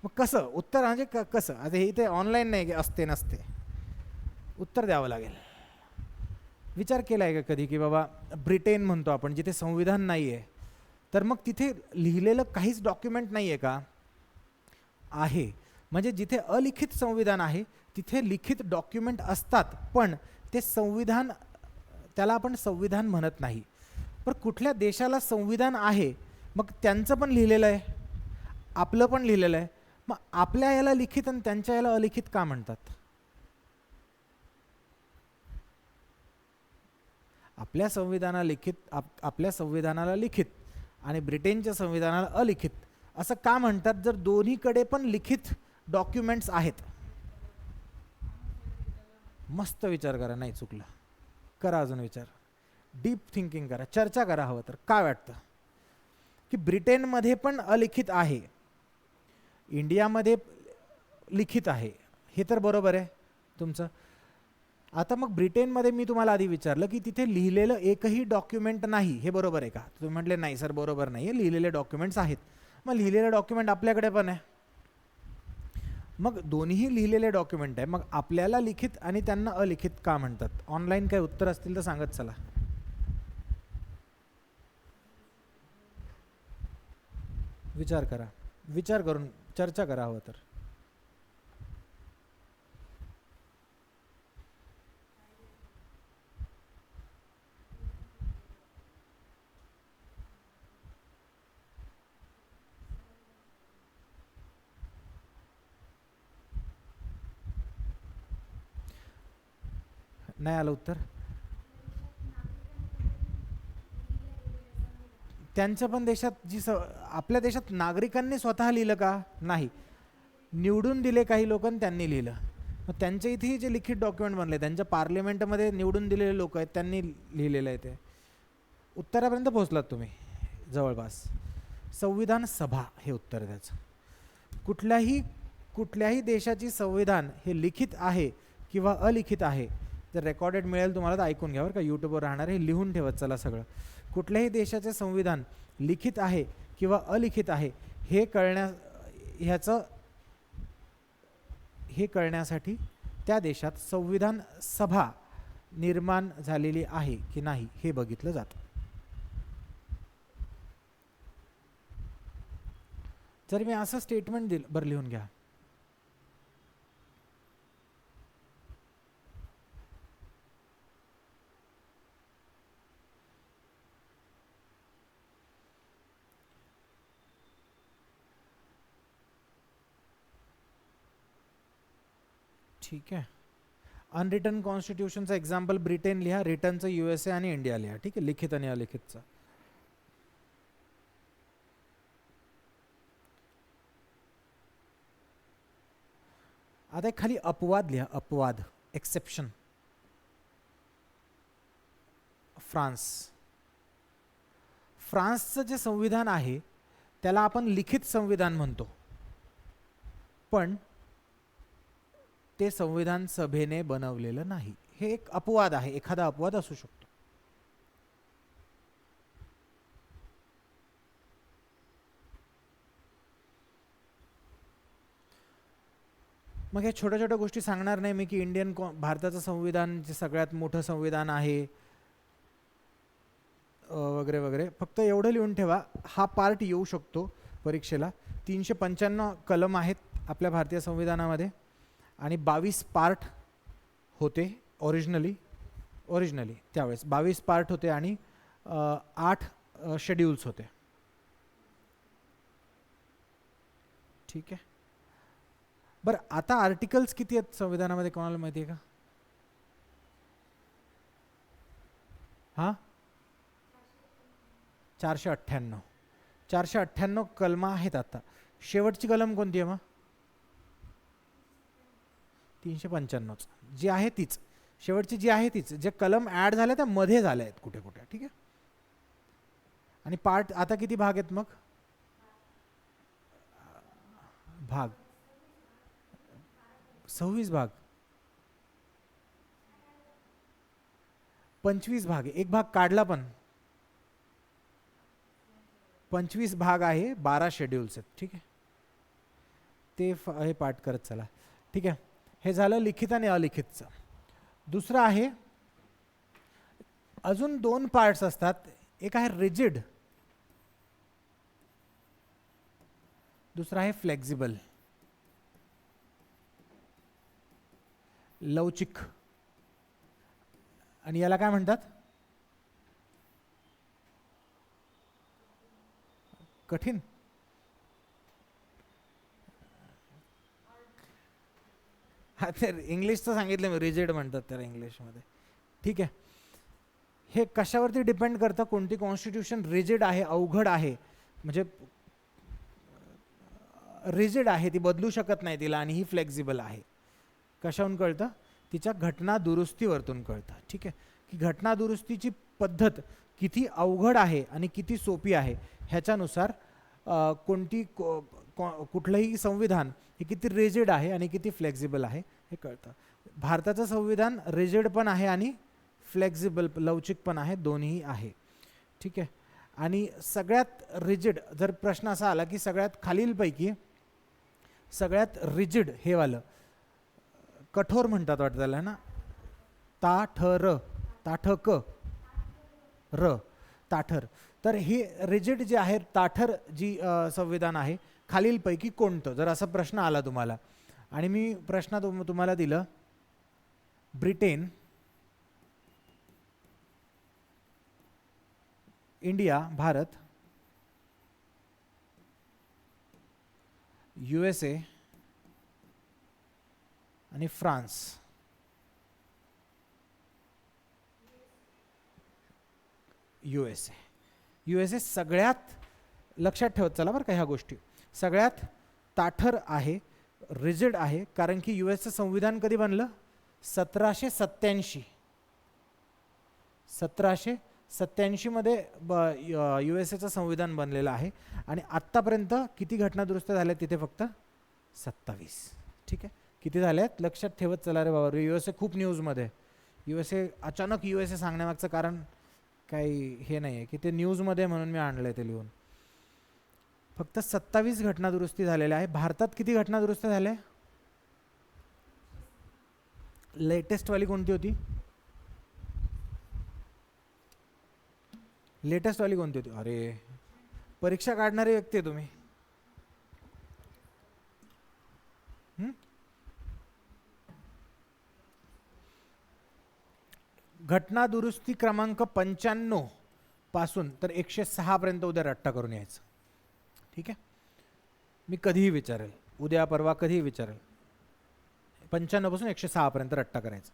मग कसं उत्तर म्हणजे कसं? आता हे इथे ऑनलाईन नाही की असते नसते, उत्तर द्यावं लागेल. विचार केला आहे का कधी की बाबा ब्रिटन म्हणतो आपण, जिथे संविधान नाही आहे, तर मग तिथे लिहिलेलं काहीच डॉक्युमेंट नाही आहे का? आहे. म्हणजे जिथे अलिखित संविधान आहे तिथे लिखित डॉक्युमेंट असतात, पण ते संविधान, त्याला आपण संविधान म्हणत नाही. पण कुठल्या देशाला संविधान आहे मग त्यांचं पण लिहिलेलं आहे, आपलं पण लिहिलेलं आहे, मग आपल्या याला लिखित आणि त्यांच्या याला अलिखित का म्हणतात? आपल्या संविधानाला लिखित आणि ब्रिटनच्या संविधानाला अलिखित असं का म्हणतात, जर दोन्हीकडे पण लिखित डॉक्युमेंट्स आहेत? मस्त विचार करा, नाही चुकलं, करा अजून विचार, डीप थिंकिंग करा, चर्चा करा हवं तर. काय वाटतं की ब्रिटनमध्ये पण अलिखित आहे, इंडियामध्ये लिखित आहे, हे तर बरोबर आहे तुमचं. आता मग ब्रिटनमध्ये मी तुम्हाला आधी विचारलं की तिथे लिहिलेलं एकही डॉक्युमेंट नाही, हे बरोबर आहे का? तुम्ही म्हटले नाही सर बरोबर नाही आहे, लिहिलेले डॉक्युमेंट्स आहेत. मग लिहिलेले डॉक्युमेंट आपल्याकडे पण आहे, मग दोन्ही लिहिलेले डॉक्युमेंट आहे, मग आपल्याला लिखित आणि त्यांना अलिखित का म्हणतात? ऑनलाईन काही उत्तर असतील तर सांगत चला. विचार करा, विचार करून चर्चा करा हवं तर. नाही आलं उत्तर? त्यांच्या पण देशात आपल्या देशात नागरिकांनी स्वतः लिहिलं का? नाही, निवडून दिले काही लोक त्यांनी लिहिलं. मग त्यांच्या इथेही जे लिखित डॉक्युमेंट बनले त्यांच्या पार्लिमेंटमध्ये निवडून दिलेले लोक आहेत त्यांनी लिहिलेलं आहे. ते उत्तरापर्यंत पोहोचलात तुम्ही जवळपास. संविधान सभा हे उत्तर त्याचं. कुठल्याही देशाची संविधान हे लिखित आहे किंवा अलिखित आहे, जर रेकॉर्डेड मिळेल तुम्हाला तर ऐकून घ्या बरं का, यूट्यूबवर राहणार हे लिहून ठेवत चला सगळं. कुठल्याही देशाचे संविधान लिखित आहे किंवा अलिखित आहे हे कळण्यासाठी त्या देशात संविधान सभा निर्माण झालेली आहे की नाही हे बघितलं जातं. जर मी असं स्टेटमेंट दिलं, बरं लिहून घ्या, ठीक आहे. अनरिटन कॉन्स्टिट्यूशनचं एक्झाम्पल ब्रिटन लिहा, रिटनचं USA आणि इंडिया लिहा. ठीक आहे, लिखित आणि अलिखितचं. आता खाली अपवाद लिहा, अपवाद, एक्सेप्शन. फ्रान्सचं जे संविधान आहे त्याला आपण लिखित संविधान म्हणतो, पण ते संविधान सभेने बनवलेलं नाही. हे एक अपवाद आहे, एखादा अपवाद असू शकतो. मग हे छोट्या छोट्या गोष्टी सांगणार नाही मी की भारताचं संविधान जे सगळ्यात मोठं संविधान आहे वगैरे वगैरे. फक्त एवढं लिहून ठेवा, हा पार्ट येऊ शकतो परीक्षेला. 395 कलम आहेत आपल्या भारतीय संविधानामध्ये आणि 22 पार्ट होते ओरिजिनली त्यावेळेस 22 पार्ट होते आणि 8 शेड्यूल्स होते. ठीक आहे, बरं आता आर्टिकल्स किती आहेत संविधानामध्ये कोणाला माहिती आहे का? हां, 498 कलमा आहेत. आता शेवटची कलम कोणती आहे मग? 395 जी आहे तीच शेवटची, जी आहे तीच. जे कलम ॲड झाले त्या मध्ये झाले आहेत कुठे कुठे. ठीक आहे, आणि पार्ट आता किती भाग आहेत मग? भाग 26 भाग, 25 भाग, एक भाग काढला पण 25 भाग आहे, 12 शेड्यूल्स आहेत. ठीक आहे, ते हे पाठ करत चला. ठीक आहे, हे झालं लिखित आणि अलिखितचं. दुसरं आहे, अजून 2 पार्ट्स असतात. एक आहे रिजिड, दुसरा आहे फ्लेक्झिबल, लवचिक. आणि याला काय म्हणतात? कठीण. हा, तर इंग्लिशचं सांगितलं मी, रिजिड म्हणतात त्याला इंग्लिशमध्ये. ठीक आहे, हे कशावरती डिपेंड करतं, कोणती कॉन्स्टिट्यूशन रिजिड आहे, अवघड आहे, म्हणजे रिजिड आहे, ती बदलू शकत नाही तिला, आणि ही फ्लेक्झिबल आहे. कशावरून कळतं? तिच्या घटना दुरुस्तीवरतून कळतं. ठीक आहे, की घटना दुरुस्तीची पद्धत किती अवघड आहे आणि किती सोपी आहे ह्याच्यानुसार कुठलंही संविधान हे किती रिजिड आहे आणि किती फ्लेक्झिबल आहे हे कळतं. भारताचं संविधान रिजिड पण आहे आणि फ्लेक्झिबल, लवचिक पण आहे, दोन्ही आहे. ठीक आहे, आणि सगळ्यात रिजिड, जर प्रश्न असा आला की सगळ्यात खालीलपैकी सगळ्यात रिजिड हे वालं, कठोर म्हणतात वाटतं त्याला ना, ताठक र ताठर, तर हे रिजिड जे आहे, ताठर जी संविधान आहे, खालीलपैकी कोणतं, जर असा प्रश्न आला तुम्हाला, आणि मी प्रश्न तुम्हाला दिलं ब्रिटन, इंडिया, भारत, USA आणि फ्रान्स. USA सगळ्यात, लक्षात ठेवत चला बरं का ह्या गोष्टी, सगळ्यात ताठर आहे, रिजिड आहे, कारण की US संविधान कधी बनलं? 1787 मध्ये USAचं संविधान बनलेलं आहे, आणि आत्तापर्यंत किती घटना दुरुस्त झाल्या तिथे? फक्त 27. ठीक आहे, किती झाल्यात लक्षात ठेवत चला रे बाबा. USA खूप न्यूजमध्ये, अचानक USA सांगण्यामागचं कारण काही हे नाही आहे की ते न्यूजमध्ये म्हणून मी आणलं ते लिहून. फक्त 27 घटना दुरुस्ती झालेल्या आहे. भारतात किती घटना दुरुस्त झाल्या? लेटेस्ट वाली कोणती होती? लेटेस्ट वाली कोणती होती? अरे परीक्षा काढणारे व्यक्ती आहे तुम्ही. घटना दुरुस्ती क्रमांक 95 पासून तर 106 पर्यंत उद्या रट्टा करून यायचं. ठीक आहे, मी कधीही विचारेल, उद्या परवा कधीही विचारेल, 95 पासून 106 पर्यंत रट्टा करायचा.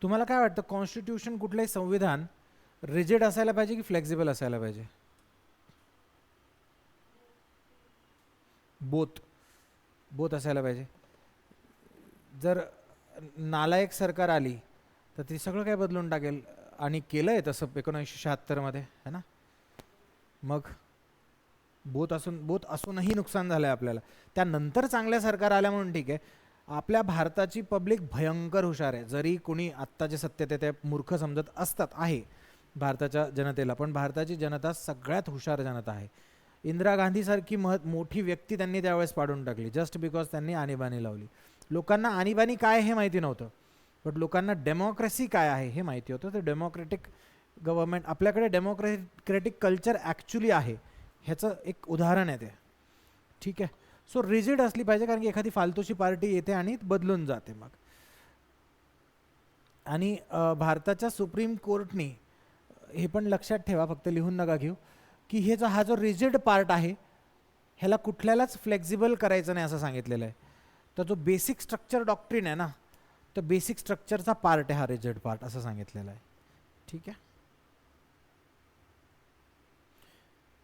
तुम्हाला काय वाटतं, कॉन्स्टिट्यूशन, कुठलंही संविधान रिजिड असायला पाहिजे की फ्लेक्झिबल असायला पाहिजे? बोथ असायला पाहिजे. जर नालायक सरकार आली तर ती सगळं काय बदलून टाकेल, आणि केलंय तसं 1976 मध्ये, है ना. मग बोथ असूनही नुकसान झालंय आपल्याला. त्यानंतर चांगल्या सरकार आल्या म्हणून ठीक आहे. आपल्या भारताची पब्लिक भयंकर हुशार आहे, जरी कोणी आत्ताचे सत्तेत ते मूर्ख समजत असतात आहे भारताच्या जनतेला, पण भारताची जनता सगळ्यात हुशार जनता आहे. इंदिरा गांधी सारखी मोठी व्यक्ती त्यांनी त्यावेळेस पाडून टाकली, जस्ट बिकॉज त्यांनी आणीबाणी लावली. लोकांना आणीबाणी काय हे माहिती नव्हतं, बट लोकांना डेमोक्रेसी काय आहे हे माहिती होतं. तर डेमोक्रेटिक गव्हर्नमेंट, आपल्याकडे डेमोक्रेटिक कल्चर ॲक्च्युली आहे, ह्याचं एक उदाहरण आहे ते. ठीक आहे, सो रिजिड असली पाहिजे, कारण की एखादी फालतूची पार्टी येते आणि बदलून जाते मग. आणि भारताच्या सुप्रीम कोर्टनी हे पण लक्षात ठेवा, फक्त लिहून नका घेऊ, की हा जो रिजिड पार्ट आहे ह्याला कुठल्यालाच फ्लेक्झिबल करायचं नाही असं सांगितलेलं आहे. तर जो बेसिक स्ट्रक्चर डॉक्ट्रिन आहे ना, तर बेसिक स्ट्रक्चरचा पार्ट आहे हा रिजिड पार्ट, असं सांगितलेलं आहे. ठीक आहे,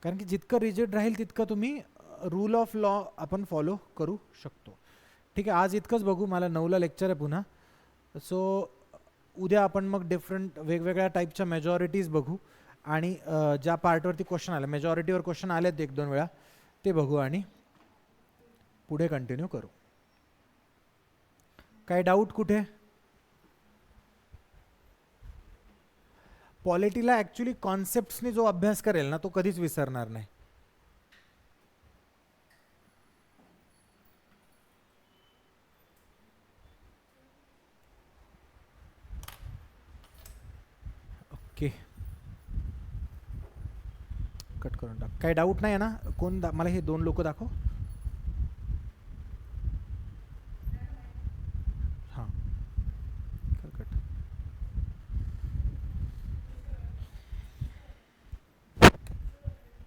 कारण की जितकं रिजिड राहील तितकं तुम्ही रूल ऑफ लॉ आपण फॉलो करू शकतो. ठीक आहे, आज इतकंच बघू, मला 9ला लेक्चर आहे पुन्हा. सो उद्या आपण मग डिफरंट वेगवेगळ्या टाईपच्या मेजॉरिटीज बघू, आणि ज्या पार्टवरती क्वेश्चन आले, मेजॉरिटीवर क्वेश्चन आलेत 1-2 वेळा, ते बघू आणि पुढे कंटिन्यू करू. काय डाऊट कुठे? पॉलिटीला ॲक्च्युली कॉन्सेप्ट्सनी जो अभ्यास करेल ना, तो कधीच विसरणार नाही. ओके, कट करून टाक. काही डाऊट नाही आहे ना? मला हे 2 लोक दाखव.